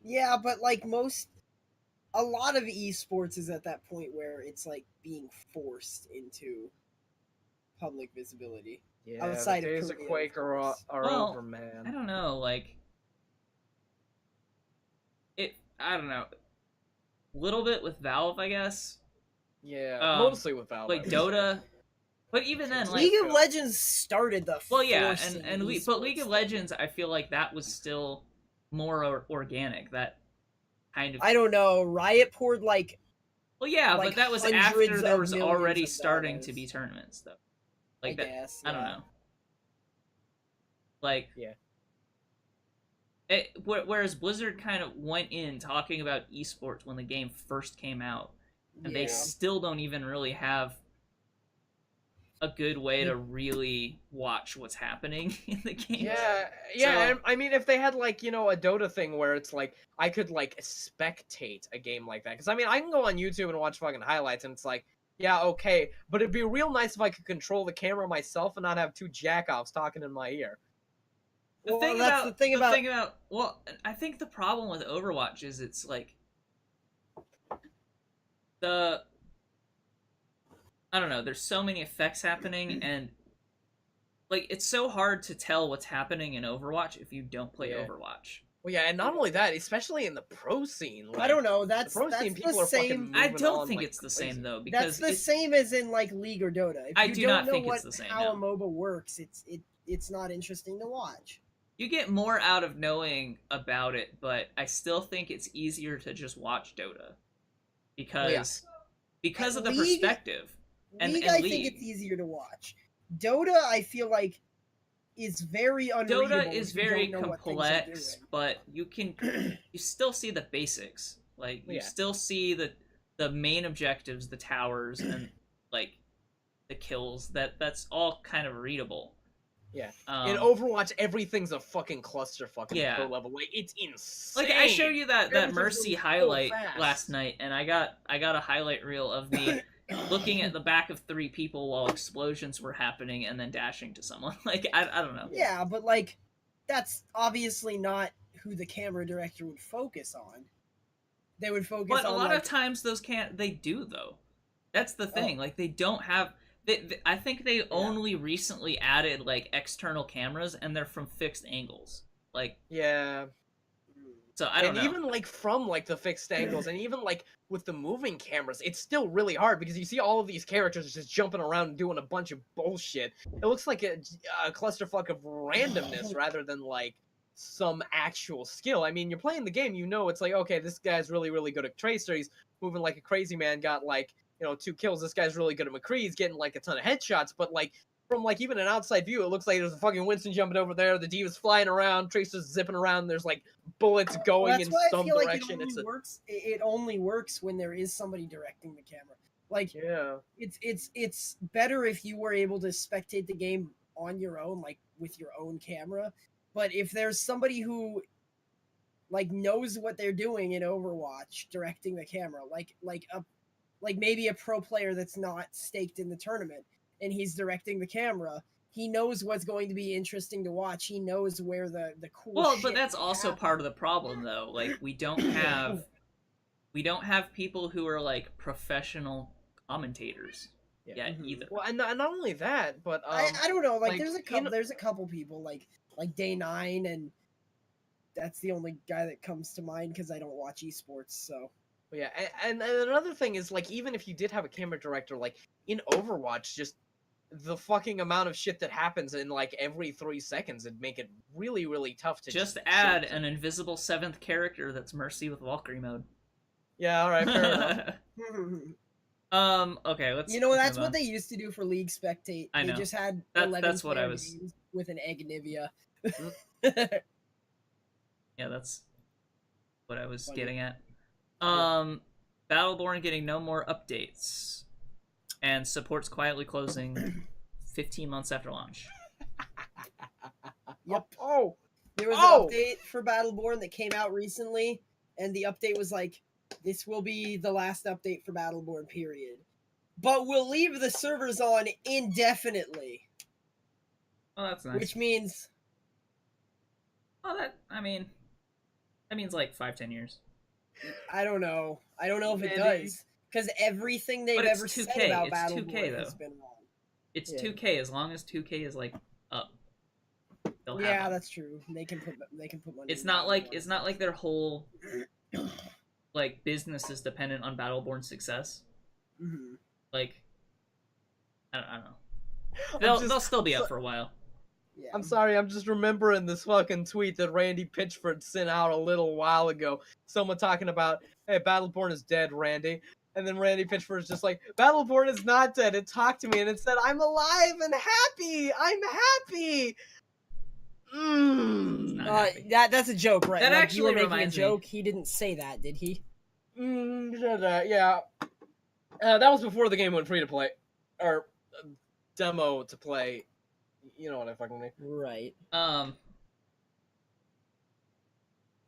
Yeah, but like a lot of esports is at that point where it's like being forced into public visibility. Yeah, Outside the of days of Korea, Quake of are course. Well, over, man. I don't know, like I don't know. Little bit with Valve, I guess. Yeah, Um, mostly with Valve. Like Dota. But even then, like League of Legends started the well, yeah, forcing but League of esports Legends, I feel like that was still more organic. That kind of. I don't know. Riot poured like Well, yeah, like but that was hundreds after there of was millions already of starting dollars. to be tournaments, though. I Like that, guess. I don't yeah. know. Like Yeah. Whereas Blizzard kind of went in talking about esports when the game first came out, and they Yeah. still don't even really have a good way to really watch what's happening in the game. Yeah, So- and I mean, if they had like a Dota thing where it's like I could like spectate a game like that, because I mean I can go on YouTube and watch fucking highlights, and it's like yeah okay, but it'd be real nice if I could control the camera myself and not have two jackoffs talking in my ear. The Well, thing that's about the thing about well, I think the problem with Overwatch is it's like I don't know, there's so many effects happening, and like it's so hard to tell what's happening in Overwatch if you don't play Yeah. Overwatch. Well, yeah, and not only that, especially in the pro scene. Like, I don't know. That's the pro scene people the are fucking same. I moving don't on think like it's the crazy. same though, because That's the same as in like League or Dota. If I you do don't not know think what, it's the same, how no. a MOBA works, it's not interesting to watch. you get more out of knowing about it, but I still think it's easier to just watch Dota because of the League- perspective. And League, I League. think it's easier to watch. Dota, I feel like, is very unreadable. Dota is if you very don't know what things are complex, doing. but you still see the basics. Like you Yeah. still see the main objectives, the towers, and like the kills. That's all kind of readable. Yeah. Um, In Overwatch, everything's a fucking clusterfuck at Yeah. the pro level. Like it's insane. like I showed you that Everything's Mercy moving so highlight fast. last night, and I got a highlight reel of me looking at the back of 3 people while explosions were happening, and then dashing to someone. Like I don't know. Yeah, but like, that's obviously not who the camera director would focus on. They would focus But a on lot like, of times those can't. They do though. That's the thing. Like they don't have. I think they only recently added like external cameras, and they're from fixed angles. Like Yeah. so, I don't And know. even like from like the fixed angles, and even like with the moving cameras, it's still really hard because you see all of these characters just jumping around and doing a bunch of bullshit. It looks like a clusterfuck of randomness rather than like some actual skill. I mean, you're playing the game, you know, it's like okay, this guy's really really good at Tracer. He's moving like a crazy man. Got like 2 kills. This guy's really good at McCree. He's getting like a ton of headshots, but like. From like even an outside view, it looks like there's a fucking Winston jumping over there. The Diva's flying around, Tracer's zipping around. There's like bullets going Well, that's in why I some feel direction. like it only works when there is somebody directing the camera. Like Yeah. it's better if you were able to spectate the game on your own, like with your own camera. But if there's somebody who like knows what they're doing in Overwatch directing the camera, like maybe a pro player that's not staked in the tournament and he's directing the camera, he knows what's going to be interesting to watch. He knows where the cool Well, shit but that's is also happening. part of the problem, though. Like we don't have people who are like professional commentators Yeah. yet Mhm. either. Well, and not only that, but I don't know. Like, like, there's a couple people like Day9, and that's the only guy that comes to mind because I don't watch esports. So yeah, and another thing is like even if you did have a camera director, like in Overwatch, just the fucking amount of shit that happens in like every 3 seconds, it'd make it really, really tough to Just shoot add something. an invisible 7th character that's Mercy with Valkyrie mode. Yeah, alright, fair enough. Okay, let's. You know, let's that's move what on. they used to do for League Spectate. I They know. just had That's 11 what I player was. games with an Eggnivia. Yeah, that's what I was Funny. getting at. Battleborn getting no more updates, and support's quietly closing 15 months after launch. Yep. Oh! There was Oh! an update for Battleborn that came out recently, and the update was like, this will be the last update for Battleborn, period. But we'll leave the servers on indefinitely. Oh, that's nice. Which means... Oh, that means like 5-10 years. I don't know. I don't know if it Maybe. does. Because everything they've But it's ever 2K. said about It's 2K Battleborn has though. been wrong. It's Yeah. 2K. As long as 2K is like up, they'll have Yeah, them. that's true. They can put money. It's in not like Battleborn. their whole like business is dependent on Battleborn's success. Mhm. Like, I don't know. They'll still be up for a while. Yeah. I'm sorry, I'm just remembering this fucking tweet that Randy Pitchford sent out a little while ago. Someone talking about, hey, Battleborn is dead, Randy. And then Randy Pitchford's just like, Battleborn is not dead. It talked to me and it said, I'm alive and happy. I'm happy. Not happy. That's a joke, right? That Like, actually you were making a reminds me- joke. He didn't say that, did he? Yeah. That was before the game went free to play. Or demo to play. You know what I fucking mean. Right.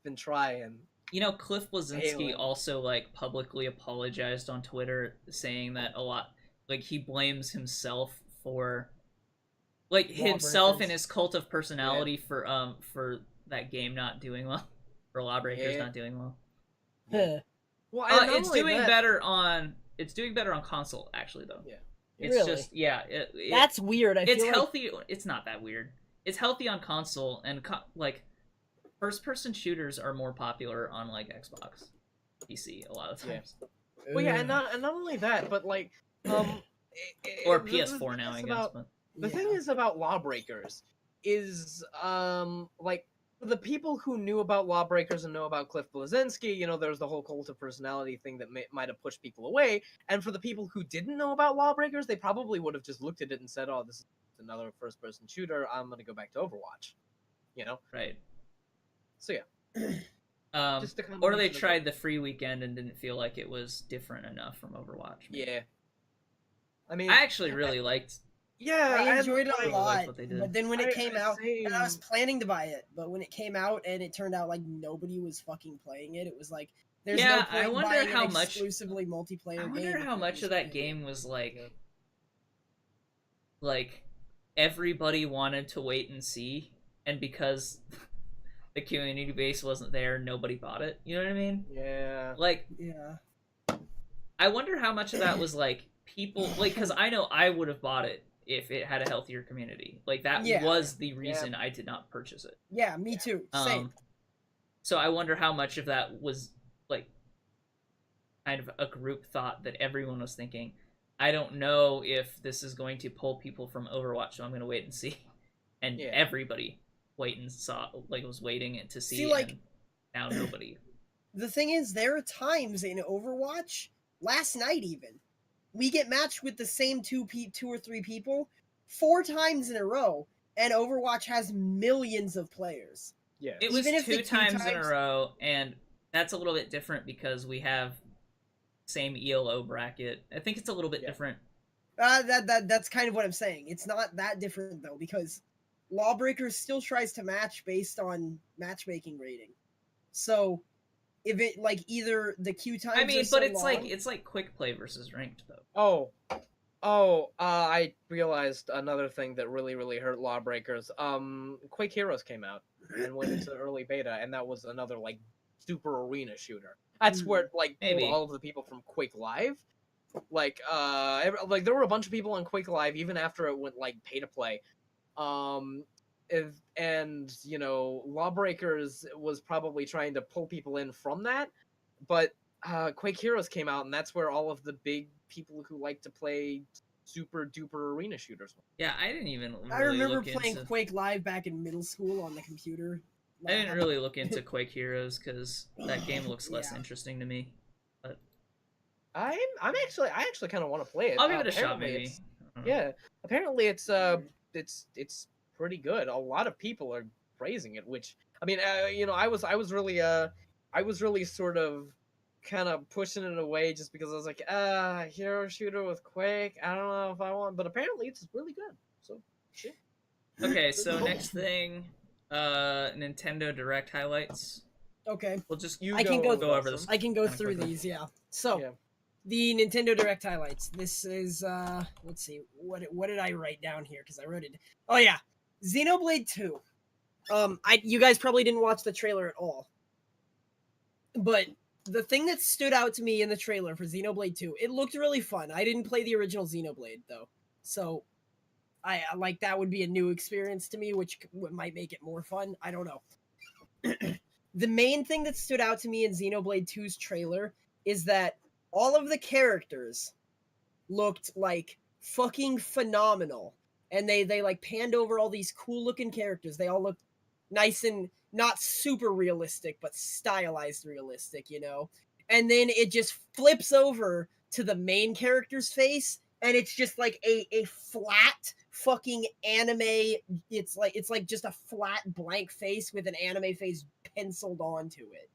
Been trying. You know, Cliff Blazinski Halen. also like publicly apologized on Twitter, saying that a lot, like he blames himself for, like himself Lawbreakers. and his cult of personality for that game not doing well, for Lawbreakers Yeah. not doing well. Huh. Well, and not It's only doing that- better on console actually though. Yeah. It's Really? just That's weird. I it's feel like healthy. It's not that weird. It's healthy on console, and like first-person shooters are more popular on like Xbox, PC a lot of Yeah. times, Well, yeah, and not only that, but like, or the- PS4 the now, I thing guess. about- But The thing is about Lawbreakers is, like, the people who knew about Lawbreakers and know about Cliff Blazinski, you know, there's the whole cult of personality thing that might have pushed people away. And for the people who didn't know about Lawbreakers, they probably would have just looked at it and said, oh, this is another first-person shooter. I'm going to go back to Overwatch. You know? right. So, yeah. Just a Or they combination of tried the free weekend and didn't feel like it was different enough from Overwatch. maybe. Yeah. I mean, I actually really liked. yeah, I enjoyed it I a liked lot. what they did. But then when it came out, same. and I was planning to buy it, but when it came out and it turned out like nobody was fucking playing it, it was like there's Yeah, no point I in wonder buying how an much- exclusively multiplayer I game. wonder if how much of nobody's that playing it. game was like everybody wanted to wait and see, and because the community base wasn't there, nobody bought it. You know what I mean? Yeah. Like, Yeah. I wonder how much of that was like people, like, because I know I would have bought it if it had a healthier community. Like that Yeah. was the reason I did not purchase it. Yeah, me too. Same. So I wonder how much of that was like kind of a group thought that everyone was thinking, I don't know if this is going to pull people from Overwatch, so I'm going to wait and see. And Yeah. everybody was waiting to see, See, like- and now nobody. The thing is, there are times in Overwatch, last night even, we get matched with the same two or three people 4 times in a row, and Overwatch has millions of players. Yeah. It was Even if the 2 two times in a times- row, and that's a little bit different because we have same ELO bracket. I think it's a little bit Yeah. different. That's kind of what I'm saying. It's not that different though, because Lawbreakers still tries to match based on matchmaking rating. So if it like either the queue times, I mean, are so but it's long, like quick play versus ranked though. I realized another thing that really hurt Lawbreakers. Quake Heroes came out and went into early beta, and that was another like super arena shooter. That's where like pulled Maybe. all of the people from Quake Live. Like like there were a bunch of people on Quake Live even after it went like pay to play. And you know, Lawbreakers was probably trying to pull people in from that, but Quake Heroes came out, and that's where all of the big people who like to play super duper arena shooters. Yeah, I didn't even really I remember look playing into. Quake Live back in middle school on the computer. I didn't really look into Quake Heroes because that game looks less Yeah. interesting to me. But I actually kind of want to play it. I'll give it a shot, Apparently maybe. it's- I don't know. Yeah, apparently it's pretty good. A lot of people are praising it, which I mean, I was really sort of kind of pushing it away just because I was like, hero shooter with Quake. I don't know if I want, but apparently it's really good. So shit. Okay, so next thing, Nintendo Direct highlights. Okay, We'll just You I can go go over this. I can go Kinda through quickly. these. Yeah. So Yeah. the Nintendo Direct highlights. This is let's see, what did I write down here? Because I wrote it. Oh yeah, Xenoblade 2. You guys probably didn't watch the trailer at all, but the thing that stood out to me in the trailer for Xenoblade 2, it looked really fun. I didn't play the original Xenoblade though, so I like that would be a new experience to me, which might make it more fun. I don't know. The main thing that stood out to me in Xenoblade 2's trailer is that all of the characters looked like fucking phenomenal. And they like panned over all these cool looking characters. They all looked nice and not super realistic, but stylized realistic, you know? And then it just flips over to the main character's face, and it's just like a flat fucking anime. It's like just a flat blank face with an anime face penciled onto it.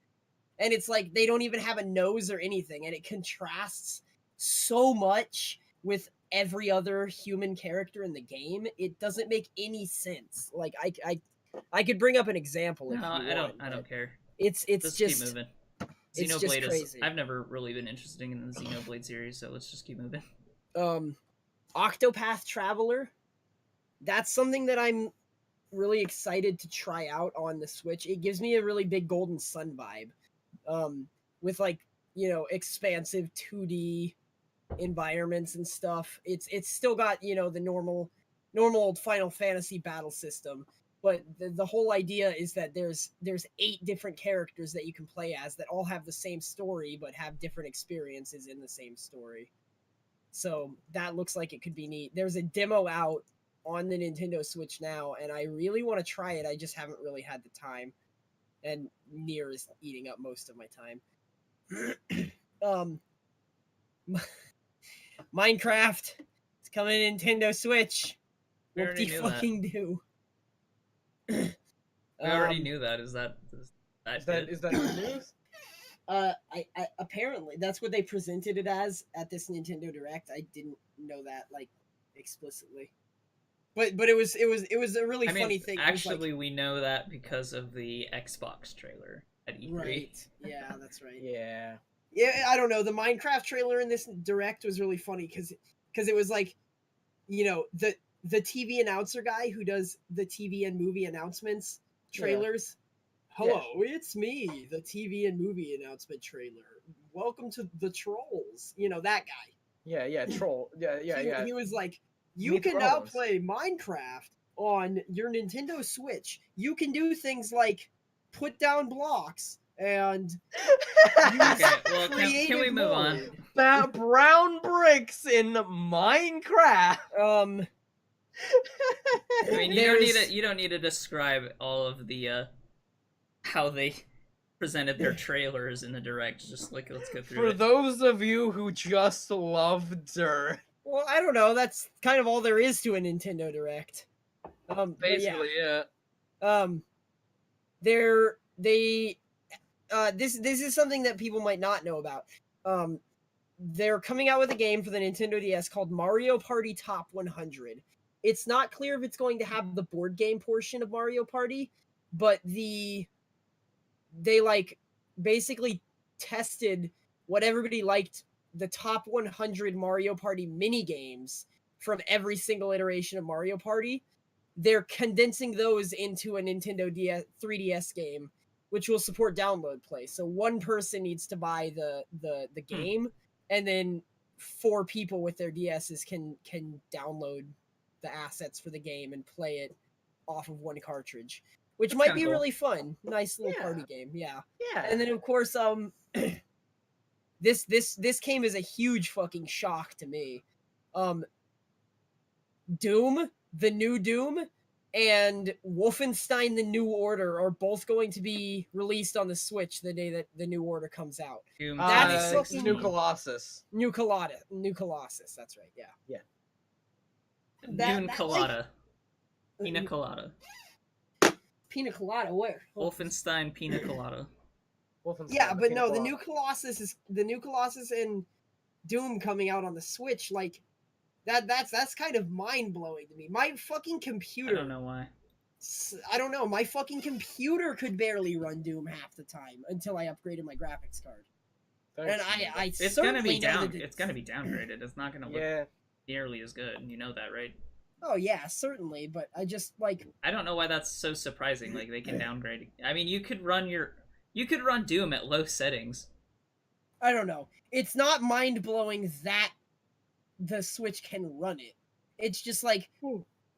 And it's like they don't even have a nose or anything, and it contrasts so much with every other human character in the game. It doesn't make any sense. Like I could bring up an example if No, you want. I don't care. It's Just just keep moving. it's just Xenoblade is. crazy. I've never really been interested in the Xenoblade series, so let's just keep moving. Octopath Traveler. That's something that I'm really excited to try out on the Switch. It gives me a really big Golden Sun vibe. With like, expansive 2D environments and stuff. It's still got, the normal Final Fantasy battle system, but the whole idea is that there's 8 different characters that you can play as that all have the same story but have different experiences in the same story. So that looks like it could be neat. There's a demo out on the Nintendo Switch now, and I really want to try it. I just haven't really had the time, and Nier is eating up most of my time. Minecraft, it's coming to Nintendo Switch. We What already do you knew that. fucking do? We already knew that. Is that good? Is that good news? I apparently that's what they presented it as at this Nintendo Direct. I didn't know that like explicitly, but it was a really funny thing. It was, Actually, we know that because of the Xbox trailer at E3. right? Yeah, that's right. Yeah. Yeah, I don't know. The Minecraft trailer in this Direct was really funny because it was like, the TV announcer guy who does the TV and movie announcements trailers. Hello, it's me, the TV and movie announcement trailer. Welcome to the Trolls. That guy. Yeah, troll. Yeah. He was like, you Meet the can now Trolls. play Minecraft on your Nintendo Switch. You can do things like put down blocks and Okay, well, can we move on? That brown bricks in Minecraft. on? I mean, you don't need to describe all of the how they presented their trailers in the Direct. Just like let's go through For it. those of you who just love dirt. Well, I don't know. That's kind of all there is to a Nintendo Direct. Basically, yeah. This is something that people might not know about. They're coming out with a game for the Nintendo DS called Mario Party Top 100. It's not clear if it's going to have the board game portion of Mario Party, but they like basically tested what everybody liked, the top 100 Mario Party mini games from every single iteration of Mario Party. They're condensing those into a Nintendo 3DS game, which will support download play. So one person needs to buy the game, and then 4 people with their DSs can download the assets for the game and play it off of one cartridge, which That's might kinda be cool. really fun. Nice little Yeah. party game, yeah. Yeah. And then of course, this came as a huge fucking shock to me. Doom, the new Doom, and Wolfenstein: The New Order are both going to be released on the Switch the day that the New Order comes out. Doom That's 2016. New Colossus. New Colossus. That's right. Yeah. Dune that, Colada. Pina Colada. Pina Colada. Where? Wolfenstein Pina Colada. Wolfenstein, Yeah, but no, the Colossus. New Colossus and Doom coming out on the Switch. Like that's kind of mind blowing to me. My fucking I computer. don't know why. I don't know. My fucking computer could barely run Doom half the time until I upgraded my graphics card. And I It's gonna be certainly know down. that It's gonna be downgraded. It's not gonna look Yeah. nearly as good. You know that, right? Oh yeah, certainly. But I just like I don't know why that's so surprising. Like they can downgrade. I mean, you could run Doom at low settings. I don't know. It's not mind blowing that the Switch can run it. It's just like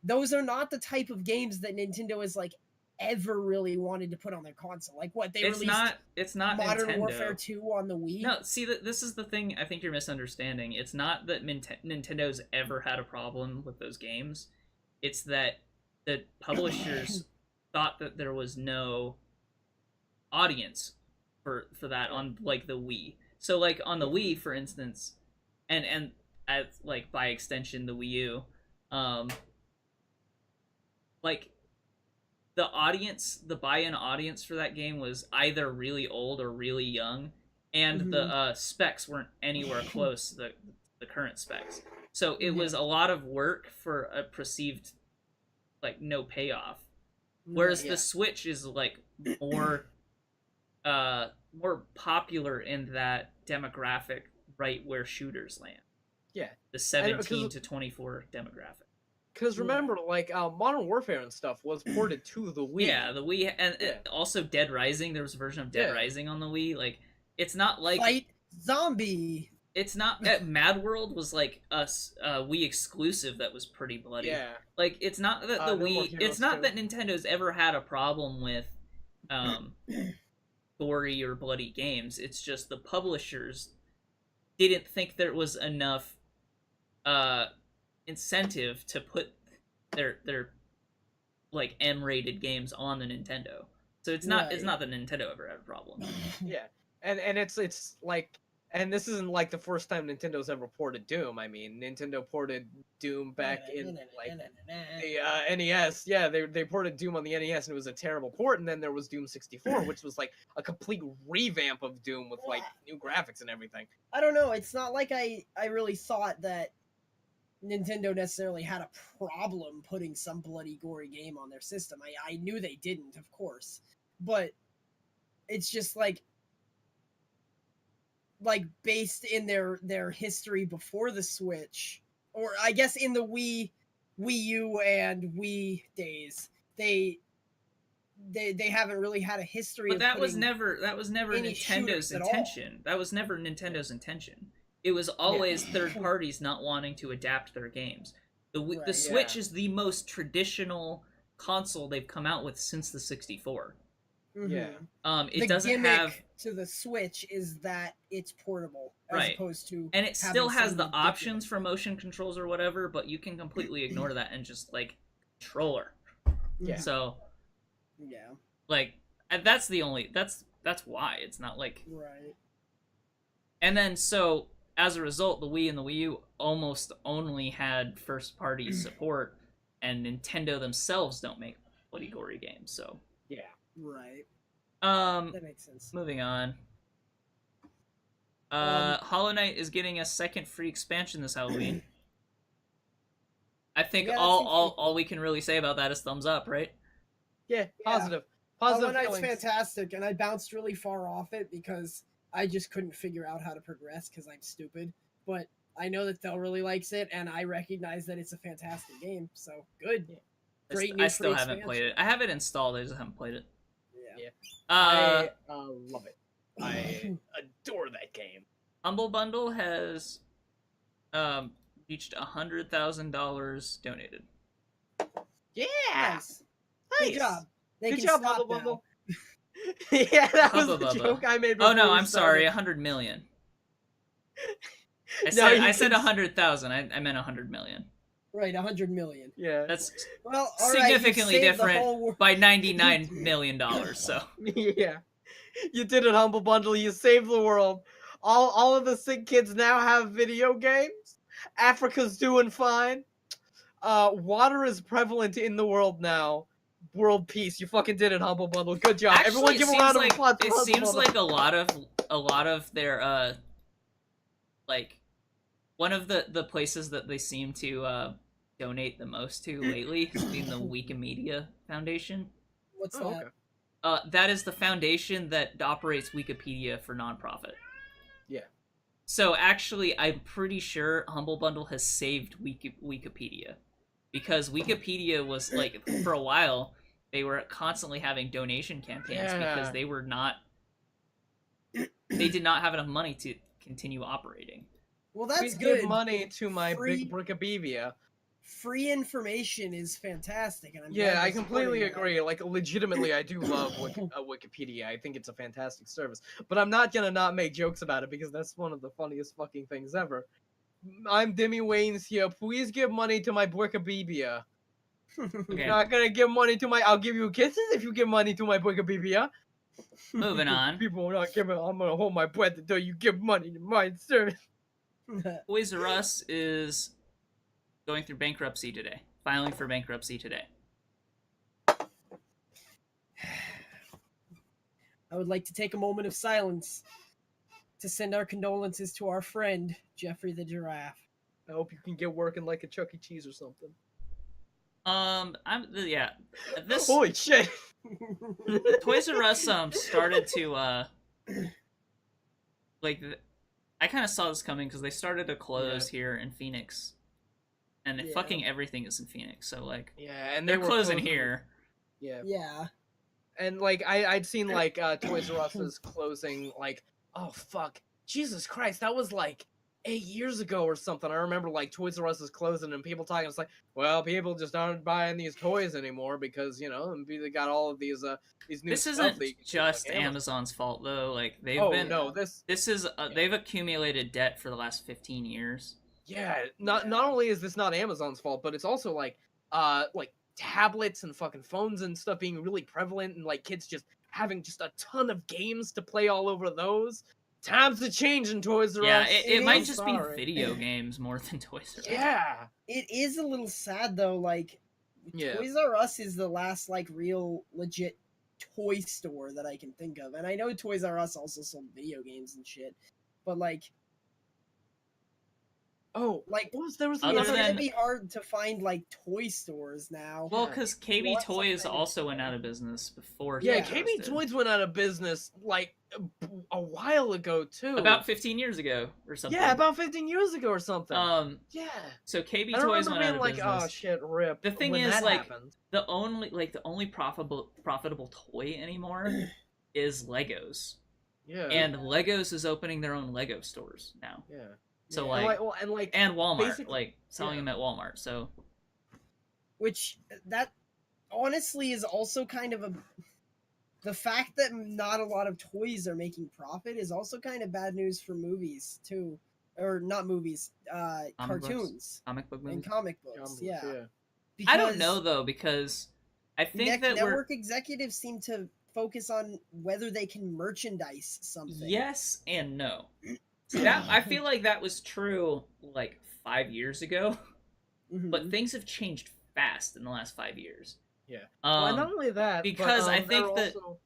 those are not the type of games that Nintendo has like ever really wanted to put on their console. Like what they released It's not Modern Nintendo. Warfare 2 on the Wii. No, see that this is the thing. I think you're misunderstanding. It's not that Nintendo's ever had a problem with those games. It's that the publishers thought that there was no audience for that on like the Wii. So like on the Wii, for instance, and as like by extension the Wii U, like the buy-in audience for that game was either really old or really young, and the specs weren't anywhere close to the current specs. So it was a lot of work for a perceived like no payoff. Whereas the Switch is like more more popular in that demographic right where shooters land. Yeah. The 17 to 24 demographic. Because remember, like, Modern Warfare and stuff was ported to the Wii. Yeah, the Wii, and also Dead Rising. There was a version of Dead Rising on the Wii. Like, it's not like Fight Zombie. It's not that Mad World was like a Wii exclusive that was pretty bloody. Yeah. Like, it's not that the No More Wii. Heroes It's not 2. that Nintendo's ever had a problem with gory or bloody games. It's just the publishers didn't think there was enough incentive to put their like M-rated games on the Nintendo. So it's not that Nintendo ever had a problem. Yeah, and it's like, and this isn't like the first time Nintendo's ever ported Doom. I mean, Nintendo ported Doom back in like the NES. Yeah, they ported Doom on the NES, and it was a terrible port. And then there was Doom 64, which was like a complete revamp of Doom with like new graphics and everything. I don't know. It's not like I really thought that Nintendo necessarily had a problem putting some bloody gory game on their system. I knew they didn't, of course, but it's just like based in their history before the Switch, or I guess in the Wii U and Wii days, they haven't really had a history. But that was never Nintendo's at intention. That was never Nintendo's intention. It was always third parties not wanting to adapt their games. The Switch is the most traditional console they've come out with since the 64. Yeah. It the doesn't gimmick have to the Switch is that it's portable as Right. opposed to and it having still has some the ridiculous- options for motion controls or whatever, but you can completely ignore that and just like controller. Yeah. So Yeah. like that's the only that's why it's not like. Right. And then so as a result, the Wii and the Wii U almost only had first party support, and Nintendo themselves don't make bloody gory games. So Yeah. Right. that makes sense. moving on. Hollow Knight is getting a second free expansion this Halloween. I think Yeah, that all we can really say about that is thumbs up, right? Yeah. Yeah. Positive Hollow Knight's feelings. fantastic, and I bounced really far off it because I just couldn't figure out how to progress because I'm stupid. But I know that Thel really likes it, and I recognize that it's a fantastic game. So good. Yeah. Great I new still free haven't played it. expansion. I have it installed. I just haven't played it. Yeah. I love it. I adore that game. Humble Bundle has reached $100,000 donated. Yeah. Nice. Good job. They Good can job, stop Bubble now. Bubble. Yeah, that was Hubba the Bubba. joke I made. Oh no, before we I'm sorry, started. 100 million. No, you I said can- 100,000. I meant 100 million. Right, 100 million. Yeah. That's Well, all right, you significantly saved the different whole world. by $99 million. So Yeah. You did it, Humble Bundle. You saved the world. All of the sick kids now have video games. Africa's doing fine. Water is prevalent in the world now. World peace. You fucking did it, Humble Bundle. Good job. actually, Everyone give a round of applause for it Humble seems Bundle. like a lot of their like one of the places that they seem to donate the most to lately has been the Wikimedia Foundation. What's Oh, that? okay. That is the foundation that operates Wikipedia for nonprofit. Yeah. So actually, I'm pretty sure Humble Bundle has saved Wikipedia, because Wikipedia was like, for a while they were constantly having donation campaigns because they were not, they did not have enough money to continue operating. Well, that's Please good. give money to my Free- big Brickabevia. Free information is fantastic, and I'm Yeah, glad I they're completely supporting that. agree. Like, legitimately, I do love Wikipedia. I think it's a fantastic service. But I'm not gonna not make jokes about it because that's one of the funniest fucking things ever. I'm Demi Wayne's here. Please give money to my Brickabevia. Okay, Not gonna give money to my. I'll give you kisses if you give money to my Brickabevia. moving on. People are not giving. I'm gonna hold my breath until you give money to my service. Toys R Us is going through bankruptcy today, filing for bankruptcy today. I would like to take a moment of silence to send our condolences to our friend, Jeffrey the Giraffe. I hope you can get working like a Chuck E. Cheese or something. This Holy shit! Toys R Us started to I kind of saw this coming because they started to close here in Phoenix, and Yeah. fucking everything is in Phoenix. So like, Yeah, and they're were closing here. Yeah. Yeah. And like I'd seen like Toys R Us is closing like, oh fuck, Jesus Christ, that was like 8 years ago or something. I remember like Toys R Us is closing and people talking. It's like, well, people just aren't buying these toys anymore because they got all of these new. This stuff isn't that you can get, just like, Amazon. Amazon's fault though. Like this is they've accumulated debt for the last 15 years. Yeah, not only is this not Amazon's fault, but it's also like tablets and fucking phones and stuff being really prevalent, and like kids just having just a ton of games to play all over those. Times are changing, Toys R Us. Yeah, it might is just be video games more than Toys R Us. Yeah. It is a little sad though, like Yeah. Toys R Us is the last like real legit toy store that I can think of. And I know Toys R Us also sold video games and shit. But like Like there was Other it's than- gonna be hard to find like toy stores now. Well, because KB What's Toys something- also went out of business before. Yeah, Yeah. Toys KB did. Toys went out of business like a while ago too. About 15 years ago or something. Yeah, about 15 years ago or something. Yeah. Yeah. So KB I Toys remember went out being of like, business. oh shit, rip. The thing when is, that like, happened. the only profitable toy anymore is Legos, Yeah. and Legos is opening their own Lego stores now. yeah. So Yeah. like, and Walmart, basically- like selling yeah. them at Walmart. So Which that honestly is also kind of the fact that not a lot of toys are making profit is also kind of bad news for movies too, or not movies, cartoons comic book movies. and comic books. Yeah, I don't Because know though, because I think that network executives seem to focus on whether they can merchandise something. yes and no. See, that I feel like that was true like 5 years ago, Mhm. but things have changed fast in the last 5 years. Yeah. Well, not only that, because but, I think they're that- also...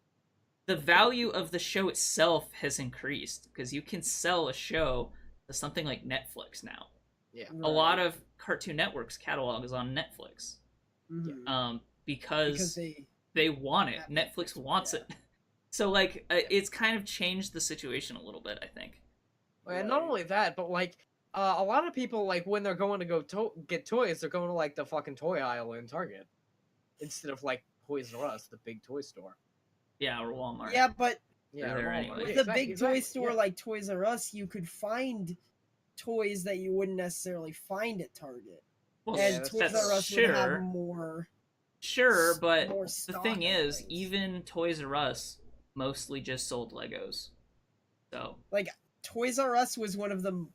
The value of the show itself has increased because you can sell a show to something like Netflix now. Yeah. A lot of Cartoon Network's catalog is on Netflix. Mhm. Because they they want it. have Netflix wants it. So like it's kind of changed the situation a little bit, I think. And not only that, but like a lot of people like when they're going to go get toys, they're going to like the fucking toy aisle in Target instead of like Toys R Us, the big toy store. Yeah, or Walmart. yeah, but Yeah, there Walmart. anyway. with Yeah, a big exactly, toy store yeah. like Toys R Us, you could find toys that you wouldn't necessarily find at Target. Well, And that's- Toys that's R Us would have sure. more. Sure, but more the stock thing of is, things. even Toys R Us mostly just sold Legos. So Toys R Us was one of the.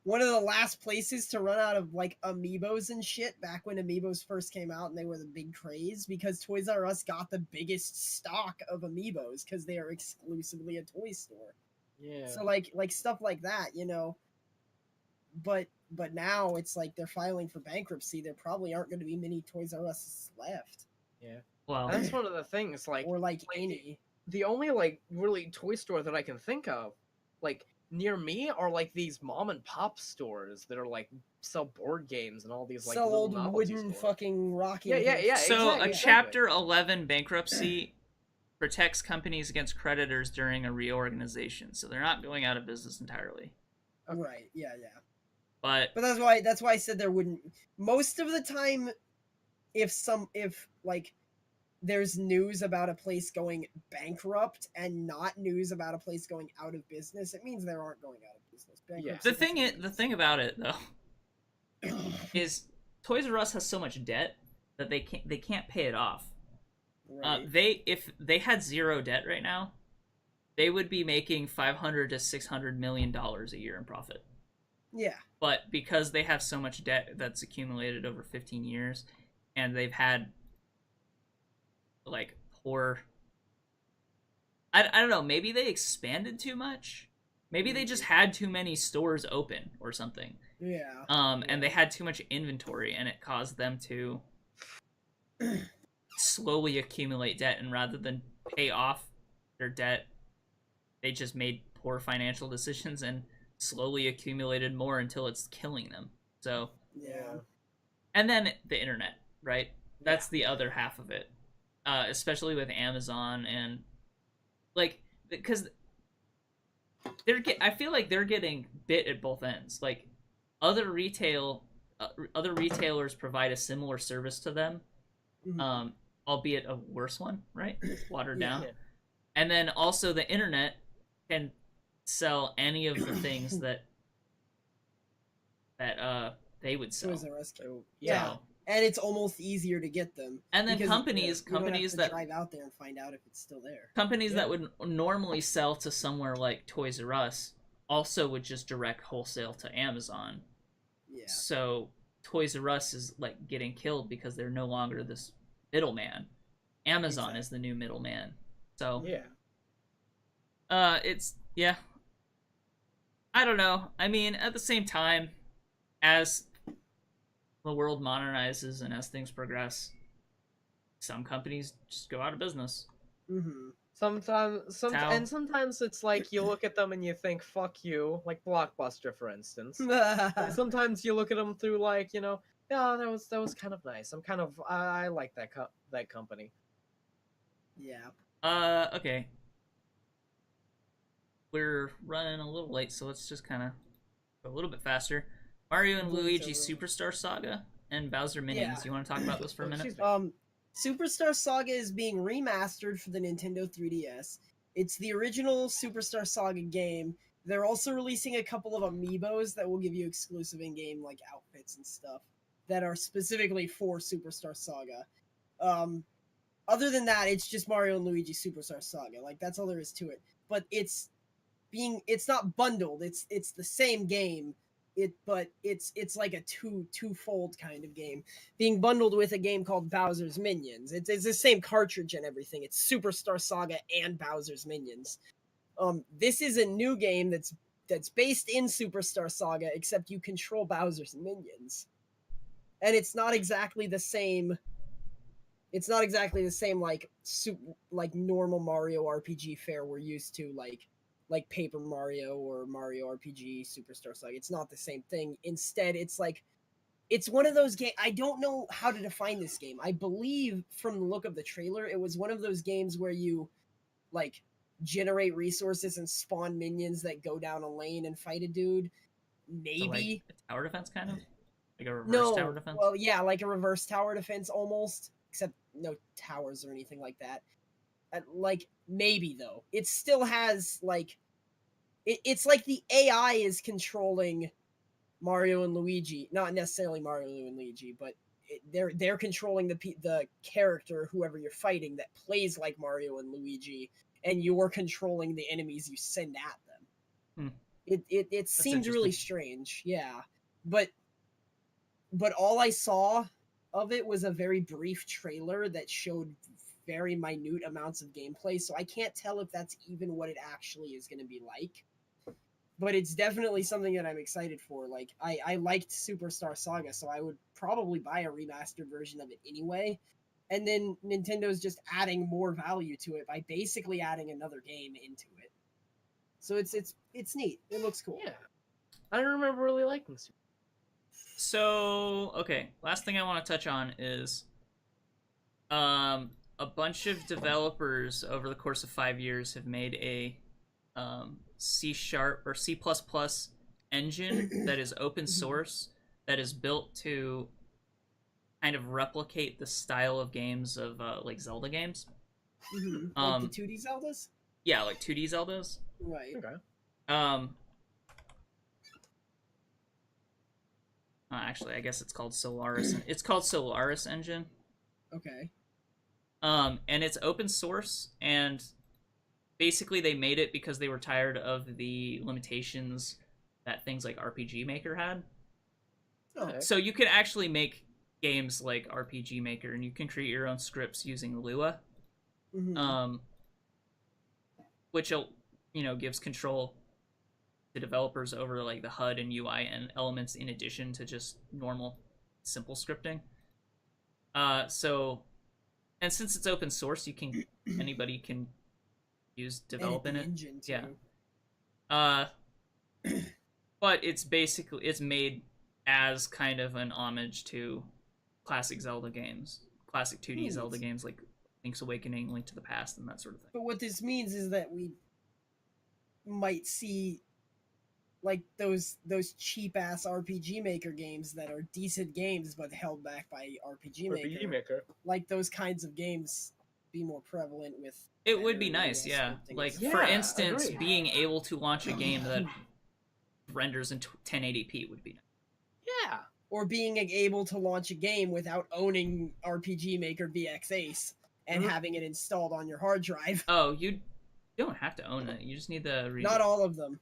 one of the last places to run out of like amiibos and shit back when amiibos first came out and they were the big craze, because Toys R Us got the biggest stock of amiibos because they are exclusively a toy store. Yeah. So like stuff like that, you know. But now it's like they're filing for bankruptcy. There probably aren't going to be many Toys R Us left. Yeah. Well, That's one of the things, like, Or like like, any. the only, like, really toy store that I can think of, like, near me are, like, these mom and pop stores that are, like, sell board games and all these, like, Sell little old novelty wooden stores. fucking rocking. Yeah, horses. so exactly, a Chapter 11 bankruptcy protects companies against creditors during a reorganization, so they're not going out of business entirely. Okay. Right. Yeah. But But that's why I said there wouldn't. Most of the time, if like there's news about a place going bankrupt and not news about a place going out of business, it means they aren't going out of business. Bankruptcy the thing about it though is Toys R Us has so much debt that they can't pay it off. Right. If they had zero debt right now, they would be making $500 to $600 million a year in profit. Yeah. But because they have so much debt that's accumulated over 15 years, and they've had like poor, I don't know, maybe they expanded too much. Maybe they just had too many stores open or something. Yeah. And they had too much inventory, and it caused them to slowly accumulate debt, and rather than pay off their debt, they just made poor financial decisions and slowly accumulated more until it's killing them. So Yeah. and then the internet, right? That's the other half of it, especially with Amazon and like, because I feel like they're getting bit at both ends. Like other retailers provide a similar service to them, Mhm. albeit a worse one, right? It's watered Yeah. down. Yeah. And then also the internet can sell any of the things that they would sell. Toys R Us. So, Yeah. So- And it's almost easier to get them. and then because, companies you don't have to that drive out there and find out if it's still there. companies Yeah. that would normally sell to somewhere like Toys R Us also would just direct wholesale to Amazon. Yeah. So Toys R Us is like getting killed because they're no longer this middleman. Amazon is the new middleman. So yeah. it's I don't know. I mean, at the same time, as the world modernizes and as things progress, some companies just go out of business. Mm-hmm. Sometimes it's like you look at them and you think "fuck you," like Blockbuster, for instance. And sometimes you look at them through like, you know, yeah, that was kind of nice. I like that company. Yeah. Okay. We're running a little late, so let's just kind of go a little bit faster. Mario and Luigi Superstar Saga and Bowser Minions. Yeah. You want to talk about this for a minute? Excuse me. Superstar Saga is being remastered for the Nintendo 3DS. It's the original Superstar Saga game. They're also releasing a couple of amiibos that will give you exclusive in-game like outfits and stuff that are specifically for Superstar Saga. Other than that, it's just Mario and Luigi Superstar Saga. Like that's all there is to it. But it's not bundled. It's the same game. But it's like a twofold kind of game being bundled with a game called Bowser's Minions. It's the same cartridge and everything. It's Superstar Saga and Bowser's Minions. This is a new game that's based in Superstar Saga, except you control Bowser's minions, and it's not exactly the same. It's not exactly the same like normal Mario RPG fare we're used to, like Paper Mario or Mario RPG Superstar Saga. It's not the same thing. Instead, it's one of those games. I don't know how to define this game. I believe from the look of the trailer, it was one of those games where you like generate resources and spawn minions that go down a lane and fight a dude. Maybe So, like, a tower defense kind of? Like a reverse tower defense? Well, yeah, like a reverse tower defense almost, except no towers or anything like that. Like maybe though, it still has like it's like the AI is controlling Mario and Luigi, not necessarily Mario and Luigi, but they're controlling the character, whoever you're fighting, that plays like Mario and Luigi, and you're controlling the enemies you send at them. It seemed really interesting. strange, yeah. But all I saw of it was a very brief trailer that showed very minute amounts of gameplay, so I can't tell if that's even what it actually is going to be like. But it's definitely something that I'm excited for. Like, I liked Superstar Saga, so I would probably buy a remastered version of it anyway. And then Nintendo's just adding more value to it by basically adding another game into it. So it's neat. It looks cool. Yeah, I don't remember really liking Super. So, okay, last thing I want to touch on is a bunch of developers over the course of 5 years have made a C# or C++ engine that is open source, that is built to kind of replicate the style of games of like Zelda games. Like the 2D Zeldas? Yeah, like 2D Zeldas. Right. Okay. Actually, I guess it's called Solaris. It's called Solaris Engine. Okay. And it's open source, and basically they made it because they were tired of the limitations that things like RPG Maker had. Oh. So you can actually make games like RPG Maker, and you can create your own scripts using Lua, which gives control to developers over like the HUD and UI and elements in addition to just normal simple scripting. And since it's open source, anybody can develop in it. Engine too. Yeah. But it's made as kind of an homage to classic Zelda games, classic 2D Zelda games like Link's Awakening, Link to the Past, and that sort of thing. But what this means is that we might see like those cheap ass RPG Maker games that are decent games but held back by RPG Maker. Like those kinds of games be more prevalent with. It would be nice, yeah. Like for instance, agreed. being able to launch a game that renders in 1080p would be nice. Yeah. Or being able to launch a game without owning RPG Maker VX Ace and having it installed on your hard drive. Oh, you don't have to own it. You just need the Not all of them.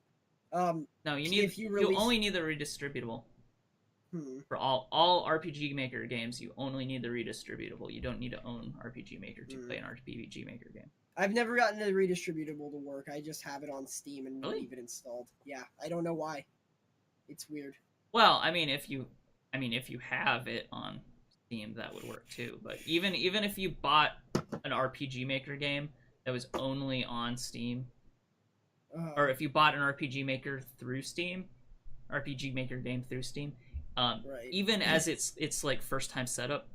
No, you only need the redistributable. For all RPG Maker games, you only need the redistributable. You don't need to own RPG Maker to play an RPG Maker game. I've never gotten the redistributable to work. I just have it on Steam and leave it installed. Yeah, I don't know why. It's weird. Well, I mean, if you have it on Steam, that would work too. But even if you bought an RPG Maker game that was only on Steam, or if you bought an RPG Maker through Steam, RPG Maker game through Steam, even as it's like first time setup,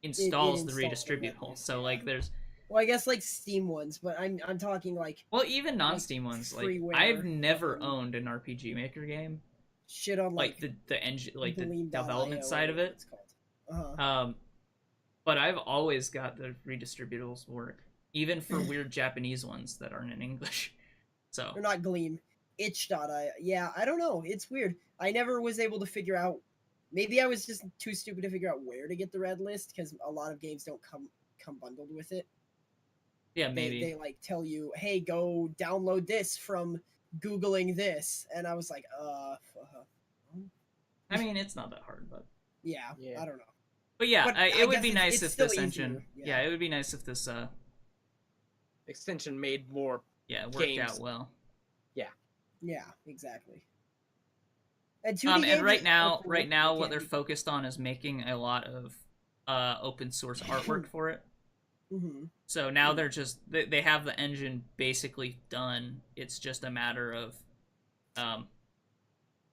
installs the redistributable. So like there's. Well, I guess like Steam ones, but I'm talking like. Well, even non-Steam ones. Like I've never owned an RPG Maker game. Shit on like the engine, like the development IO, side of it. It's called. But I've always got the redistributables work, even for weird Japanese ones that aren't in English. So they're not Gleam. Itch.io. Yeah, I don't know. It's weird. I never was able to figure out. Maybe I was just too stupid to figure out where to get the red list because a lot of games don't come bundled with it. Yeah, maybe they like tell you, "Hey, go download this from Googling this," and I was like, I mean, it's not that hard, but yeah. I don't know. But yeah, it would be nice if this engine. Yeah, it would be nice if this extension made more. Yeah, worked games. out well. Yeah, exactly. And right now, what they're focused on is making a lot of open source artwork for it. So now they have the engine basically done. It's just a matter of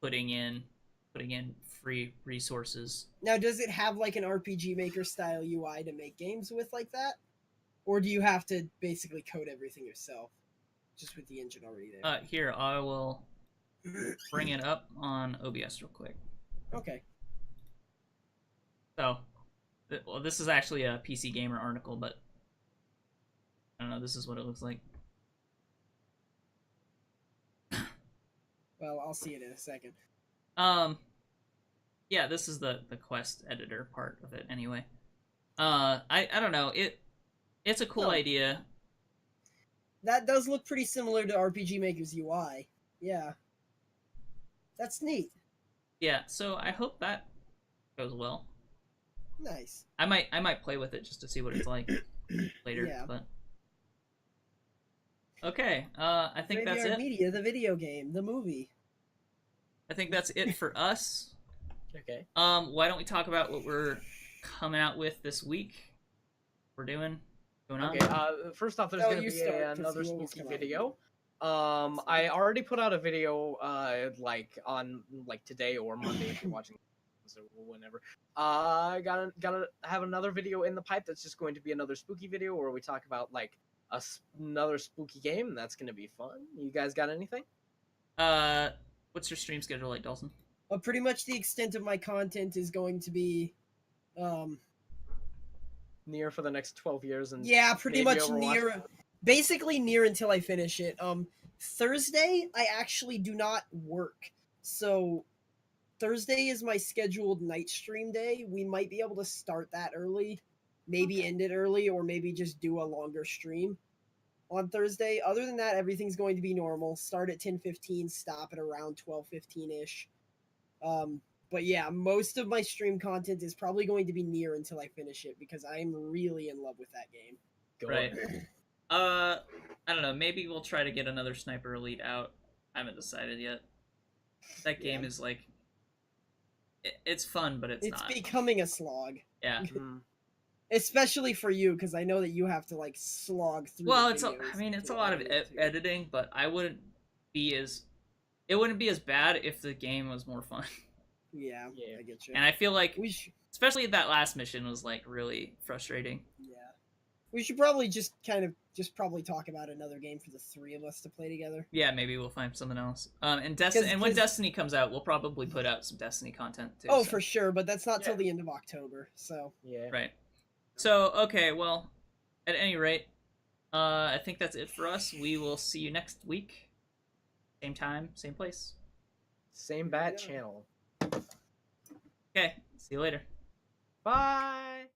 putting in free resources. Now, does it have like an RPG Maker style UI to make games with like that, or do you have to basically code everything yourself, just with the engine already there? Here, I will bring it up on OBS real quick. Okay. So, well, this is actually a PC Gamer article, but I don't know. This is what it looks like. Well, I'll see it in a second. Yeah, this is the quest editor part of it anyway. I don't know. It's a cool idea. That does look pretty similar to RPG Maker's UI. Yeah. That's neat. Yeah, so I hope that goes well. Nice. I might play with it just to see what it's like later. Yeah. But okay, I think that's Graveyard it. Media, the video game, the movie. I think that's it for us. Okay. Why don't we talk about what we're coming out with this week? We're doing going on. Okay. First off, there's No, gonna you be start, 'cause another you always spooky come out with video. I already put out a video, like on like today or Monday if you're watching, so whenever. I gotta have another video in the pipe that's just going to be another spooky video where we talk about like another spooky game. That's gonna be fun. You guys got anything? What's your stream schedule like, Dalsson? Pretty much the extent of my content is going to be, Near for the next 12 years and yeah, pretty maybe much Overwatch? near, basically near until I finish it. Thursday I actually do not work, so Thursday is my scheduled night stream day. We might be able to start that early, maybe end it early, or maybe just do a longer stream on Thursday. Other than that, everything's going to be normal. Start at 10:15, stop at around 12:15 ish. But yeah, most of my stream content is probably going to be near until I finish it because I am really in love with that game. Go Right. on. I don't know. Maybe we'll try to get another Sniper Elite out. I haven't decided yet. That game is like, it's fun, but it's not. Becoming a slog, Yeah. Mm. especially for you because I know that you have to like slog through. Well, the it's a, videos I mean, it's a to lot of edit it, too. editing, but I wouldn't be as, it wouldn't be as bad if the game was more fun. Yeah, Yeah. I get you. And I feel like, We should, especially that last mission was like really frustrating. yeah, we should probably just probably talk about another game for the three of us to play together. Yeah, maybe we'll find something else. And when 'cause- Destiny comes out, we'll probably put out some Destiny content too. Oh, so. for sure, but that's not till Yeah. the end of October. So Yeah. Right. So, okay, well, at any rate, I think that's it for us. We will see you next week. Same time, same place. Same bat Yeah. channel. Okay, see you later. Bye.